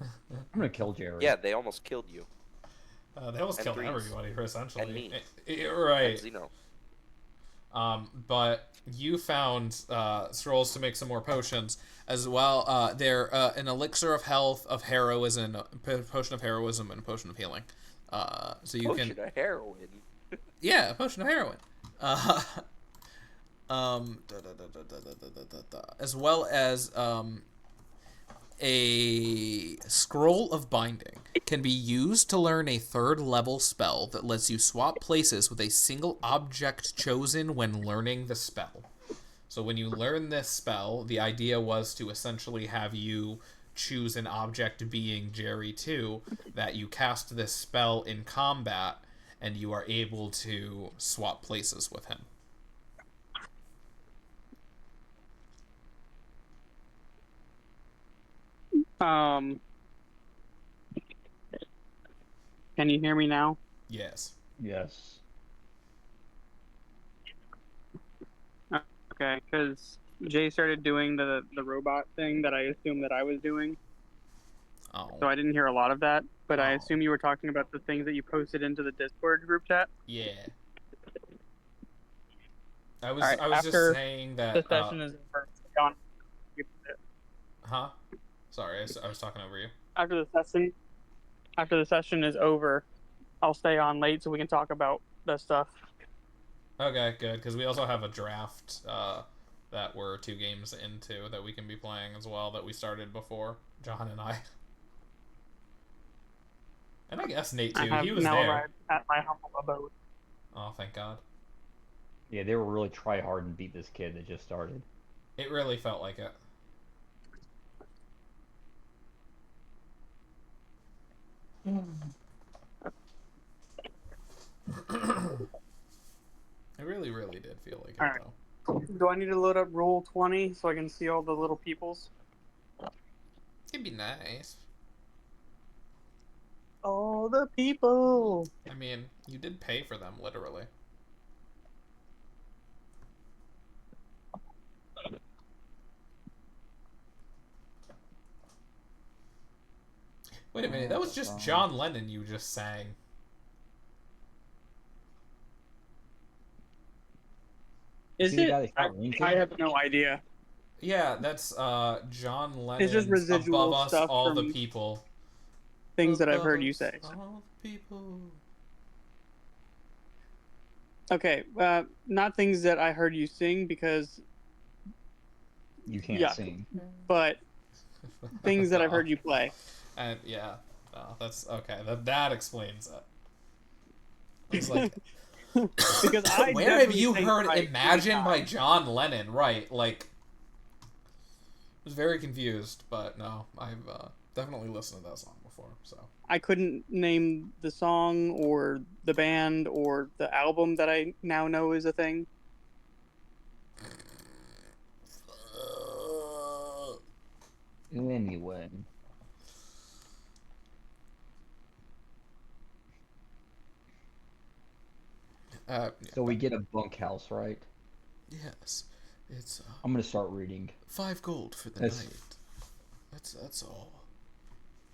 Speaker 2: I'm gonna kill Jerry.
Speaker 3: Yeah, they almost killed you.
Speaker 1: They almost
Speaker 3: And
Speaker 1: killed
Speaker 3: threes.
Speaker 1: essentially, essentially.
Speaker 3: And me.
Speaker 1: Right.
Speaker 3: And Zeno.
Speaker 1: But you found scrolls to make some more potions as well. They're an elixir of health, of heroism, a potion of heroism, and a potion of healing. So you
Speaker 3: Potion
Speaker 1: can,
Speaker 3: of heroin.
Speaker 1: yeah, a potion of heroin. As well as a scroll of binding can be used to learn a 3rd level spell that lets you swap places with a single object chosen when learning the spell. So when you learn this spell, the idea was to essentially have you choose an object being Jerry 2, that you cast this spell in combat, and you are able to swap places with him.
Speaker 4: Can you hear me now?
Speaker 1: Yes.
Speaker 2: Yes.
Speaker 4: Okay, because Jay started doing the robot thing that I assumed that I was doing,
Speaker 1: Oh.
Speaker 4: so I didn't hear a lot of that. But I
Speaker 1: Oh.
Speaker 4: assume you were talking about the things that you posted into the Discord group chat.
Speaker 1: Yeah. I was
Speaker 4: Alright,
Speaker 1: I was just
Speaker 4: after
Speaker 1: saying that.
Speaker 4: The session is over. Gone.
Speaker 1: Huh? Sorry, I was talking over you.
Speaker 4: After the session is over, I'll stay on late so we can talk about the stuff.
Speaker 1: Okay, good, because we also have a draft that we're 2 games into that we can be playing as well, that we started before, John and I. And I guess Nate too.
Speaker 4: I have
Speaker 1: He was
Speaker 4: now
Speaker 1: there.
Speaker 4: arrived at my humble abode.
Speaker 1: Oh, thank God.
Speaker 2: Yeah, they were really try hard and beat this kid that just started.
Speaker 1: It really felt like it. It really, really did feel like it,
Speaker 4: Alright.
Speaker 1: though.
Speaker 4: Do I need to load up Roll 20 so I can see all the little peoples?
Speaker 1: It'd be nice.
Speaker 4: All the people!
Speaker 1: I mean, you did pay for them, literally. Wait a minute, that was just John Lennon you just sang.
Speaker 4: Is
Speaker 2: See the
Speaker 4: it?
Speaker 2: guy that shot Lincoln?
Speaker 4: I have no idea.
Speaker 1: Yeah, that's John Lennon.
Speaker 4: It's just residual
Speaker 1: Above Us,
Speaker 4: stuff
Speaker 1: All
Speaker 4: from-
Speaker 1: the People.
Speaker 4: things that I've heard you say.
Speaker 1: All the people.
Speaker 4: Okay, not things that I heard you sing because
Speaker 2: You can't
Speaker 4: yuck,
Speaker 2: sing.
Speaker 4: but things that I've heard you play.
Speaker 1: And yeah, that's okay. That explains it. It's like,
Speaker 4: Because I
Speaker 1: where have
Speaker 4: definitely
Speaker 1: you
Speaker 4: sang
Speaker 1: heard
Speaker 4: right
Speaker 1: "Imagine"
Speaker 4: every
Speaker 1: by
Speaker 4: time.
Speaker 1: John Lennon? Right, like, I was very confused, but no, I've definitely listened to that song before. So
Speaker 4: I couldn't name the song or the band or the album that I now know is a thing.
Speaker 2: Anyway. So we get a bunkhouse, right?
Speaker 1: yes, it's
Speaker 2: I'm gonna start reading.
Speaker 1: 5 gold for the
Speaker 2: That's-
Speaker 1: night. That's all.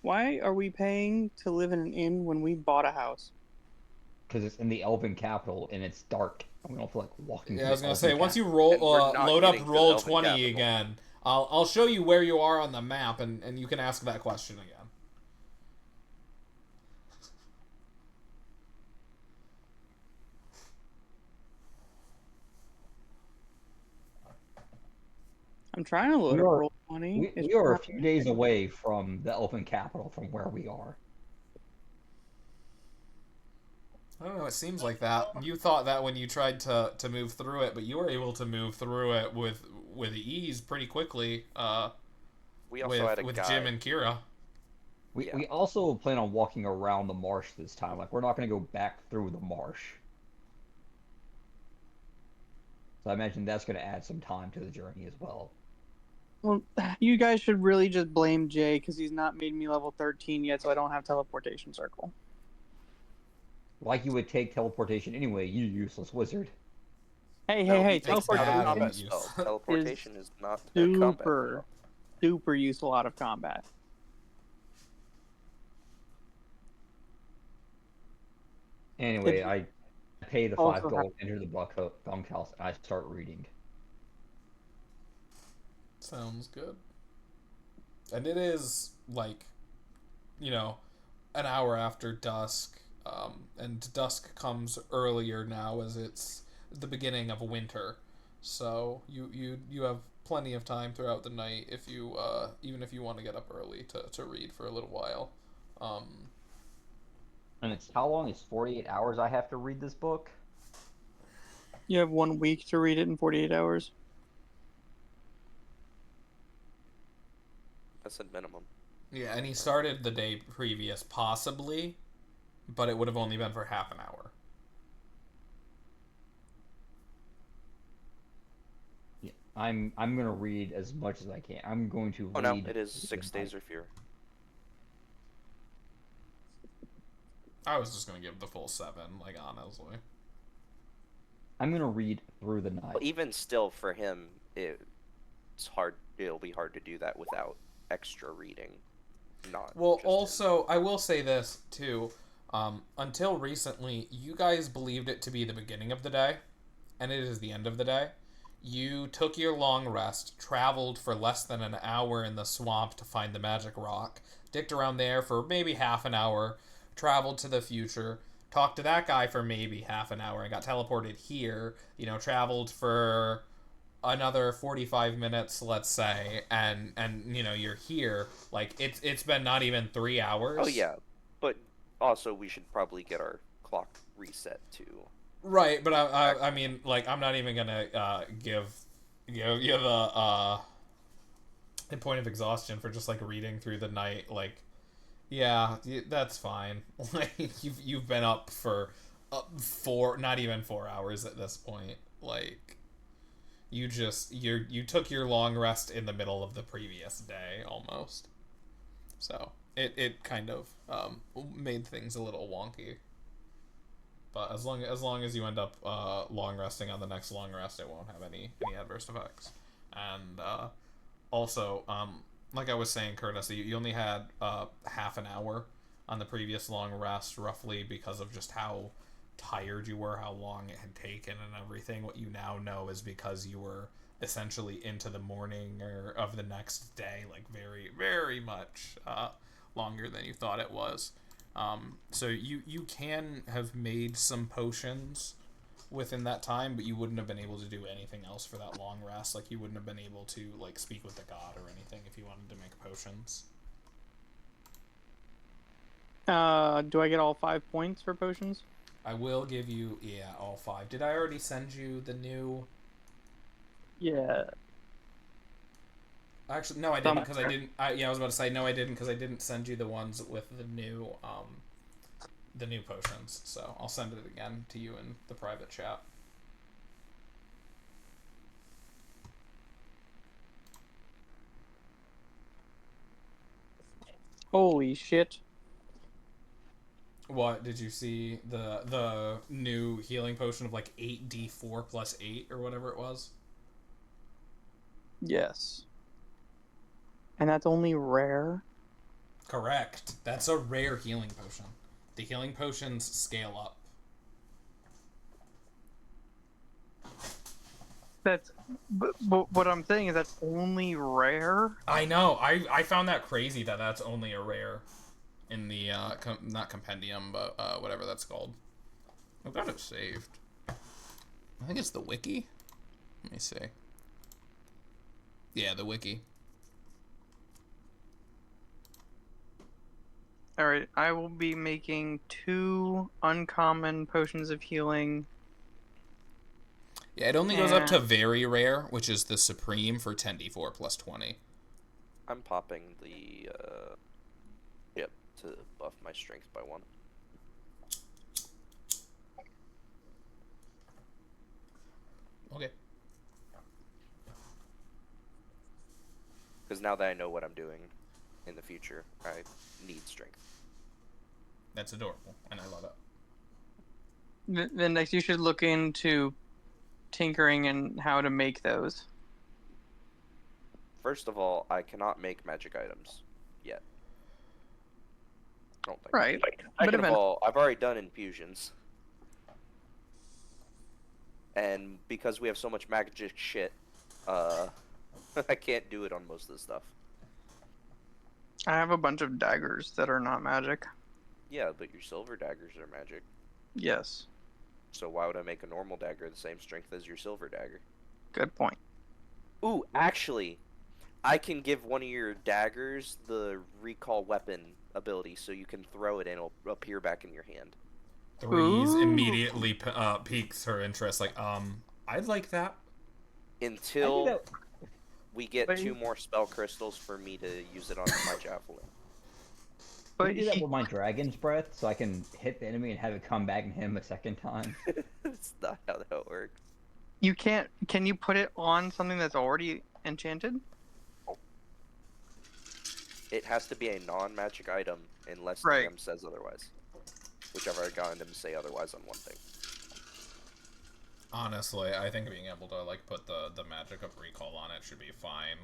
Speaker 4: Why are we paying to live in an inn when we bought a house?
Speaker 2: Because it's in the Elven capital and it's dark. And we don't feel like walking.
Speaker 1: Yeah,
Speaker 2: through
Speaker 1: I was
Speaker 2: the
Speaker 1: gonna
Speaker 2: Elven
Speaker 1: say once you
Speaker 2: capital.
Speaker 1: roll
Speaker 3: And we're not
Speaker 1: load up
Speaker 3: getting to
Speaker 1: roll
Speaker 3: Elven
Speaker 1: 20
Speaker 3: capital.
Speaker 1: again, I'll show you where you are on the map, and you can ask that question again.
Speaker 4: I'm trying to load
Speaker 2: We
Speaker 4: up
Speaker 2: are-
Speaker 4: roll 20.
Speaker 2: We are a few days away from the Elven capital from where we are.
Speaker 1: I don't know. It seems like that. You thought that when you tried to move through it, but you were able to move through it with ease pretty quickly.
Speaker 3: We also had a
Speaker 1: with
Speaker 3: guy.
Speaker 1: Jim and Kira.
Speaker 2: We
Speaker 3: Yeah.
Speaker 2: we also plan on walking around the marsh this time. Like we're not gonna go back through the marsh. So I imagine that's gonna add some time to the journey as well.
Speaker 4: Well, you guys should really just blame Jay because he's not made me level 13 yet, so I don't have teleportation circle.
Speaker 2: Like you would take teleportation anyway, you useless wizard.
Speaker 4: Hey,
Speaker 3: No,
Speaker 4: hey,
Speaker 3: he
Speaker 4: hey!
Speaker 3: takes it out of
Speaker 1: bad
Speaker 3: combat
Speaker 1: use.
Speaker 3: spell. Teleportation is not a combat
Speaker 4: Super, super useful out of combat.
Speaker 2: Anyway,
Speaker 4: If-
Speaker 2: I pay the
Speaker 4: Also
Speaker 2: 5 gold, enter the bunkhouse, and I start reading.
Speaker 1: Sounds good. And it is like, an hour after dusk, and dusk comes earlier now as it's the beginning of winter. So you have plenty of time throughout the night if you even if you want to get up early to read for a little while.
Speaker 2: And it's how long? It's 48 hours I have to read this book?
Speaker 4: You have 1 week to read it in 48 hours.
Speaker 3: That's a minimum.
Speaker 1: Yeah, and he started the day previous, possibly, but it would have only been for half an hour.
Speaker 2: Yeah. I'm gonna read as much as I can. I'm going to
Speaker 3: Oh
Speaker 2: read.
Speaker 3: no, it is
Speaker 2: through the
Speaker 3: 6 days
Speaker 2: night.
Speaker 3: or fewer.
Speaker 1: I was just gonna give the full 7, like, honestly.
Speaker 2: I'm gonna read through the night.
Speaker 3: Well, even still, for him, it's hard. It'll be hard to do that without extra reading.
Speaker 1: Well,
Speaker 3: just
Speaker 1: also, I will say this, too. Until recently, you guys believed it to be the beginning of the day, and it is the end of the day. You took your long rest, traveled for less than an hour in the swamp to find the magic rock, dicked around there for maybe half an hour, traveled to the future, talked to that guy for maybe half an hour, and got teleported here, traveled for another 45 minutes, let's say, and you're here. Like, it's been not even 3 hours.
Speaker 3: Oh yeah, but also we should probably get our clock reset too.
Speaker 1: Right, but I mean, like, I'm not even gonna give a point of exhaustion for just, like, reading through the night. Like, yeah, that's fine. Like, you've been up for not even 4 hours at this point. Like, you took your long rest in the middle of the previous day almost. So it kind of made things a little wonky. But as long as you end up long resting on the next long rest, it won't have any adverse effects. And also, like I was saying, Curtis, you only had half an hour on the previous long rest, roughly, because of just how tired you were, how long it had taken, and everything. What you now know is because you were essentially into the morning of the next day, like very, very much longer than you thought it was. So you can have made some potions within that time, but you wouldn't have been able to do anything else for that long rest. Like, you wouldn't have been able to, like, speak with the god or anything if you wanted to make potions.
Speaker 5: Do I get all 5 points for potions?
Speaker 1: I will give you, all 5. Did I already send you the new...
Speaker 5: Yeah.
Speaker 1: Actually, no, I didn't, because I didn't... I was about to say, no, I didn't, because I didn't send you the ones with the new potions. So I'll send it again to you in the private chat.
Speaker 5: Holy shit.
Speaker 1: What, did you see the new healing potion of like 8d4 plus 8 or whatever it was?
Speaker 5: Yes. And that's only rare?
Speaker 1: Correct. That's a rare healing potion. The healing potions scale up.
Speaker 5: But what I'm saying is that's only rare?
Speaker 1: I know. I found that crazy that that's only a rare in the, not compendium, but whatever that's called. I've got it saved. I think it's the wiki. Let me see. Yeah, the wiki.
Speaker 5: Alright, I will be making 2 uncommon potions of healing.
Speaker 1: Yeah, it only goes up to very rare, which is the supreme for 10d4 plus 20.
Speaker 3: I'm popping the yep, to buff my strength by 1.
Speaker 1: Okay.
Speaker 3: Because now that I know what I'm doing in the future, I need strength.
Speaker 1: That's adorable, and I love it.
Speaker 5: Then next you should look into tinkering and how to make those.
Speaker 3: First of all, I cannot make magic items yet. I don't think.
Speaker 5: Right.
Speaker 3: Second of all, I've already done infusions. And because we have so much magic shit, I can't do it on most of the stuff.
Speaker 5: I have a bunch of daggers that are not magic.
Speaker 3: Yeah, but your silver daggers are magic.
Speaker 5: Yes.
Speaker 3: So why would I make a normal dagger the same strength as your silver dagger?
Speaker 5: Good point.
Speaker 3: Ooh, actually, I can give one of your daggers the recall weapon ability, so you can throw it and it'll appear back in your hand.
Speaker 1: Threes
Speaker 5: Ooh.
Speaker 1: immediately piques her interest. Like, I'd like that.
Speaker 3: Until we get 2 more spell crystals for me to use it on my javelin.
Speaker 2: I do that with my dragon's breath, so I can hit the enemy and have it come back and hit him a second time.
Speaker 3: That's not how that works.
Speaker 5: You can't. Can you put it on something that's already enchanted?
Speaker 3: It has to be a non-magic item unless the
Speaker 5: Right.
Speaker 3: DM says otherwise. Which I've already gotten them to say otherwise on one thing.
Speaker 1: Honestly, I think being able to, like, put the magic of recall on it should be fine.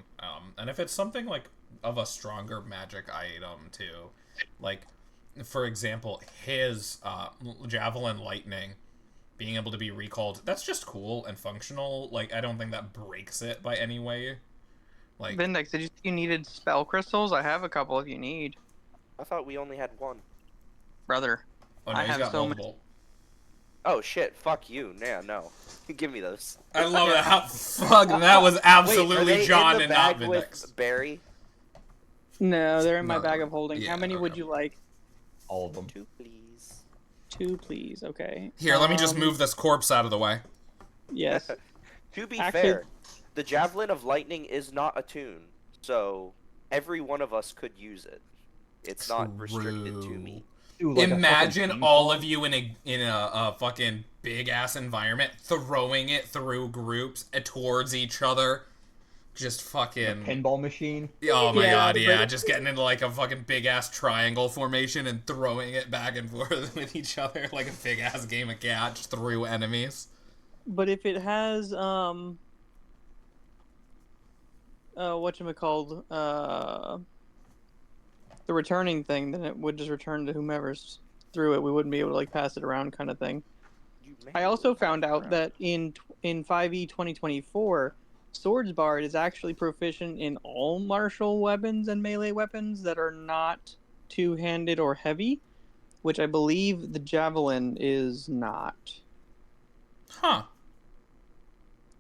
Speaker 1: And if it's something, like, of a stronger magic item, too, like, for example, his Javelin Lightning being able to be recalled, that's just cool and functional. Like, I don't think that breaks it by any way. Like,
Speaker 5: Vindex, did you say you needed spell crystals? I have a couple if you need.
Speaker 3: I thought we only had 1.
Speaker 5: Brother.
Speaker 1: oh no,
Speaker 5: I
Speaker 1: he's
Speaker 5: have
Speaker 1: got
Speaker 5: so
Speaker 1: multiple.
Speaker 3: Oh shit, fuck you. Yeah, no. Give me those.
Speaker 1: I love it. How, fuck, that was absolutely
Speaker 3: Wait, are they
Speaker 1: John
Speaker 3: in the
Speaker 1: and not
Speaker 3: bag
Speaker 1: Vindex.
Speaker 3: with Barry?
Speaker 5: No, they're in my
Speaker 1: No,
Speaker 5: bag of holding.
Speaker 1: yeah,
Speaker 5: How many would
Speaker 1: okay.
Speaker 5: you like?
Speaker 2: All of them.
Speaker 3: 2, please.
Speaker 5: 2, please. Okay.
Speaker 1: Here, let me just move this corpse out of the way.
Speaker 5: Yes.
Speaker 3: To be
Speaker 5: Actually-
Speaker 3: fair, the Javelin of Lightning is not attuned, so every one of us could use it. It's not restricted to me.
Speaker 2: Dude, like a
Speaker 1: Imagine
Speaker 2: fucking
Speaker 1: all
Speaker 2: ping
Speaker 1: of you in a fucking big ass environment throwing it through groups towards each other. Just fucking
Speaker 2: pinball machine.
Speaker 1: oh my
Speaker 5: Yeah,
Speaker 1: god, yeah,
Speaker 5: but-
Speaker 1: just getting into like a fucking big ass triangle formation and throwing it back and forth with each other like a big ass game of catch through enemies.
Speaker 5: But if it has whatchamacalled, the returning thing, then it would just return to whomever's through it. We wouldn't be able to like pass it around kind of thing.
Speaker 3: You
Speaker 5: I
Speaker 3: may
Speaker 5: also
Speaker 3: lose
Speaker 5: found out
Speaker 3: around.
Speaker 5: that in 5e 2024, Swordsbard is actually proficient in all martial weapons and melee weapons that are not two-handed or heavy, which I believe the javelin is not.
Speaker 1: Huh.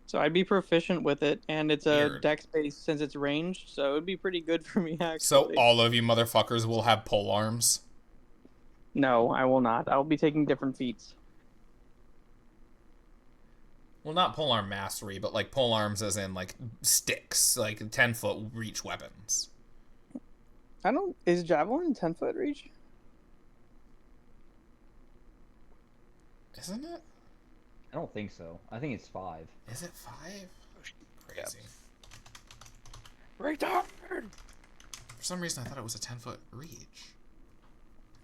Speaker 5: So I'd be proficient with it, and it's a
Speaker 1: Weird.
Speaker 5: dex base since it's ranged, so it would be pretty good for me,
Speaker 1: So
Speaker 5: actually.
Speaker 1: all of you motherfuckers will have pole arms.
Speaker 5: No, I will not. I'll be taking different feats.
Speaker 1: Well, not polearm mastery, but like pole arms as in like sticks, like 10-foot reach weapons.
Speaker 5: I don't... Is javelin 10-foot reach?
Speaker 1: Isn't it?
Speaker 2: I don't think so. I think it's 5.
Speaker 1: Is it 5? Crazy.
Speaker 3: Return!
Speaker 1: For some reason, I thought it was a 10-foot reach.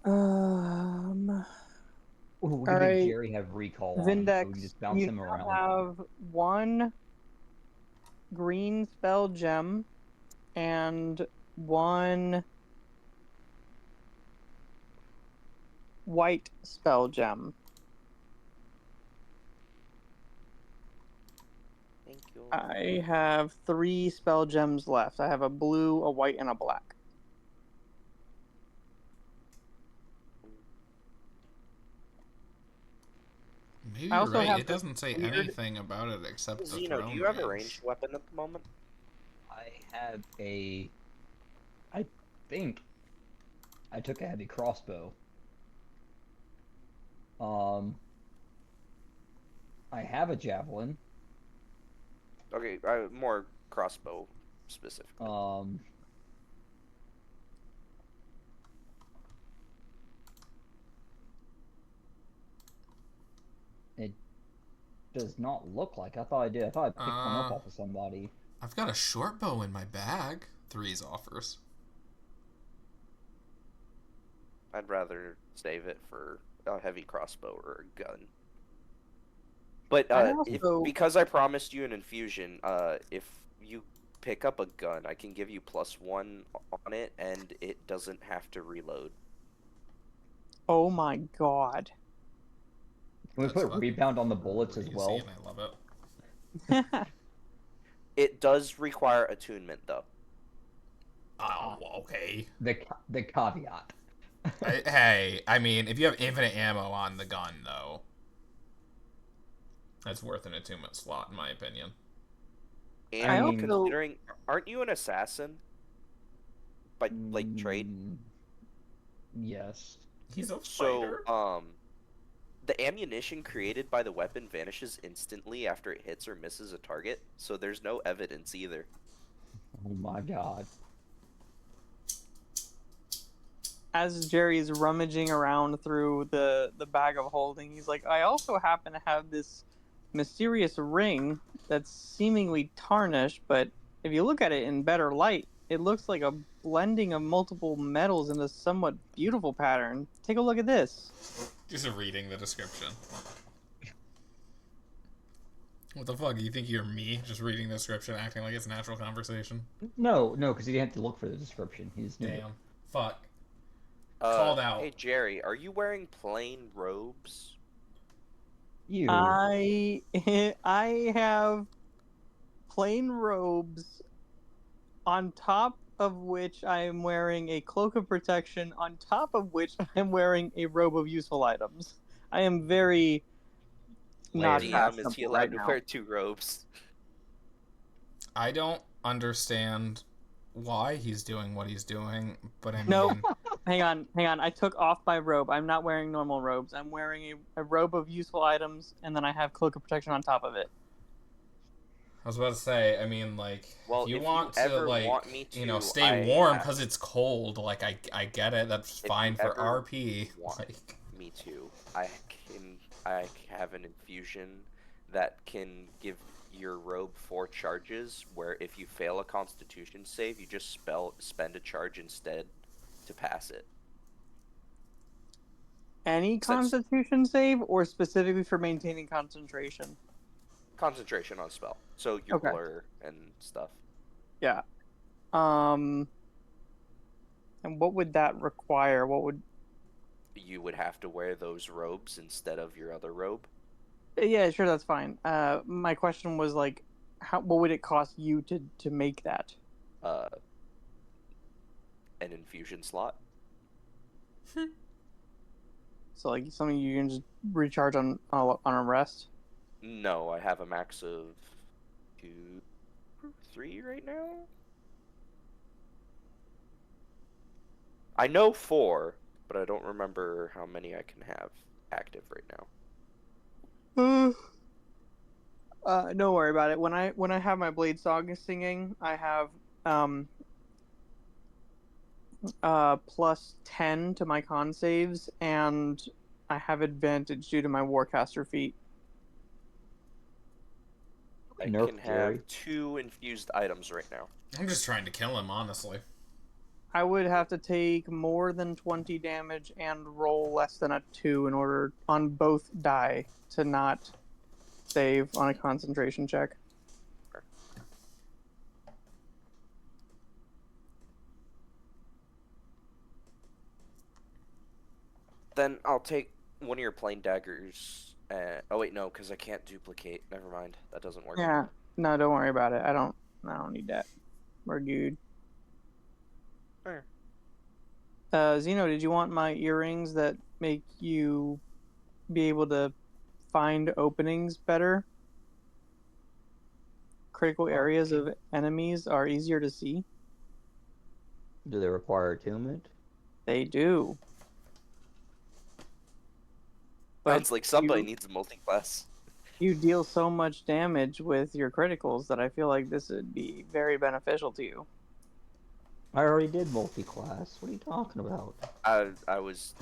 Speaker 2: Ooh, we
Speaker 5: All
Speaker 2: can make
Speaker 5: right.
Speaker 2: Jerry have recall on him, so we can
Speaker 5: Vindex,
Speaker 2: just bounce
Speaker 5: you
Speaker 2: him
Speaker 5: now
Speaker 2: around.
Speaker 5: have 1 green spell gem and 1 white spell gem.
Speaker 3: Thank you.
Speaker 5: I have 3 spell gems left. I have a blue, a white, and a black.
Speaker 1: Maybe
Speaker 5: I
Speaker 1: you're
Speaker 5: also
Speaker 1: right.
Speaker 5: have
Speaker 1: It doesn't say
Speaker 5: weird-
Speaker 1: anything about it except the
Speaker 3: Zeno,
Speaker 1: throne
Speaker 3: do you have a
Speaker 1: range.
Speaker 3: ranged weapon at the moment?
Speaker 2: I have a... I think I took a heavy crossbow. I have a javelin.
Speaker 3: Okay, more crossbow specifically.
Speaker 2: It does not look like. I thought I did. I thought I picked one up off of somebody.
Speaker 1: I've got a short bow in my bag. 3's offers.
Speaker 3: I'd rather save it for a heavy crossbow or a gun. But because I promised you an infusion, if you pick up a gun, I can give you +1 on it, and it doesn't have to reload.
Speaker 5: Oh my god.
Speaker 2: Can we
Speaker 1: That's
Speaker 2: put
Speaker 1: fucking
Speaker 2: rebound on the bullets as
Speaker 1: crazy,
Speaker 2: well?
Speaker 1: and I love it.
Speaker 3: It does require attunement, though.
Speaker 1: Oh, okay.
Speaker 2: The caveat.
Speaker 1: Hey, I mean, if you have infinite ammo on the gun, though, that's worth an attunement slot, in my opinion.
Speaker 3: And
Speaker 5: I also-
Speaker 3: considering, aren't you an assassin? By like trade?
Speaker 2: Yes.
Speaker 1: He's a
Speaker 3: So,
Speaker 1: fighter.
Speaker 3: the ammunition created by the weapon vanishes instantly after it hits or misses a target, so there's no evidence either.
Speaker 2: Oh my god.
Speaker 5: As Jerry's rummaging around through the bag of holding, he's like, I also happen to have this mysterious ring that's seemingly tarnished, but if you look at it in better light, it looks like a blending of multiple metals in a somewhat beautiful pattern. Take a look at this.
Speaker 1: Just reading the description. What the fuck? You think you're me? Just reading the description, acting like it's natural conversation?
Speaker 2: No, because he didn't have to look for the description. He just knew it.
Speaker 1: Damn. Fuck. Called out.
Speaker 3: Hey Jerry, are you wearing plain robes?
Speaker 2: You.
Speaker 5: I have plain robes on top of which I am wearing a cloak of protection, on top of which I'm wearing a robe of useful items. I am very not
Speaker 2: DM,
Speaker 3: DM, is he
Speaker 5: fashionable
Speaker 3: allowed
Speaker 5: right
Speaker 3: to
Speaker 5: now.
Speaker 3: wear 2 robes?
Speaker 1: I don't understand why he's doing what he's doing, but I mean...
Speaker 5: No. Hang on. I took off my robe. I'm not wearing normal robes. I'm wearing a robe of useful items, and then I have cloak of protection on top of it.
Speaker 1: I was about to say, I mean, like,
Speaker 3: Well,
Speaker 1: if you
Speaker 3: if
Speaker 1: want
Speaker 3: you
Speaker 1: to,
Speaker 3: ever
Speaker 1: like,
Speaker 3: want me
Speaker 1: you know,
Speaker 3: to,
Speaker 1: stay
Speaker 3: I
Speaker 1: warm
Speaker 3: have-
Speaker 1: because it's cold, like, I get it, that's
Speaker 3: If
Speaker 1: fine
Speaker 3: you
Speaker 1: for
Speaker 3: ever
Speaker 1: RP.
Speaker 3: want
Speaker 1: Like,
Speaker 3: me to, I have an infusion that can give your robe 4 charges, where if you fail a constitution save, you just spend a charge instead to pass it.
Speaker 5: Any
Speaker 3: Since-
Speaker 5: constitution save, or specifically for maintaining concentration?
Speaker 3: Concentration on spell. So your
Speaker 5: Okay.
Speaker 3: blur and stuff.
Speaker 5: Yeah. And what would that require? What would...
Speaker 3: You would have to wear those robes instead of your other robe.
Speaker 5: Yeah, sure, that's fine. My question was like, what would it cost you to make that?
Speaker 3: An infusion slot.
Speaker 5: So like something you can just recharge on a rest.
Speaker 3: No, I have a max of 2, 3 right now. I know 4, but I don't remember how many I can have active right now.
Speaker 5: Don't worry about it. When I have my blade song singing, I have plus 10 to my con saves, and I have advantage due to my warcaster feat.
Speaker 3: I
Speaker 2: Nerf
Speaker 3: can
Speaker 2: Jerry.
Speaker 3: have 2 infused items right now.
Speaker 1: I'm just trying to kill him, honestly.
Speaker 5: I would have to take more than 20 damage and roll less than a 2 in order on both die to not save on a concentration check.
Speaker 3: Then I'll take one of your plain daggers. Oh wait, no, because I can't duplicate. Never mind, that doesn't work.
Speaker 5: Yeah, no, don't worry about it. I don't need that. We're good.
Speaker 3: Fair.
Speaker 5: Zeno, did you want my earrings that make you be able to find openings better? Critical areas of enemies are easier to see.
Speaker 2: Do they require attunement?
Speaker 5: They do.
Speaker 3: Sounds like somebody
Speaker 5: you-
Speaker 3: needs a multi-class.
Speaker 5: You deal so much damage with your criticals that I feel like this would be very beneficial to you.
Speaker 2: I already did multi-class. What are you talking about?
Speaker 3: I was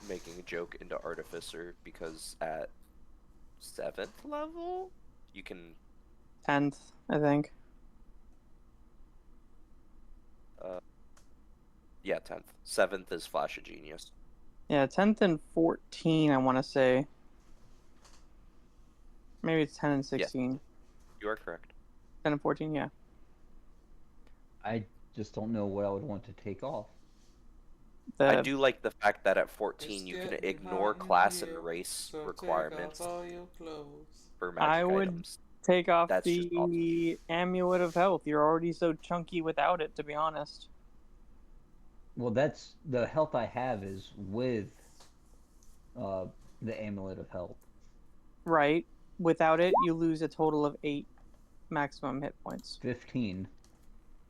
Speaker 3: making a joke into Artificer because at 7th level, you can...
Speaker 5: 10th, I think.
Speaker 3: Yeah, 10th. 7th is Flash of Genius.
Speaker 5: Yeah, 10th and 14, I want to say. Maybe it's 10 and 16.
Speaker 3: You are correct.
Speaker 5: 10 and 14, yeah.
Speaker 2: I just don't know what I would want to take off.
Speaker 3: I do like the fact that at 14 you can ignore class and race requirements for magic
Speaker 5: I would
Speaker 3: items.
Speaker 5: take off
Speaker 3: That's just
Speaker 5: the Amulet of Health. You're already so chunky without it, to be honest.
Speaker 2: Well, that's the health I have is with the Amulet of Health.
Speaker 5: Right. Without it, you lose a total of 8 maximum hit points.
Speaker 2: 15.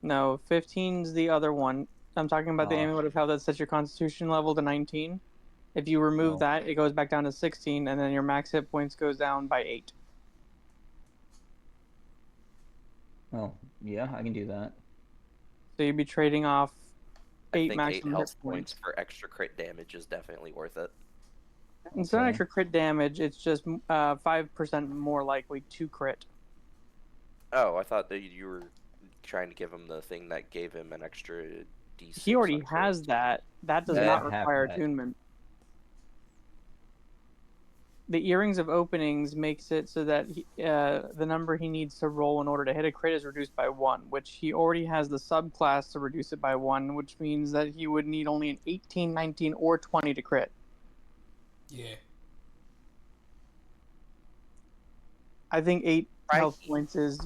Speaker 5: No, 15's the other one. I'm talking about the Amulet of Health that sets your Constitution level to 19. If you remove that, it goes back down to 16, and then your max hit points goes down by 8.
Speaker 2: Oh, yeah, I can do that.
Speaker 5: So you'd be trading off
Speaker 3: I
Speaker 5: 8
Speaker 3: think 8
Speaker 5: maximum
Speaker 3: health
Speaker 5: hit
Speaker 3: points
Speaker 5: points.
Speaker 3: for extra crit damage is definitely worth it.
Speaker 5: It's not
Speaker 2: Okay.
Speaker 5: extra crit damage, it's just 5% more likely to crit.
Speaker 3: Oh, I thought that you were trying to give him the thing that gave him an extra D6.
Speaker 5: He already
Speaker 3: on crit.
Speaker 5: has that. That does
Speaker 2: Yeah,
Speaker 5: not
Speaker 2: I have
Speaker 5: require
Speaker 2: that.
Speaker 5: attunement. The Earrings of Openings makes it so that the number he needs to roll in order to hit a crit is reduced by 1, which he already has the subclass to reduce it by 1, which means that he would need only an 18, 19, or 20 to crit.
Speaker 1: Yeah.
Speaker 5: I think 8 health
Speaker 3: Crikey.
Speaker 5: points is...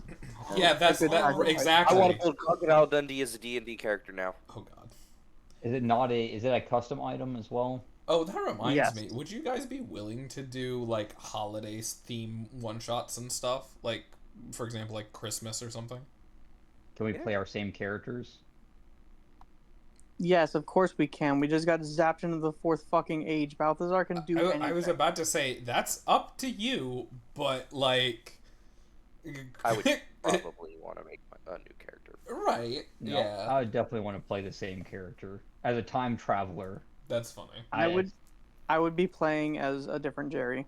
Speaker 1: Yeah, that's
Speaker 5: good sacrifice.
Speaker 1: exactly.
Speaker 3: I want to build Crocodile Dundee as a D&D character now.
Speaker 1: Oh god.
Speaker 2: Is it a custom item as well?
Speaker 1: Oh, that reminds
Speaker 5: Yes.
Speaker 1: me. Would you guys be willing to do like holiday theme one shots and stuff? Like, for example, like Christmas or something?
Speaker 2: Can we play our same characters?
Speaker 5: Yes, of course we can. We just got zapped into the 4th fucking age. Balthazar can do anything.
Speaker 1: I was about to say that's up to you, but like,
Speaker 3: I would probably want to make a new character.
Speaker 1: right?
Speaker 2: No,
Speaker 1: Yeah,
Speaker 2: I would definitely want to play the same character as a time traveler.
Speaker 1: that's funny.
Speaker 5: I would be playing as a different Jerry.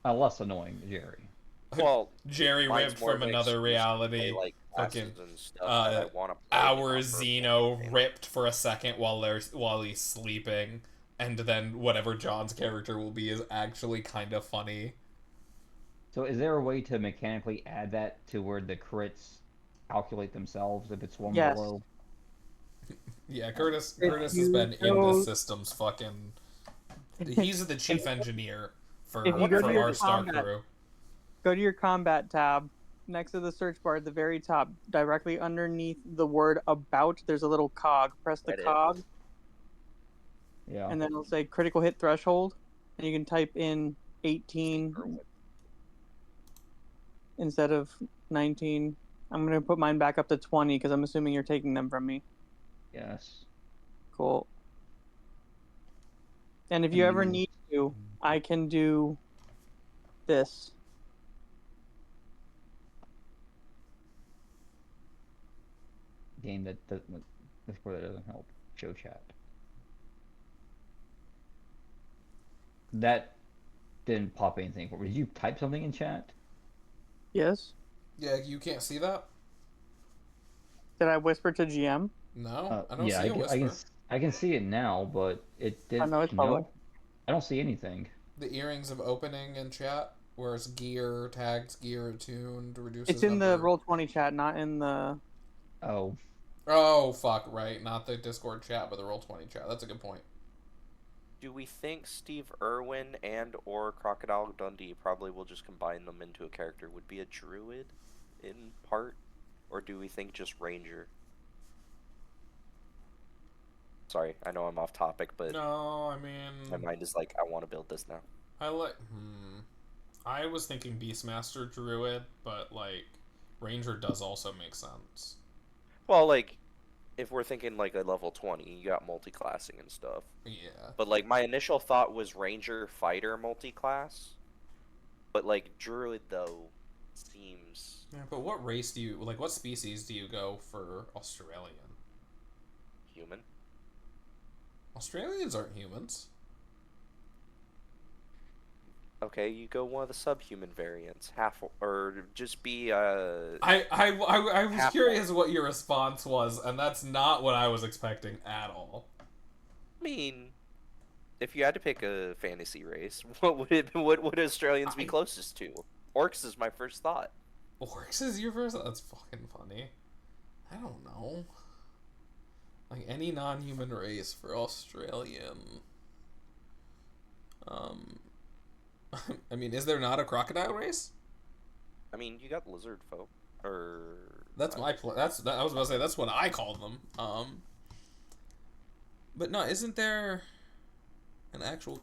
Speaker 2: A less annoying Jerry.
Speaker 3: Well,
Speaker 1: Jerry
Speaker 3: mine's
Speaker 1: ripped
Speaker 3: more
Speaker 1: from
Speaker 3: of an
Speaker 1: another
Speaker 3: excuse to
Speaker 1: reality.
Speaker 3: play, like,
Speaker 1: Fucking,
Speaker 3: classes and stuff that I want to play
Speaker 1: Our
Speaker 3: on
Speaker 1: Zeno
Speaker 3: purpose.
Speaker 1: ripped for a second while he's sleeping, and then whatever John's character will be is actually kind of funny.
Speaker 2: So is there a way to mechanically add that to where the crits calculate themselves if it's one
Speaker 5: Yes.
Speaker 2: below?
Speaker 1: Yeah, Curtis
Speaker 5: If
Speaker 1: has
Speaker 5: you
Speaker 1: been in
Speaker 5: go-
Speaker 1: this system's fucking. He's the chief engineer for
Speaker 5: If you go to your
Speaker 1: our Star
Speaker 5: combat-
Speaker 1: Crew.
Speaker 5: Go to your combat tab. Next to the search bar at the very top, directly underneath the word about, there's a little cog. Press the
Speaker 3: Edit.
Speaker 5: cog.
Speaker 2: Yeah.
Speaker 5: and then it'll say critical hit threshold, and you can type in 18 instead of 19. I'm gonna put mine back up to 20 because I'm assuming you're taking them from me.
Speaker 2: Yes.
Speaker 5: Cool. And if
Speaker 2: And
Speaker 5: you
Speaker 2: then
Speaker 5: ever need to, I can do this.
Speaker 2: game that doesn't. Discord that doesn't help. Show chat. That didn't pop anything for me. Did you type something in chat?
Speaker 5: Yes.
Speaker 1: Yeah, you can't see that?
Speaker 5: Did I whisper to GM?
Speaker 1: No, I don't
Speaker 2: Yeah,
Speaker 1: see a whisper.
Speaker 2: I can see it now, but it
Speaker 5: Oh
Speaker 2: didn't.
Speaker 5: no, it's public.
Speaker 2: No, I don't see anything.
Speaker 1: The earrings of opening in chat, where it's gear, tagged, gear, attuned, reduces
Speaker 5: It's in the
Speaker 1: number.
Speaker 5: Roll20 chat, not in the.
Speaker 2: Oh,
Speaker 1: Oh, fuck, right. Not the Discord chat, but the Roll20 chat. That's a good point.
Speaker 3: Do we think Steve Irwin and or Crocodile Dundee probably will just combine them into a character? Would be a druid in part? Or do we think just ranger? Sorry, I know I'm off topic, but
Speaker 1: No, I mean...
Speaker 3: my mind is like, I want to build this now.
Speaker 1: I was thinking Beastmaster Druid, but, like, Ranger does also make sense.
Speaker 3: Well, like, if we're thinking like a level 20, you got multi-classing and stuff.
Speaker 1: Yeah.
Speaker 3: But like my initial thought was Ranger Fighter multi-class. But like Druid though seems
Speaker 1: Yeah, but what race do you... Like, what species do you go for Australian?
Speaker 3: human.
Speaker 1: Australians aren't humans.
Speaker 3: Okay, you go one of the subhuman variants, half or just be
Speaker 1: I was
Speaker 3: Half
Speaker 1: curious what your response was, and that's not what I was expecting at all.
Speaker 3: I mean, if you had to pick a fantasy race, what would Australians be closest to? Orcs is my first thought.
Speaker 1: Orcs is your first? That's fucking funny. I don't know. Like, any non-human race for Australian. I mean, is there not a crocodile race?
Speaker 3: I mean, you got lizard folk, or
Speaker 1: That's my I was about to say that's what I call them. But no, isn't there an actual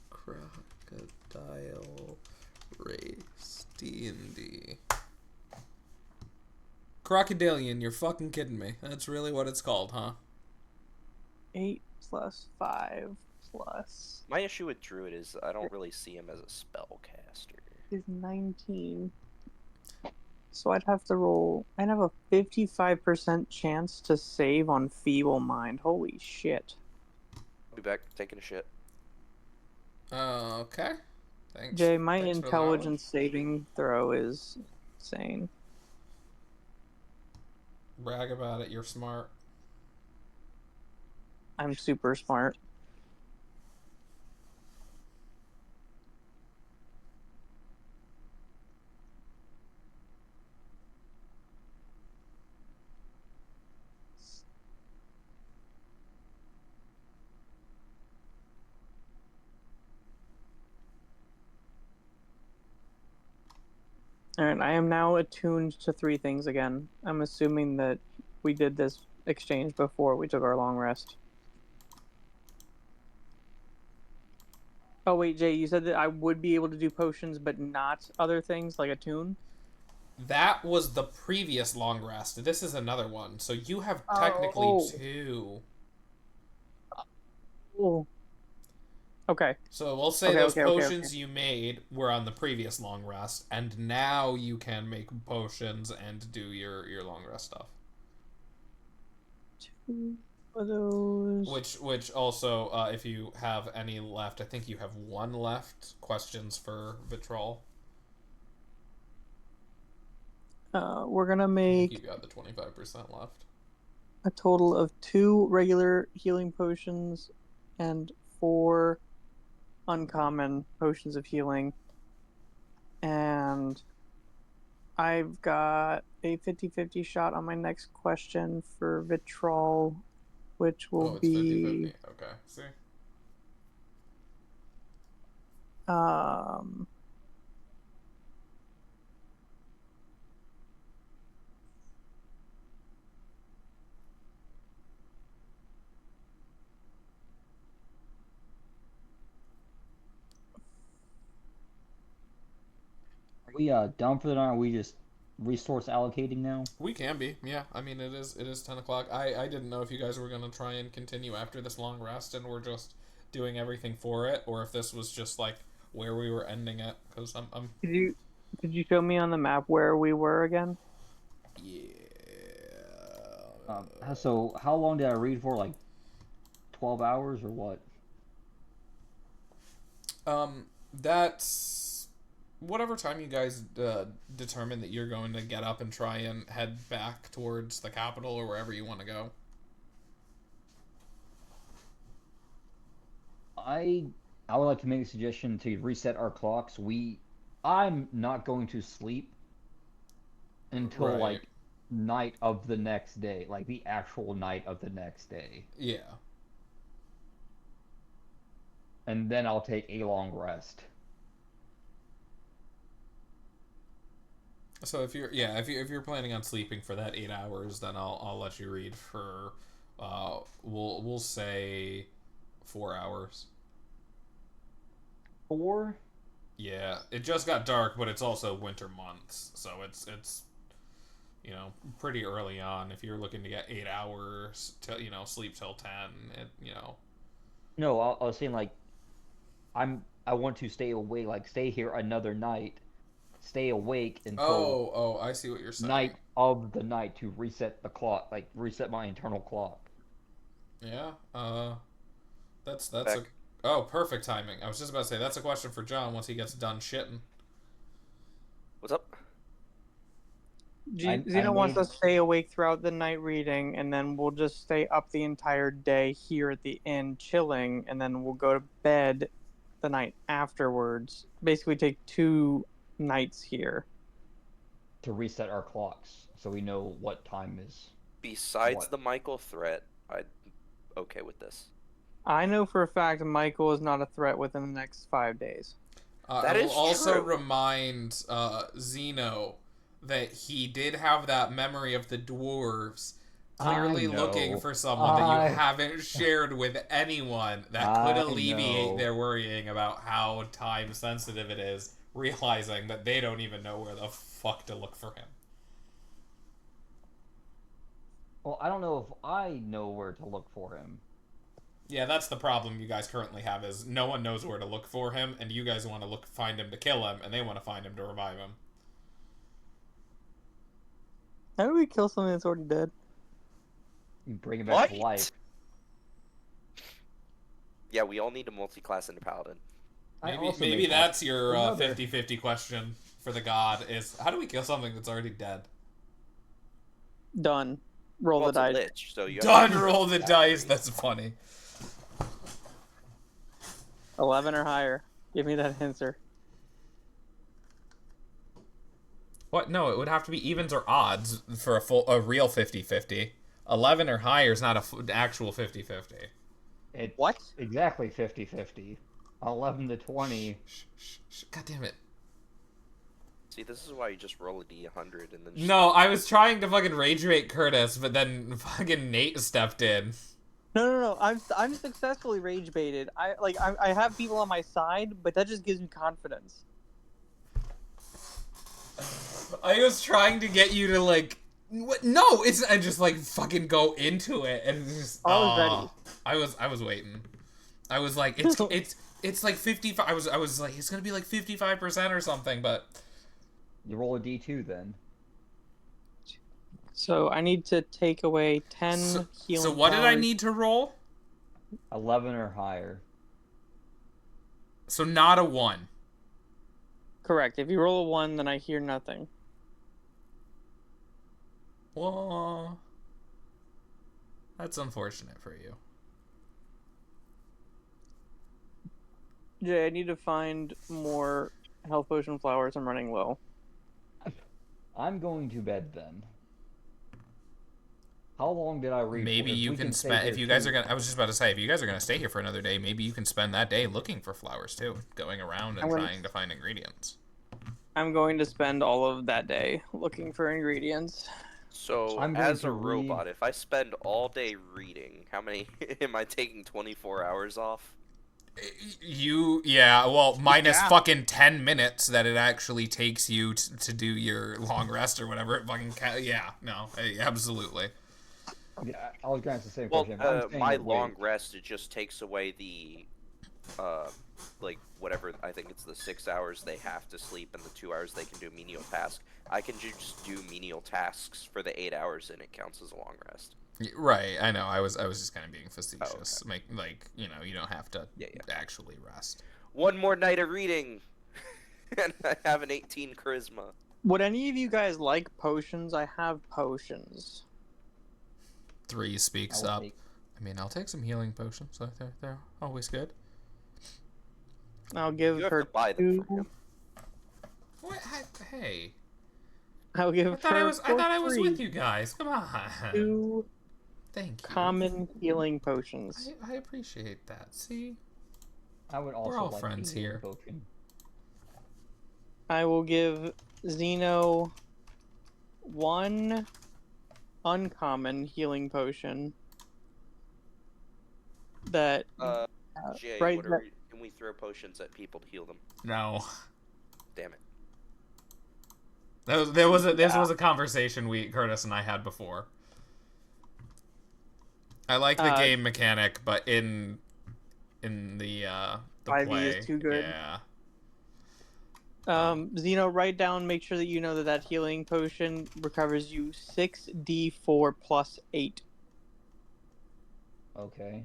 Speaker 1: crocodile race D&D? Crocodilian, you're fucking kidding me. That's really what it's called, huh?
Speaker 5: 8 plus 5 plus
Speaker 3: My issue with Druid is I don't really see him as a spellcaster.
Speaker 5: is 19. So I'd have to roll. I'd have a 55% chance to save on Feeble Mind. Holy shit.
Speaker 3: I'll be back taking a shit.
Speaker 1: Okay. Thanks.
Speaker 5: Jay, my
Speaker 1: Thanks for the
Speaker 5: intelligence saving throw is insane.
Speaker 1: knowledge. Brag about it. You're smart.
Speaker 5: I'm super smart. Alright, I am now attuned to 3 things again. I'm assuming that we did this exchange before we took our long rest. Oh wait, Jay, you said that I would be able to do potions but not other things like attune?
Speaker 1: That was the previous long rest. This is another one. So you have technically 2.
Speaker 5: Oh. Okay.
Speaker 1: So we'll say those potions you made were on the previous long rest, and now you can make potions and do your long rest stuff.
Speaker 5: 2 of those.
Speaker 1: Which also, if you have any left, I think you have 1 left. Questions for Vitrol.
Speaker 5: We're gonna make
Speaker 1: You got the 25% left.
Speaker 5: a total of 2 regular healing potions and 4 uncommon potions of healing. And I've got a 50-50 shot on my next question for Vitrol, which will
Speaker 1: it's
Speaker 5: be
Speaker 1: 50-50. Okay, see?
Speaker 2: we done for the night? Are we just resource allocating now?
Speaker 1: We can be, yeah. I mean, it is 10 o'clock. I didn't know if you guys were going to try and continue after this long rest and we're just doing everything for it, or if this was just, like, where we were ending it, because I'm...
Speaker 5: Could you show me on the map where we were again?
Speaker 1: Yeah...
Speaker 2: So how long did I read for? Like 12 hours or what?
Speaker 1: That's... Whatever time you guys determine that you're going to get up and try and head back towards the capital or wherever you want to go.
Speaker 2: I would like to make a suggestion to reset our clocks. I'm not going to sleep until
Speaker 1: Right.
Speaker 2: like night of the next day, like the actual night of the next day.
Speaker 1: Yeah.
Speaker 2: And then I'll take a long rest.
Speaker 1: So if you're planning on sleeping for that 8 hours, then I'll let you read for we'll say 4 hours.
Speaker 2: 4?
Speaker 1: Yeah, it just got dark, but it's also winter months, so it's pretty early on. If you're looking to get 8 hours to sleep till 10,
Speaker 2: No, I was saying like I want to stay awake, like stay here another night, stay awake until
Speaker 1: I see what you're saying.
Speaker 2: night of the night to reset the clock, like reset my internal clock.
Speaker 1: Yeah, that's
Speaker 3: Back.
Speaker 1: perfect timing. I was just about to say that's a question for John once he gets done shitting.
Speaker 3: What's up?
Speaker 5: Xena wants us to stay awake throughout the night reading, and then we'll just stay up the entire day here at the inn chilling, and then we'll go to bed the night afterwards. Basically take 2 nights here.
Speaker 2: To reset our clocks so we know what time is.
Speaker 3: Besides
Speaker 2: What?
Speaker 3: the Michael threat, I'm okay with this.
Speaker 5: I know for a fact Michael is not a threat within the next 5 days.
Speaker 3: That
Speaker 1: I will
Speaker 3: is
Speaker 1: also
Speaker 3: true.
Speaker 1: remind Zeno that he did have that memory of the dwarves, clearly
Speaker 2: I know.
Speaker 1: looking for someone that
Speaker 2: I-
Speaker 1: you haven't shared with anyone that could
Speaker 2: I
Speaker 1: alleviate
Speaker 2: know.
Speaker 1: their worrying about how time sensitive it is, realizing that they don't even know where the fuck to look for him.
Speaker 2: Well, I don't know if I know where to look for him.
Speaker 1: Yeah, that's the problem you guys currently have, is no one knows where to look for him, and you guys want to find him to kill him, and they want to find him to revive him.
Speaker 5: How do we kill something that's already dead?
Speaker 2: You bring him back to
Speaker 3: What?
Speaker 2: life.
Speaker 3: Yeah, we all need a multi-class and a paladin.
Speaker 2: I
Speaker 1: Maybe,
Speaker 2: also
Speaker 1: maybe
Speaker 2: make
Speaker 1: that's your
Speaker 2: another-
Speaker 1: 50-50 question for the god, is how do we kill something that's already dead?
Speaker 5: Done. Roll
Speaker 3: Well,
Speaker 5: the
Speaker 3: it's a
Speaker 5: dice.
Speaker 3: lich, so you
Speaker 1: Done,
Speaker 3: have to
Speaker 1: roll the dice, that's funny.
Speaker 5: 11 or higher. Give me that answer.
Speaker 1: What? No, it would have to be evens or odds for a real 50-50. 11 or higher is not an actual 50-50.
Speaker 2: It's
Speaker 5: What?
Speaker 2: Exactly 50-50. 11 to 20.
Speaker 1: God damn it.
Speaker 3: See, this is why you just roll a d100 and then just...
Speaker 1: No, I was trying to fucking rage bait Curtis, but then fucking Nate stepped in.
Speaker 5: No. I'm successfully rage baited. I have people on my side, but that just gives me confidence.
Speaker 1: I was trying to get you to like, what? No, it's I just like fucking go into it and just.
Speaker 5: I was ready.
Speaker 1: I was waiting. I was like, it's like 55. I was like, it's gonna be like 55% or something, but.
Speaker 2: You roll a d2 then.
Speaker 5: So I need to take away 10 healing.
Speaker 1: So what did I
Speaker 5: powers.
Speaker 1: need to roll?
Speaker 2: 11 or higher.
Speaker 1: So not a 1.
Speaker 5: Correct. If you roll a 1, then I hear nothing.
Speaker 1: Well, that's unfortunate for you.
Speaker 5: Jay, I need to find more health potion flowers. I'm running low.
Speaker 2: I'm going to bed then. How long did I read?
Speaker 1: Maybe
Speaker 2: for?
Speaker 1: you
Speaker 2: We
Speaker 1: can
Speaker 2: stay
Speaker 1: spend
Speaker 2: here
Speaker 1: if you guys
Speaker 2: too.
Speaker 1: are gonna. I was just about to say, if you guys are gonna stay here for another day, maybe you can spend that day looking for flowers too, going around and
Speaker 5: I'm gonna-
Speaker 1: trying to find ingredients.
Speaker 5: I'm going to spend all of that day looking for ingredients.
Speaker 3: So,
Speaker 2: I'm going
Speaker 3: as
Speaker 2: to
Speaker 3: a robot,
Speaker 2: read-
Speaker 3: if I spend all day reading, how many am I taking 24 hours off?
Speaker 1: Well, minus
Speaker 5: Yeah.
Speaker 1: fucking 10 minutes that it actually takes you to do your long rest or whatever. It fucking absolutely.
Speaker 2: Yeah, I was going to ask the same
Speaker 3: Well,
Speaker 2: question. If I'm staying
Speaker 3: my long
Speaker 2: awake,
Speaker 3: rest, it just takes away the, like, whatever, I think it's the 6 hours they have to sleep and the 2 hours they can do menial tasks. I can just do menial tasks for the 8 hours and it counts as a long rest.
Speaker 1: Right, I know. I was just kind of being
Speaker 3: Oh,
Speaker 1: facetious.
Speaker 3: okay.
Speaker 1: You don't have to
Speaker 3: Yeah.
Speaker 1: actually rest.
Speaker 3: One more night of reading, and I have an 18 charisma.
Speaker 5: Would any of you guys like potions? I have potions.
Speaker 1: 3
Speaker 2: I
Speaker 1: speaks
Speaker 2: will
Speaker 1: up.
Speaker 2: take.
Speaker 1: I mean, I'll take some healing potions. So they're always good.
Speaker 5: I'll give
Speaker 3: You have
Speaker 5: her
Speaker 3: to buy them from
Speaker 5: 2.
Speaker 3: him.
Speaker 1: What? Hey,
Speaker 5: I'll give
Speaker 1: I thought
Speaker 5: her
Speaker 1: I thought I was
Speaker 5: free
Speaker 1: with you guys. Come on.
Speaker 5: 2
Speaker 1: Thank you.
Speaker 5: common healing potions.
Speaker 1: I appreciate that. See,
Speaker 2: I would also
Speaker 1: all
Speaker 2: like
Speaker 1: friends
Speaker 2: a healing
Speaker 1: here.
Speaker 2: potion.
Speaker 5: I will give Zeno 1 uncommon healing potion. That
Speaker 3: Jay,
Speaker 5: right.
Speaker 3: can we throw potions at people to heal them?
Speaker 1: No.
Speaker 3: Damn it.
Speaker 1: This was a conversation Curtis and I had before. I like the game mechanic, but in the
Speaker 5: 5e
Speaker 1: play,
Speaker 5: is too good.
Speaker 1: yeah.
Speaker 5: Zeno, write down. Make sure that you know that healing potion recovers you 6d4 plus 8.
Speaker 2: Okay.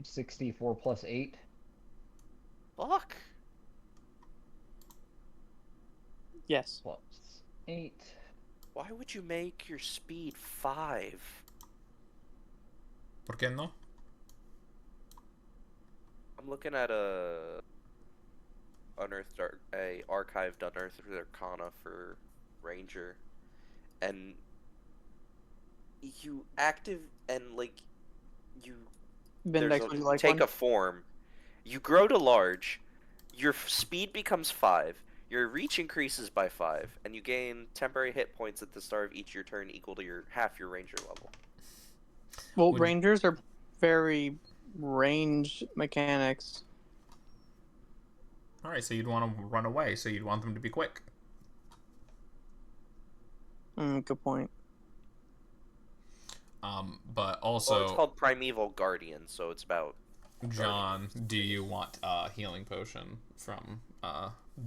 Speaker 2: $64 plus 8.
Speaker 3: Fuck.
Speaker 5: Yes.
Speaker 2: Plus 8.
Speaker 3: Why would you make your speed 5?
Speaker 1: ¿Por qué no?
Speaker 3: I'm looking at a archived unearthed arcana for ranger, and you
Speaker 5: Vindex, would you like
Speaker 3: take
Speaker 5: one?
Speaker 3: a form, you grow to large, your speed becomes 5, your reach increases by 5, and you gain temporary hit points at the start of each your turn equal to half your ranger level.
Speaker 5: Well, rangers are very range mechanics.
Speaker 1: Alright, so you'd want to run away, so you'd want them to be quick.
Speaker 5: Good point.
Speaker 1: But also...
Speaker 3: Well, it's called Primeval Guardian, so it's about...
Speaker 1: John, do you want a healing potion from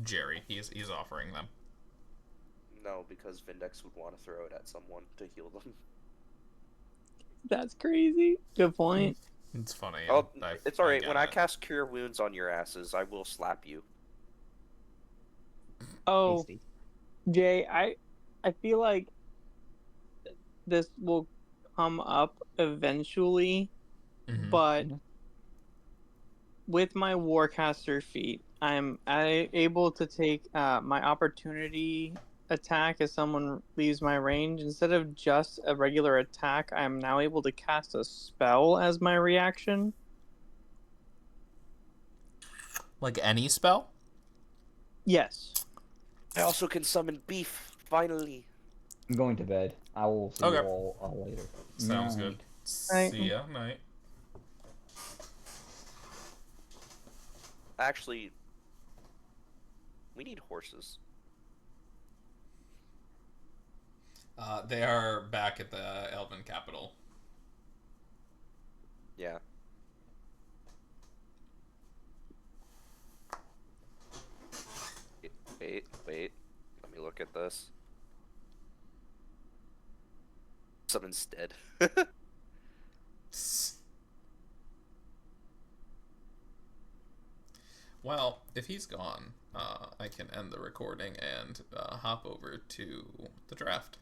Speaker 1: Jerry? He's offering them.
Speaker 3: No, because Vindex would want to throw it at someone to heal them.
Speaker 5: That's crazy. Good point.
Speaker 1: It's funny.
Speaker 3: Oh, it's alright. When I
Speaker 1: it.
Speaker 3: cast Cure Wounds on your asses, I will slap you.
Speaker 5: Oh,
Speaker 2: Tasty.
Speaker 5: Jay, I feel like this will come up eventually, but with my Warcaster feat, I'm able to take my opportunity attack as someone leaves my range. Instead of just a regular attack, I'm now able to cast a spell as my reaction.
Speaker 1: Like any spell?
Speaker 5: Yes.
Speaker 3: I also can summon beef, finally.
Speaker 2: I'm going to bed. I will see you all later.
Speaker 1: Sounds good.
Speaker 5: Night.
Speaker 1: See ya. Night.
Speaker 3: Actually, we need horses.
Speaker 1: They are back at the Elven capital.
Speaker 3: Yeah. Wait. Let me look at this. Someone's dead.
Speaker 1: Well, if he's gone, I can end the recording and hop over to the draft.